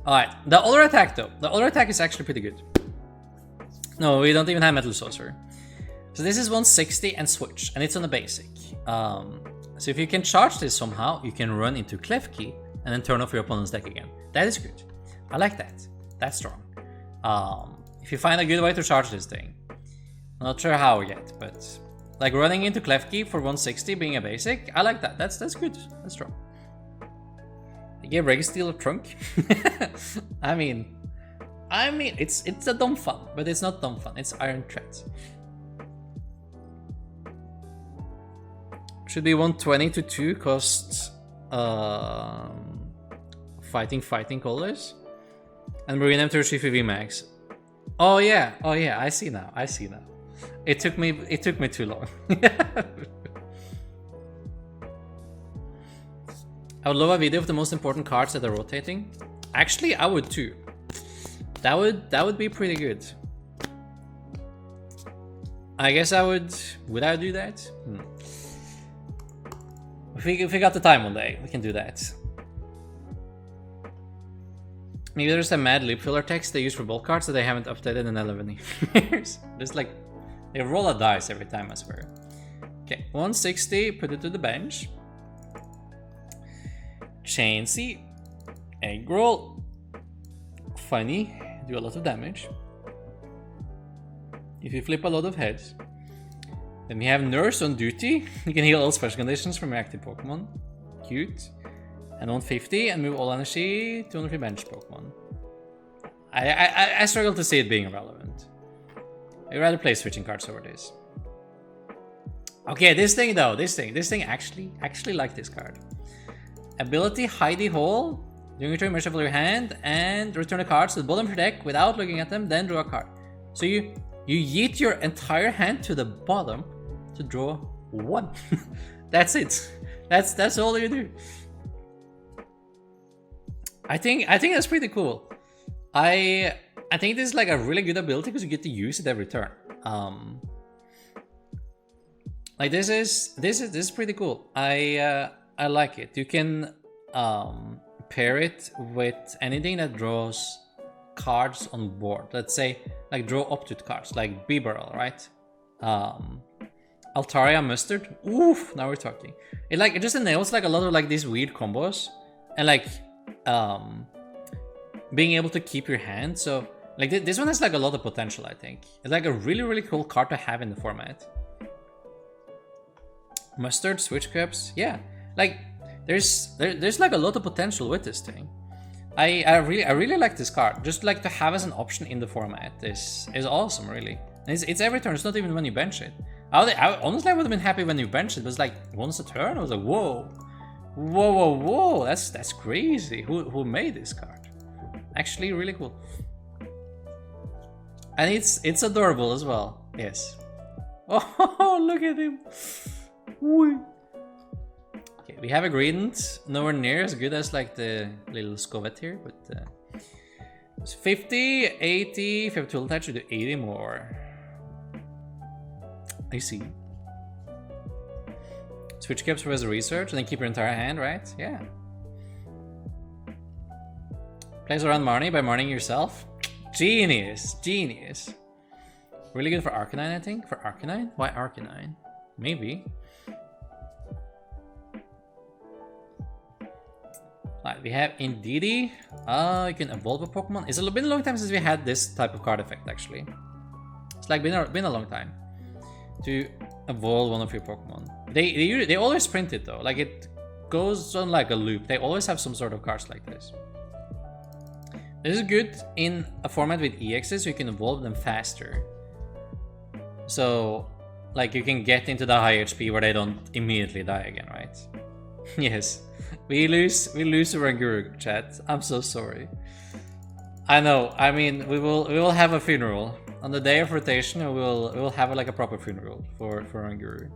S1: Alright, the other attack though. The other attack is actually pretty good. No, we don't even have Metal Saucer. So this is 160 and switch, and it's on a basic. So if you can charge this somehow, you can run into Klefki and then turn off your opponent's deck again. That is good. I like that. That's strong. If you find a good way to charge this thing. I'm not sure how yet, but like running into Klefki for 160 being a basic, I like that. That's good. That's strong. They gave Registeel a trunk. I mean, it's a Donphan, but it's not Donphan. It's Iron Treads. Should be 120 to 2 cost fighting colors. And we rename to 3 max. Oh yeah, I see now. It took me too long. I would love a video of the most important cards that are rotating. Actually, I would too. That would be pretty good. I guess I would. Would I do that? If we got the time one day, we can do that. Maybe there's a mad loop filler text they use for bulk cards that they haven't updated in 11 years. Just like they roll a dice every time, I swear. Okay, 160. Put it to the bench. Chainsy, egg roll, funny, do a lot of damage. If you flip a lot of heads, then we have Nurse on duty. You can heal all special conditions from your active Pokemon. Cute. And 150 and move all energy to 1 bench Pokemon. I struggle to see it being relevant. I'd rather play switching cards over this. Okay, this thing though, this thing actually like this card. Ability Hidey Hole. During your turn, you shuffle your hand and return the cards to the bottom of your deck without looking at them, then draw a card. So you yeet your entire hand to the bottom to draw 1. That's it. That's all you do. I think that's pretty cool. I think this is like a really good ability because you get to use it every turn. Like this is pretty cool. I like it. You can pair it with anything that draws cards on board. Let's say like draw up to cards like Bibarel, right? Altaria Mustard. Oof, now we're talking. It just enables like a lot of like these weird combos and like being able to keep your hand. So like this one has like a lot of potential, I think. It's like a really cool card to have in the format. Mustard, Switch Cups, yeah. Like there's like a lot of potential with this thing. I really like this card. Just like to have as an option in the format is awesome, really. And it's every turn. It's not even when you bench it. Honestly, I would have been happy when you bench it. But it's like once a turn, I was like, whoa, that's crazy. Who made this card? Actually, really cool. And it's adorable as well. Yes. Oh, look at him. Whee. Okay, we have a Greedent, nowhere near as good as like the little Scovet here, but it's 50, 80, if you have tool attach, you do 80 more. I see. Switch caps for as research and then keep your entire hand, right? Yeah. Plays around Marnie by Marning yourself. Genius. Really good for Arcanine, I think. For Arcanine? Why Arcanine? Maybe. Right, we have Indeedee. You can evolve a Pokemon. It's been a long time since we had this type of card effect, actually. It's like been a long time to evolve one of your Pokemon. They always print it though. Like it goes on like a loop. They always have some sort of cards like this. This is good in a format with EXs, so you can evolve them faster. So, like you can get into the high HP where they don't immediately die again, right? Yes. We lose to Ranguru, chat. I'm so sorry. I know. I mean, we will have a funeral on the day of rotation. We will have like a proper funeral for Ranguru.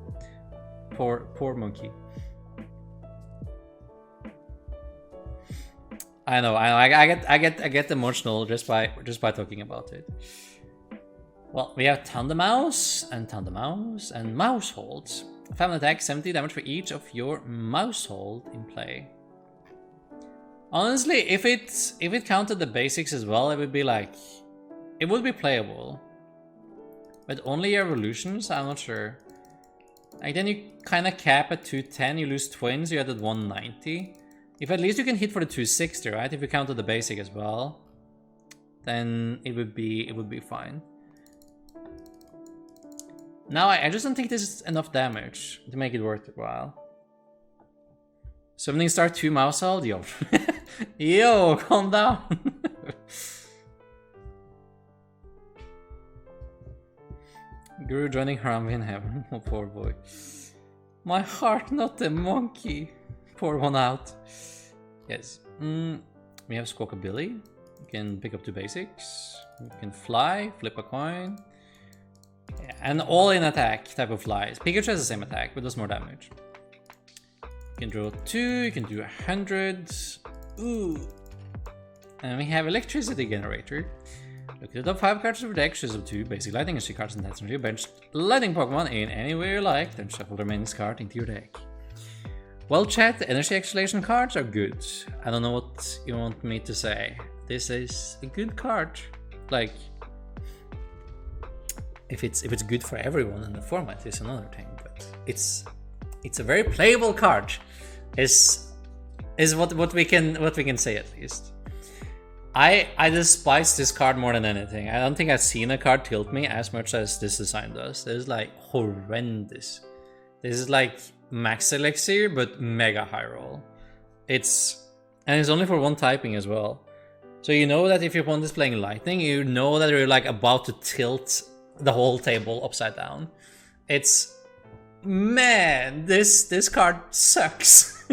S1: Poor monkey. I know. I get emotional just by talking about it. Well, we have Tandemaus and Mouse Holds. Family attack, 70 damage for each of your Mouse Hold in play. Honestly, if it counted the basics as well, it would be like, it would be playable. But only evolutions, I'm not sure. Like then you kind of cap at 210, you lose twins, you added 190. If at least you can hit for the 260, right? If you counted the basic as well, then it would be fine. Now, I just don't think this is enough damage to make it worth it while. Summoning Star 2 Mouse Hold? Yo. Yo, calm down. Guru joining Harambe in heaven. Oh, poor boy. My heart, not the monkey. Pour one out. Yes. We have Squawkabilly. You can pick up 2 basics. You can fly, flip a coin. Yeah, and all in attack type of flies. Pikachu has the same attack, but does more damage. You can draw 2, you can do 100. Ooh. And we have Electricity Generator. Look at the top 5 cards of your deck, choose up 2 basic lightning and 3 cards and that's on your bench. Lightning Pokemon in anywhere you like, then shuffle the remaining card into your deck. Well, chat, the energy acceleration cards are good. I don't know what you want me to say. This is a good card. Like, if it's good for everyone in the format is another thing, but it's a very playable card. Is what we can say at least. I despise this card more than anything. I don't think I've seen a card tilt me as much as this design does. This is like horrendous. This is like max elixir but mega high roll. It's only for 1 typing as well. So you know that if your opponent is playing lightning, you know that you're like about to tilt the whole table upside down. It's, man, this card sucks.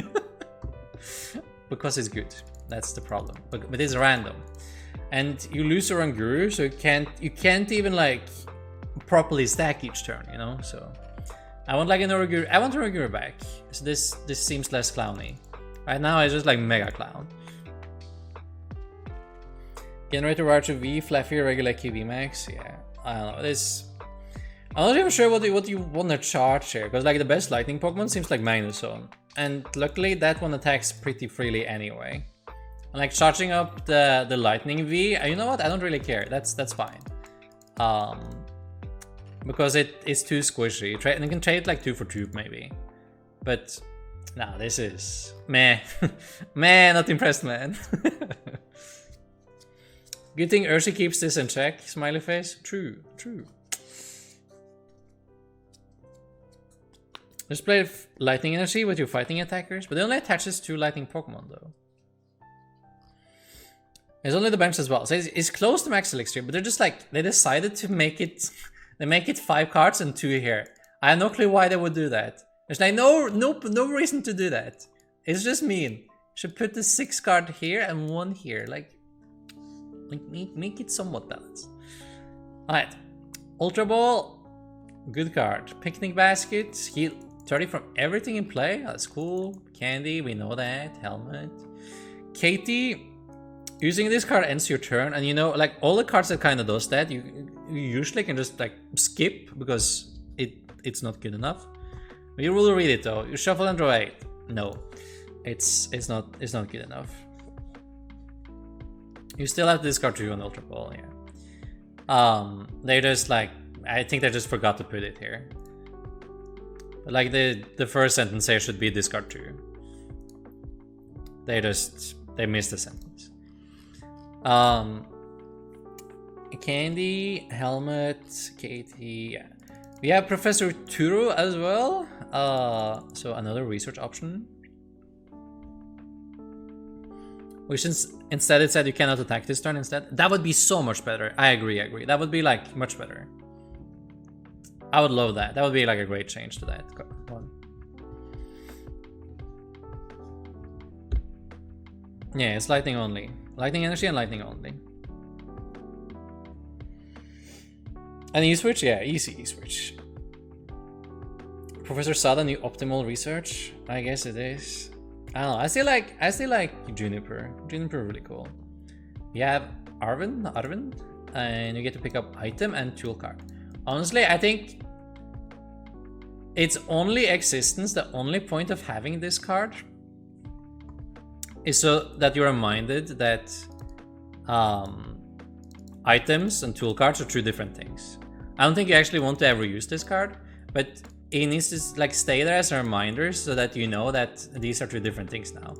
S1: Because it's good. That's the problem. But it's random. And you lose your Guru, so you can't even like properly stack each turn, you know? So I want like an Origuru. I want Origuru back. So this seems less clowny. Right now it's just like mega clown. Generator Archer V, Fluffy, regular KV Max. Yeah, I don't know. I'm not even sure what you want to charge here, because like the best lightning Pokemon seems like Magnezone. And luckily that one attacks pretty freely anyway. And like charging up the lightning V, you know what? I don't really care. That's fine. Because it's too squishy. And you can trade like 2 for 2 maybe. But nah, this is meh. Man, not impressed, man. Good thing Urshi keeps this in check, smiley face. True. Just play lightning energy with your fighting attackers, but it only attaches to lightning Pokemon though. It's only the bench as well. So it's close to max elixir, but they're just like, they decided to make it, they make it 5 cards and 2 here. I have no clue why they would do that. There's like no reason to do that. It's just mean. Should put the 6 card here and 1 here. Like make it somewhat balanced. Alright. Ultra Ball. Good card. Picnic Basket. Heal 30 from everything in play. That's cool. Candy, we know that. Helmet. Katie. Using this card ends your turn, and you know, like all the cards that kind of does that, you usually can just like skip because it's not good enough. But you will read it though. You shuffle and draw 8. No, it's not good enough. You still have to discard 2 on Ultra Ball, yeah. They just like, I think they just forgot to put it here. But like the first sentence here should be discard 2. They missed the sentence. Candy, Helmet, Katie, yeah. We have Professor Turo as well. So another research option. Which instead it said you cannot attack this turn instead. That would be so much better. I agree. That would be like much better. I would love that. That would be like a great change to that one. Yeah, it's lightning only. Lightning energy and lightning only. And E-switch? Yeah, easy E-switch. Professor Sada, new optimal research? I guess it is. I don't know. I still like Juniper. Juniper really cool. You have Arvind, and you get to pick up item and tool card. Honestly, I think its only existence, the only point of having this card is so that you're reminded that items and tool cards are 2 different things. I don't think you actually want to ever use this card, but it needs to like stay there as a reminder so that you know that these are 2 different things now.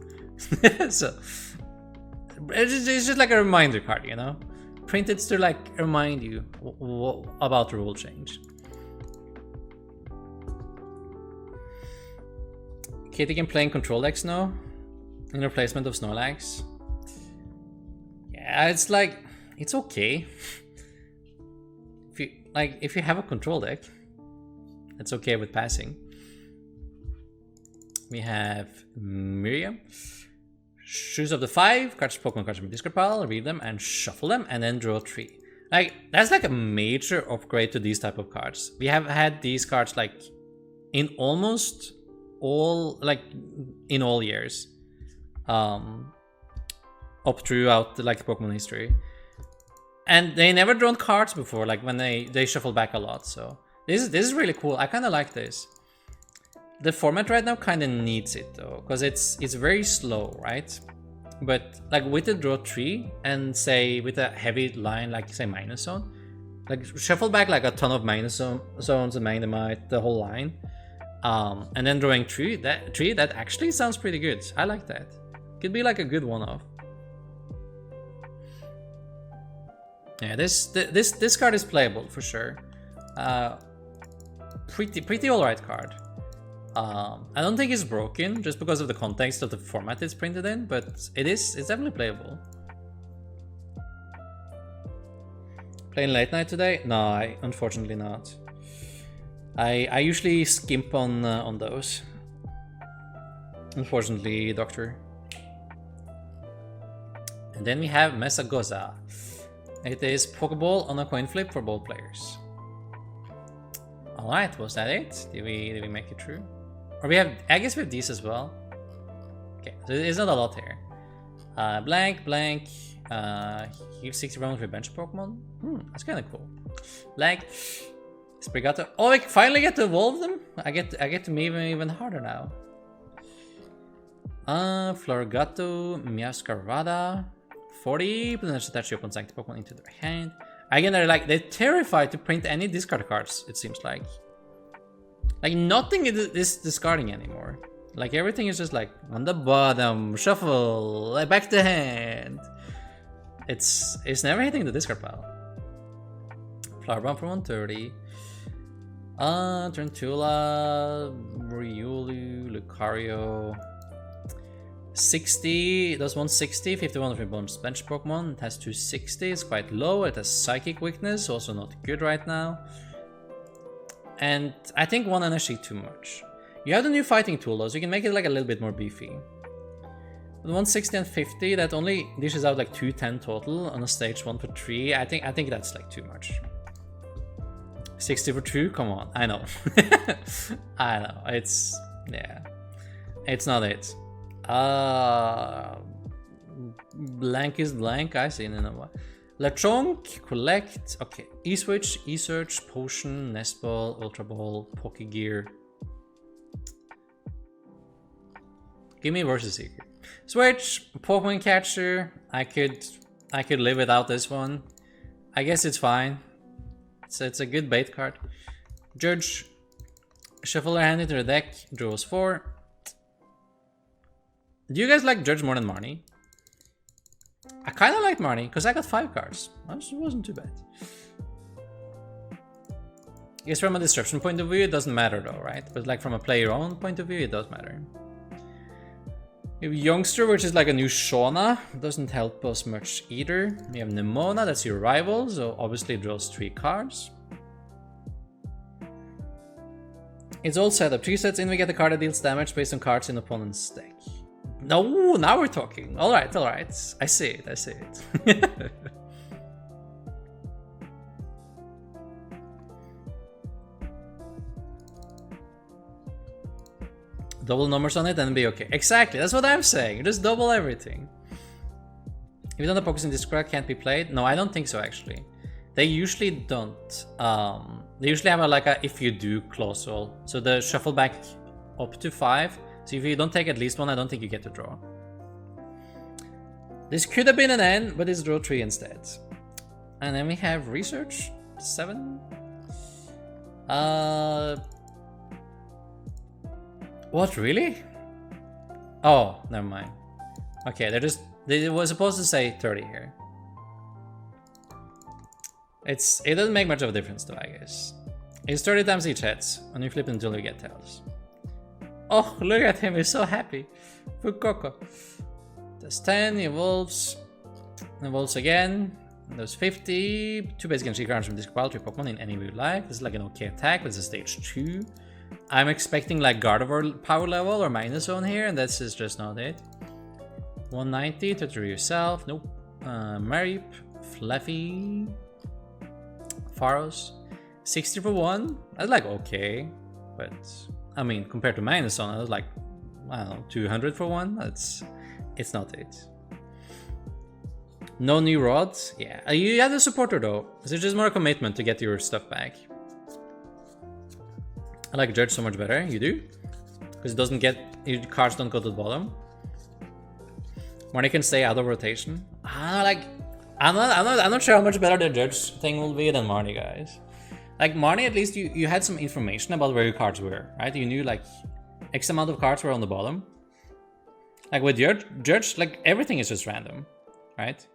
S1: So it's just like a reminder card, you know? Printed to like remind you about the rule change. Katie can play in control decks now. In replacement of Snorlax. Yeah, it's like, it's okay. If you have a control deck, it's okay with passing. We have Miriam. Choose up to 5 cards, Pokemon cards from your discard pile, read them, and shuffle them, and then draw 3. Like, that's like a major upgrade to these type of cards. We have had these cards like in almost all, like in all years. Up throughout like Pokemon history. And they never drawn cards before, like when they shuffle back a lot, so this is really cool. I kinda like this. The format right now kinda needs it though, because it's very slow, right? But like with the draw 3 and say with a heavy line like say minus zone, like shuffle back like a ton of minus zones and Magnemite, the whole line. And then drawing 3, that actually sounds pretty good. I like that. Could be like a good one-off. Yeah, this card is playable for sure. Pretty alright card. I don't think it's broken just because of the context of the format it's printed in, but it's definitely playable. Playing late night today? No, unfortunately not. I usually skimp on those. Unfortunately, Doctor. And then we have Mesagoza. It is Pokeball on a coin flip for both players. Alright, was that it? Did we make it through? Or we have, I guess we have these as well. Okay, so there's not a lot here. Blank. Heal 60 rounds with bench Pokemon. That's kind of cool. Blank. Sprigato. Oh, I finally get to evolve them. I get to move them even harder now. Florigato, Meowscarada. 40, potential attach your opponent's active Pokemon into their hand. Again, they're terrified to print any discard cards, it seems like. Like nothing is discarding anymore. Like everything is just like on the bottom, shuffle, back to hand. It's never hitting the discard pile. Flower Bomb for 130. Turntula, Riolu, Lucario. 60, does 160, 51 of your bench Pokemon. It has 260, it's quite low. It has Psychic Weakness, also not good right now. And I think 1 energy too much. You have the new fighting tool though, so you can make it like a little bit more beefy. With 160 and 50, that only dishes out like 210 total on a stage 1 for 3. I think that's like too much. 60 for 2, come on, I know. I know, it's, yeah. It's not it. Blank is blank, I see, no what. Lechonk, Collect, okay. E-Switch, E-Search, Potion, Nest Ball, Ultra Ball, Pokegear. Give me Versus Seeker. Switch, Pokemon Catcher. I could live without this one. I guess it's fine. It's a good bait card. Judge, shuffle their hand into the deck, draws 4. Do you guys like Judge more than Marnie? I kind of like Marnie because I got 5 cards. It wasn't too bad. I guess from a disruption point of view, it doesn't matter though, right? But like from a player own point of view, it does matter. We have Youngster, which is like a new Shauna. Doesn't help us much either. We have Nemona, that's your rival, so obviously it draws 3 cards. It's all set up. 3 sets in, we get a card that deals damage based on cards in opponent's deck. No, now we're talking. Alright. I see it. Double numbers on it and be okay. Exactly, that's what I'm saying. Just double everything. If you don't have Pokemon in this card, can't be played? No, I don't think so actually. They usually don't. They usually have a if you do clause roll. So the shuffle back up to 5. So if you don't take at least 1, I don't think you get to draw. This could have been an N, but it's draw 3 instead. And then we have Research 7. What, really? Oh, never mind. Okay, they were supposed to say 30 here. It doesn't make much of a difference though, I guess. It's 30 times each hits, and you flip until you get tails. Oh, look at him, he's so happy. Fukuoko. Does 10, he evolves. Evolves again. Does 50. 2 basic energy cards from this pile, 3 Pokemon in any way you like. This is like an okay attack, but it's a stage 2. I'm expecting like Gardevoir power level or minus zone here, and this is just not it. 190 to through yourself. Nope. Marip, Fluffy, Pharos. 60 for 1. That's like okay. But I mean, compared to minus zone, I was like, I don't know, 200 for 1. It's not it. No new rods. Yeah, you have the supporter though. So it's just more commitment to get your stuff back. I like Judge so much better. You do? Because it doesn't get, your cards don't go to the bottom. Marnie can stay out of rotation. I'm not sure how much better the Judge thing will be than Marnie, guys. Like Marnie, at least you had some information about where your cards were, right? You knew like X amount of cards were on the bottom. Like with Judge, like everything is just random, right?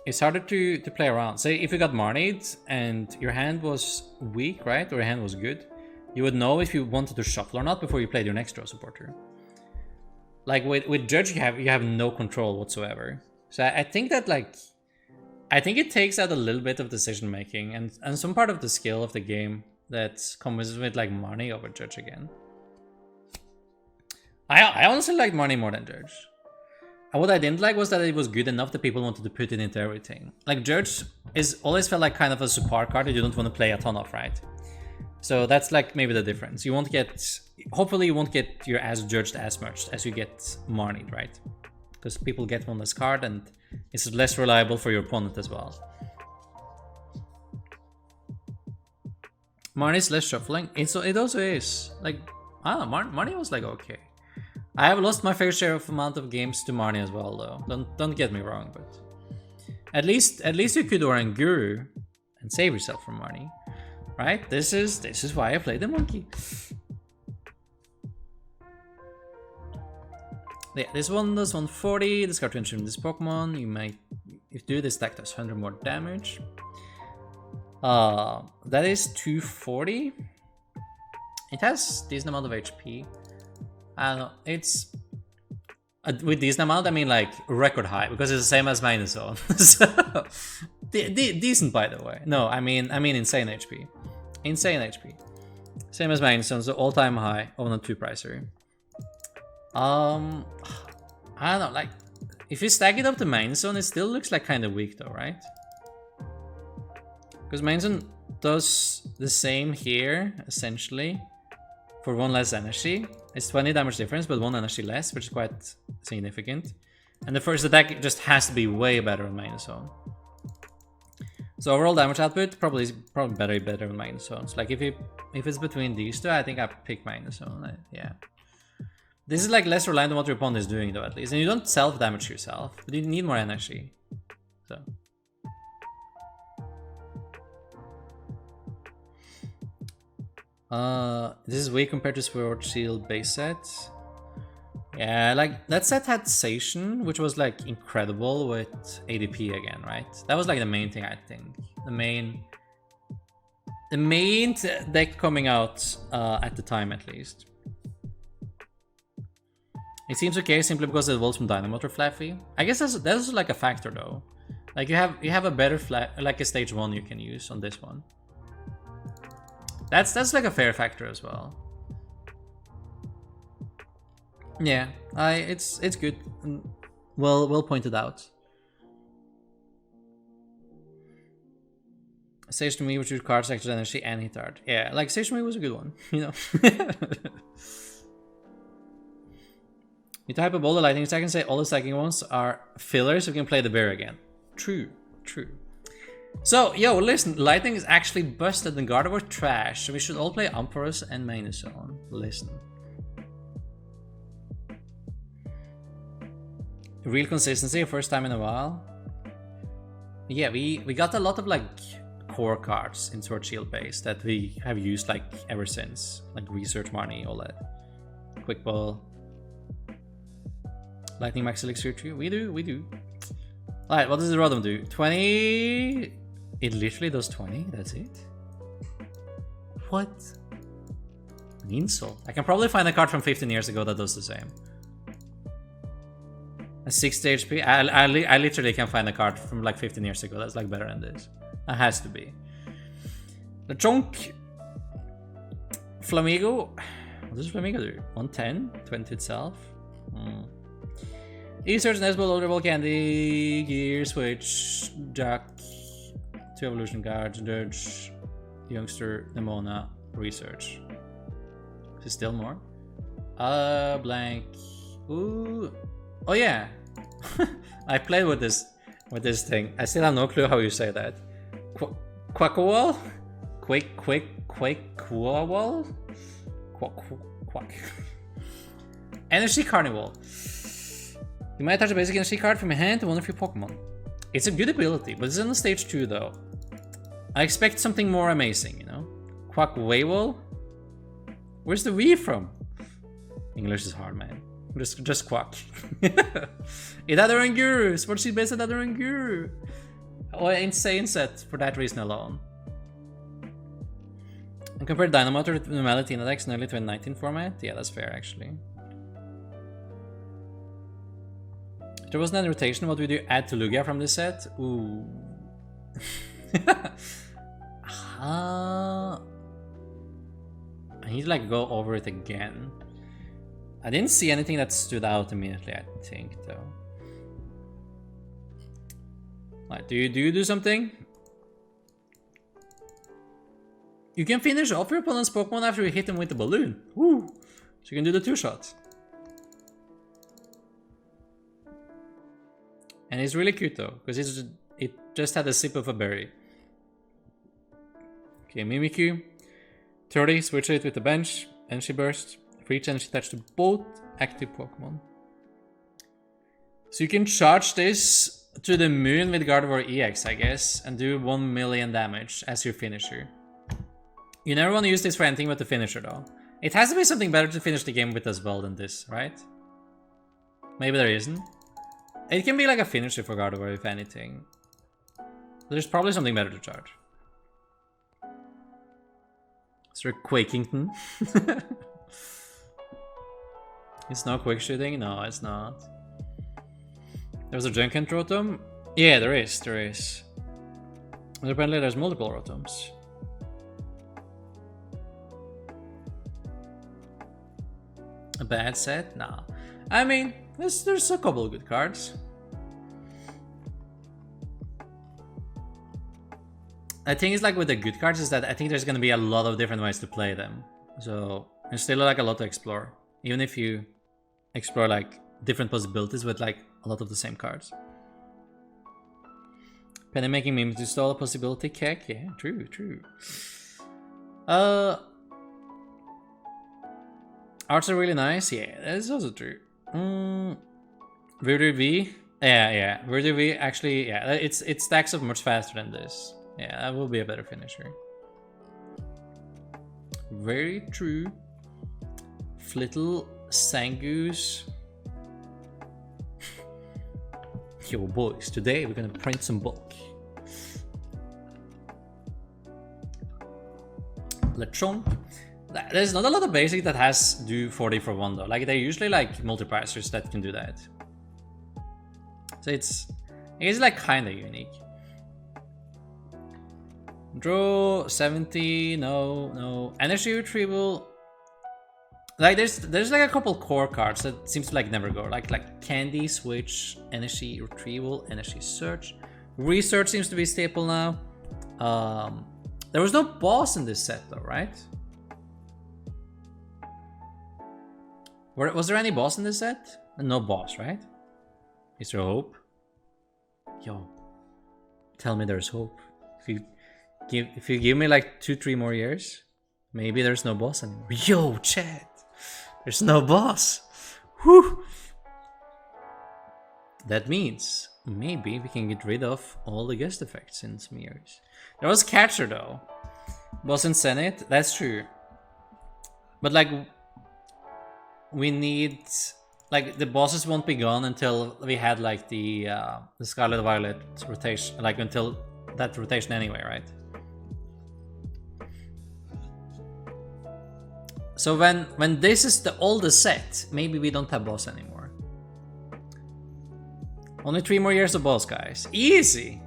S1: It's harder to play around. Say if you got Marnied and your hand was weak, right? Or your hand was good, you would know if you wanted to shuffle or not before you played your next draw supporter. Like with Judge, you have no control whatsoever. So I think that like, I think it takes out a little bit of decision making and some part of the skill of the game that comes with like Marnie over Judge again. I honestly liked Marnie more than Judge. And what I didn't like was that it was good enough that people wanted to put it into everything. Like Judge is always felt like kind of a support card that you don't want to play a ton of, right? So that's like maybe the difference. You won't get, hopefully you won't get your ass judged as much as you get Marnied, right? Because people get one less card and it's less reliable for your opponent as well. Marnie's less shuffling. It also is. Like, I don't know, Marnie was like okay. I have lost my fair share of amount of games to Marnie as well though. Don't get me wrong, but at least you could Oranguru and save yourself from Marnie. Right? This is why I play the monkey. Yeah, this one does 140. This card to ensure this Pokemon. You might, if you do this deck does 100 more damage. That is 240. It has decent amount of HP. I don't know. It's with decent amount, I mean like record high because it's the same as minus zone. So decent, by the way. No, I mean insane HP. Insane HP. Same as minus zone, so all-time high on a 2-pricer. I don't know. Like if you stack it up to minus zone, it still looks like kind of weak though, right? Because minus zone does the same here essentially. For 1 less energy. It's 20 damage difference, but 1 energy less, which is quite significant. And the first attack just has to be way better on minus zone. So overall damage output probably better on minus zones. Like if it's between these two, I think I pick minus zone. Yeah. This is like less reliant on what your opponent is doing though, at least. And you don't self-damage yourself, but you need more energy. So. This is weak compared to Sword Shield base set. Yeah, like that set had Sation, which was like incredible with ADP again, right? That was like the main thing, I think. The main deck coming out at the time, at least. It seems okay simply because it evolves from Dynamo to Fluffy. I guess that's like a factor though. Like you have a better like a stage 1 you can use on this one. That's like a fair factor as well. Yeah, it's good. Well pointed out. Sage to me, which your cards extra energy and hit hard. Yeah, like Sage to me was a good one, you know. You type a boulder lightning attack and say all the stacking ones are fillers, so you can play the bear again. True. So, yo, listen, lightning is actually busted and Gardevoir trash, so we should all play Ampharos and minus zone. Listen. Real consistency, first time in a while. Yeah, we got a lot of like core cards in Sword Shield base that we have used like ever since. Like Research Money, all that. Quick Ball. Lightning Max Elixir 2. We do. Alright, what does the Rodham do? 20... It literally does 20, that's it? What? An insult. I can probably find a card from 15 years ago that does the same. A 60 HP? I literally can find a card from like 15 years ago that's like better than this. That has to be. The Chonk. Flamigo. What does Flamigo do? 110? 20 itself? E-Search, Nesball, Older Candy, Gear, Switch, Jack, 2 Evolution Cards, Dirge, Youngster, Nemona, Research. Is there still more? Blank. Ooh. Oh yeah. I played with this thing. I still have no clue how you say that. Quackawall? Quackawall? Quack. Energy Carnival. You might attach a basic energy card from your hand to one of your Pokemon. It's a good ability, but it's on the stage 2 though. I expect something more amazing, you know? Quackawall? Where's the V from? English is hard, man. Just quack. It had a Ranguru! Sportsy based at Ranguru! Oh, insane set for that reason alone. And compare Dynamo to the Malatina decks in early 2019 format? Yeah, that's fair actually. If there wasn't any rotation, what would you add to Lugia from this set? Ooh. I need to like go over it again. I didn't see anything that stood out immediately, I think, though. Like, do you do something? You can finish off your opponent's Pokemon after you hit them with the balloon. Woo! So you can do the 2-shot. And it's really cute though, because it just had a sip of a berry. Okay, Mimikyu. 30, switch it with the bench, Energy Burst. For each energy attached to both active Pokemon. So you can charge this to the moon with Gardevoir EX, I guess, and do 1 million damage as your finisher. You never want to use this for anything but the finisher though. It has to be something better to finish the game with as well than this, right? Maybe there isn't. It can be like a finisher for Gardevoir if anything. There's probably something better to charge. Is there Quakington? It's not quick shooting? No, it's not. There's a Junkent Rotom? Yeah, there is. But apparently there's multiple Rotoms. A bad set? No. I mean, there's a couple of good cards. I think it's like with the good cards is that I think there's gonna be a lot of different ways to play them. So there's still like a lot to explore. Even if you explore like different possibilities with like a lot of the same cards. Penny making memes to stall a possibility Keck? Yeah, true. Arts are really nice, yeah, that's also true. Voodoo V? Yeah. Voodoo V actually, yeah, it stacks up much faster than this. Yeah, that will be a better finisher. Very true. Flittle, Sangoose. Yo boys, today we're gonna print some bulk. Lechonk. There's not a lot of basic that has do 40 for 1 though. Like they're usually like multipricers that can do that. So it's like kinda unique. Draw 70, no. Energy retrieval. Like there's like a couple core cards that seems to like never go. Like Candy, Switch, Energy Retrieval, Energy Search. Research seems to be a staple now. There was no boss in this set though, right? Was there any boss in this set? No boss, right? Is there hope? Yo, tell me there's hope. If you give me like 2-3 more years, maybe there's no boss anymore. Yo, chat, there's no boss. Whew. That means maybe we can get rid of all the guest effects in some years. There was Catcher though. Boss in Zenith, that's true. But like, we need, like, the bosses won't be gone until we had like the Scarlet Violet rotation, like until that rotation anyway, right? So when this is the oldest set, maybe we don't have boss anymore. Only 3 more years of boss, guys. Easy.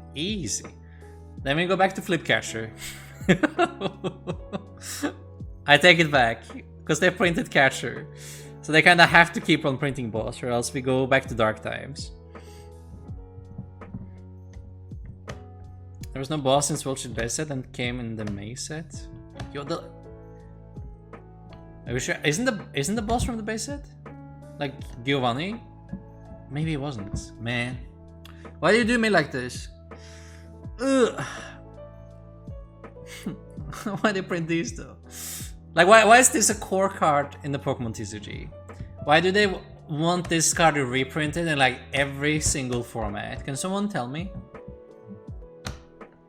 S1: Then we go back to Flip Catcher. I take it back. Because they printed Catcher. So they kinda have to keep on printing boss, or else we go back to dark times. There was no boss since Wilshire base set and came in the May set. Yo, are we sure? Isn't the boss from the base set? Like Giovanni? Maybe it wasn't. Man. Why do you do me like this? Ugh. Why do they print these though? Like why is this a core card in the Pokemon TCG? Why do they want this card to reprint it in like every single format? Can someone tell me?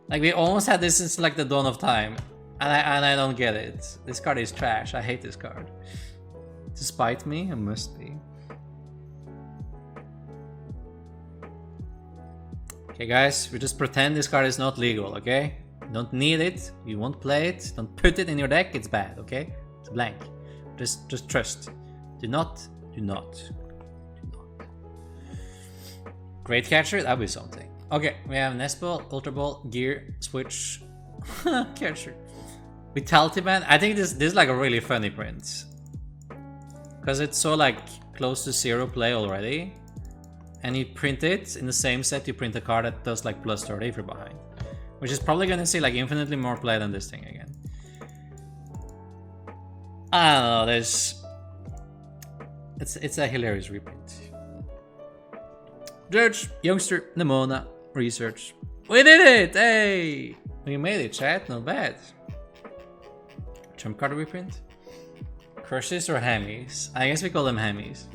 S1: Like we almost had this since like the dawn of time, and I don't get it. This card is trash. I hate this card. To spite me, it must be. Okay, guys, we just pretend this card is not legal. Okay, you don't need it. You won't play it. Don't put it in your deck. It's bad. Okay, it's blank. Just trust. Do not. Great Catcher. That'd be something. Okay, we have Nest Ball, Ultra Ball, Gear, Switch, Catcher. Vitality Band. I think this is like a really funny print. Because it's so like close to zero play already. And you print it in the same set, you print a card that does like plus 30 if you're behind. Which is probably gonna see like infinitely more play than this thing again. I don't know, it's a hilarious reprint. Judge, Youngster, Nemona, Research. We did it! Hey! We made it, chat, not bad. Trump card reprint? Curses or Hammies? I guess we call them Hammies.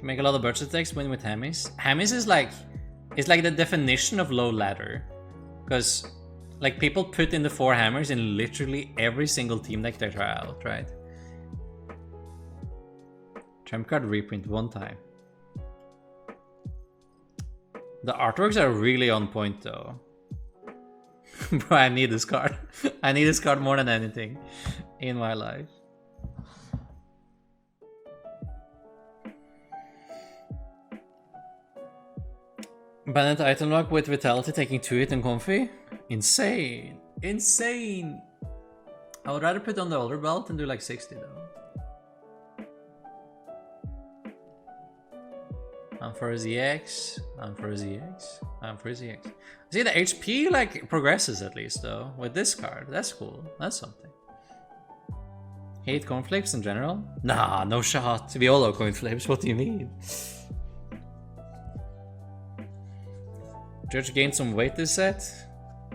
S1: Make a lot of burst attacks, win with Hammies. Hammies is like, it's like the definition of low ladder. Because like people put in the 4 hammers in literally every single team deck they try out, right? Trump card reprint one time. The artworks are really on point though. Bro, I need this card. I need this card more than anything in my life. Banned item lock with Vitality taking 2 hit and comfy? Insane. Insane. I would rather put on the older belt and do like 60 though. I'm for his EX. I'm for his EX. I'm for his EX. See, the HP like progresses at least though with this card. That's cool. That's something. Hate coin flips in general? Nah, no shot. We all love coin flips. What do you mean? Judge gained some weight this set.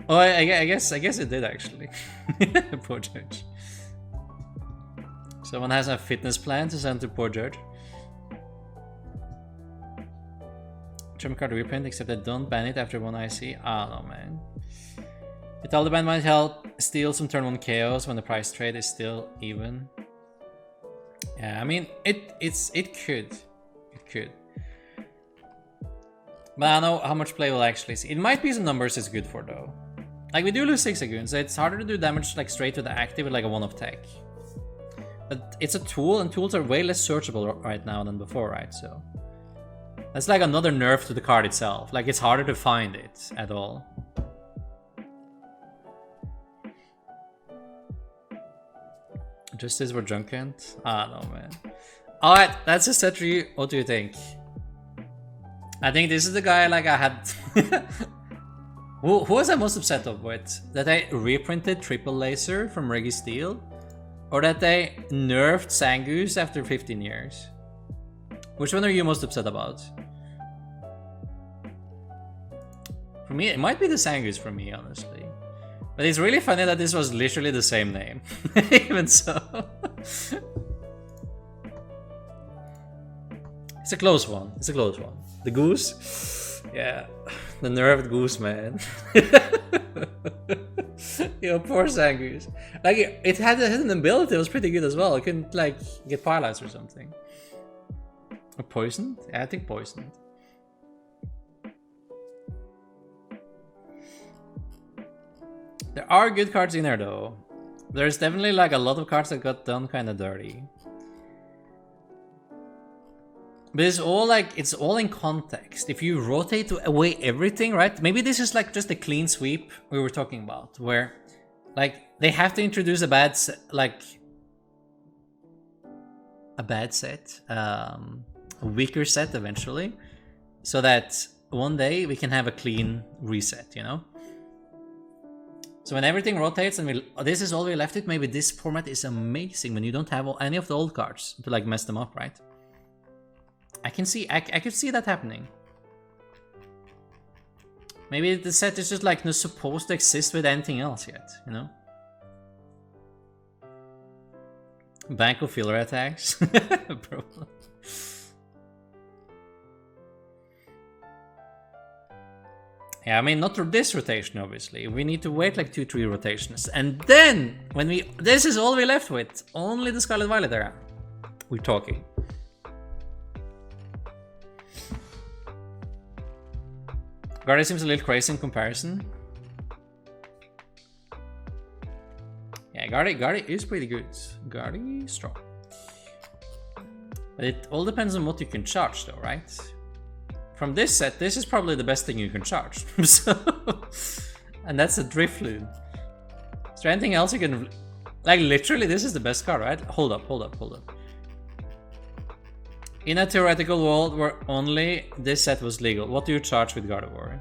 S1: Oh, I guess it did actually. Poor Judge. Someone has a fitness plan to send to poor Judge. Trump card reprint, except that don't ban it after 1 IC. I don't know, man. Vitality Band might help steal some turn 1 chaos when the price trade is still even. Yeah, I mean, it could. It could. But I don't know how much play we'll actually see. It might be some numbers it's good for though. Like we do lose 6 seconds, so it's harder to do damage like straight to the active with like a 1-off tech. But it's a tool, and tools are way less searchable right now than before, right? So that's like another nerf to the card itself. Like it's harder to find it at all. Justice for Junkent? I don't know, man. Alright, that's a set for you. What do you think? I think this is the guy like I had... who was I most upset of with? That I reprinted Triple Laser from Reggie Steel? Or that they nerfed Zangoose after 15 years? Which one are you most upset about? For me, it might be the Zangoose for me, honestly. But it's really funny that this was literally the same name. Even so. It's a close one. It's a close one. The goose? Yeah. The nerfed goose, man. Yo, poor Zangoose. Like, it had an ability, it was pretty good as well. It couldn't, like, get paralyzed or something. Or poisoned? Yeah, I think poisoned. There are good cards in there, though. There's definitely, like, a lot of cards that got done kind of dirty. But it's all like, it's all in context. If you rotate away everything, right? Maybe this is like just a clean sweep we were talking about, where like They have to introduce a bad set, like a weaker set eventually, so that one day we can have a clean reset, you know? So when everything rotates and this is all we left it, maybe this format is amazing when you don't have any of the old cards to like mess them up, right? I can see, I could see that happening. Maybe the set is just like not supposed to exist with anything else yet, you know? Bank of filler attacks. Problem. Yeah, I mean, not through this rotation, obviously. We need to wait like 2-3 rotations. And then, when this is all we're left with. Only the Scarlet Violet era. We're talking. Gardevoir seems a little crazy in comparison. Yeah, Gardevoir is pretty good. Gardevoir is strong. But it all depends on what you can charge though, right? From this set, this is probably the best thing you can charge. So, and that's a Drifloon. Is there anything else you can... Like, literally, this is the best card, right? Hold up. In a theoretical world where only this set was legal, what do you charge with Gardevoir?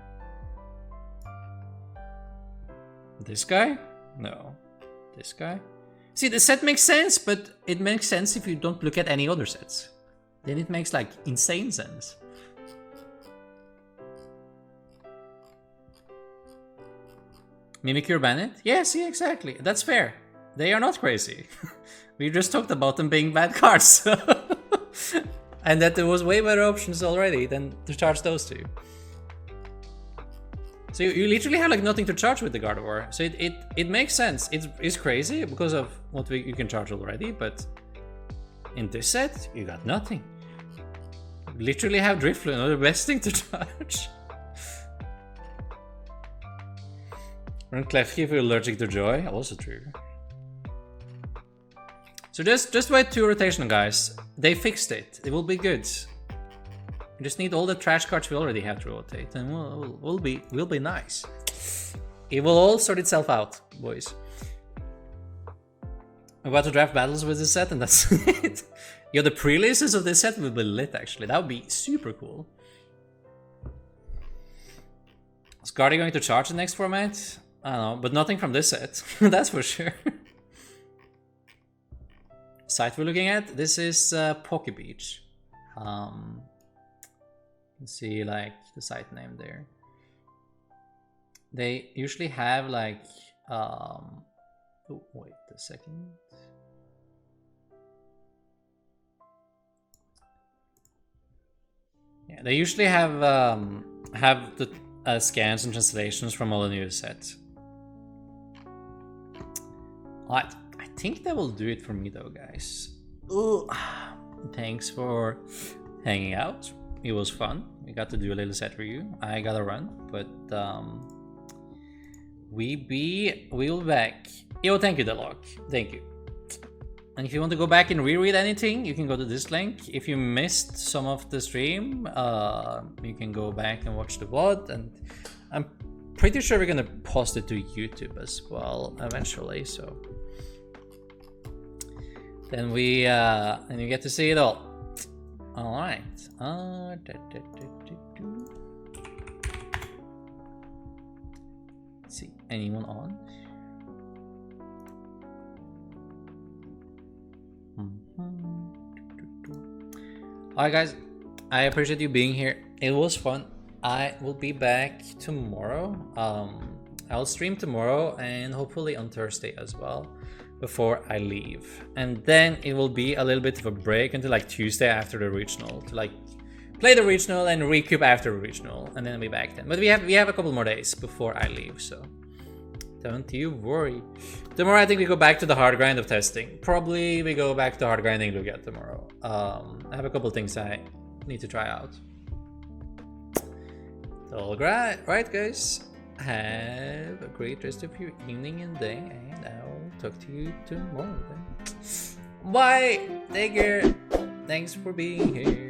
S1: This guy? No. This guy? See, the set makes sense, but it makes sense if you don't look at any other sets. Then it makes, like, insane sense. Mimikyu Bandit? Yes, yeah, exactly. That's fair. They are not crazy. We just talked about them being bad cards. And that there was way better options already than to charge those two. So you literally have like nothing to charge with the Gardevoir. So it makes sense. It's crazy because of what you can charge already, but in this set, you got nothing. You literally have Drifloon, not the best thing to charge. Run Klefki if you're allergic to joy, also true. So just wait 2 rotation, guys. They fixed it. It will be good. We just need all the trash cards we already have to rotate, and we'll be nice. It will all sort itself out, boys. I'm about to draft battles with this set, and that's it. Yeah, the pre-releases of this set will be lit, actually. That would be super cool. Is Gardevoir going to charge the next format? I don't know, but nothing from this set. That's for sure. Site we're looking at, this is Poké Beach. You can see like the site name there. They usually have like oh, wait a second. Yeah, they usually have the scans and translations from all the new sets. I think that will do it for me though, guys. Ooh, thanks for hanging out. It was fun. We got to do a little set review. I gotta run, but we'll be back. Yo, thank you, Delog. Thank you. And if you want to go back and reread anything, you can go to this link. If you missed some of the stream, you can go back and watch the VOD. And I'm pretty sure we're gonna post it to YouTube as well eventually. So then and you get to see it all. All right. Let's see, anyone on? Alright guys, I appreciate you being here. It was fun. I will be back tomorrow. I'll stream tomorrow and hopefully on Thursday as well before I leave. And then it will be a little bit of a break until like Tuesday after the regional to like play the regional and recoup after the regional, and then I'll be back then. But we have a couple more days before I leave, so don't you worry. Tomorrow I think we go back to the hard grind of testing. Probably we go back to hard grinding Lugia tomorrow. I have a couple things I need to try out. All right guys, have a great rest of your evening and day, and I'll talk to you tomorrow then. Bye, take care, thanks for being here.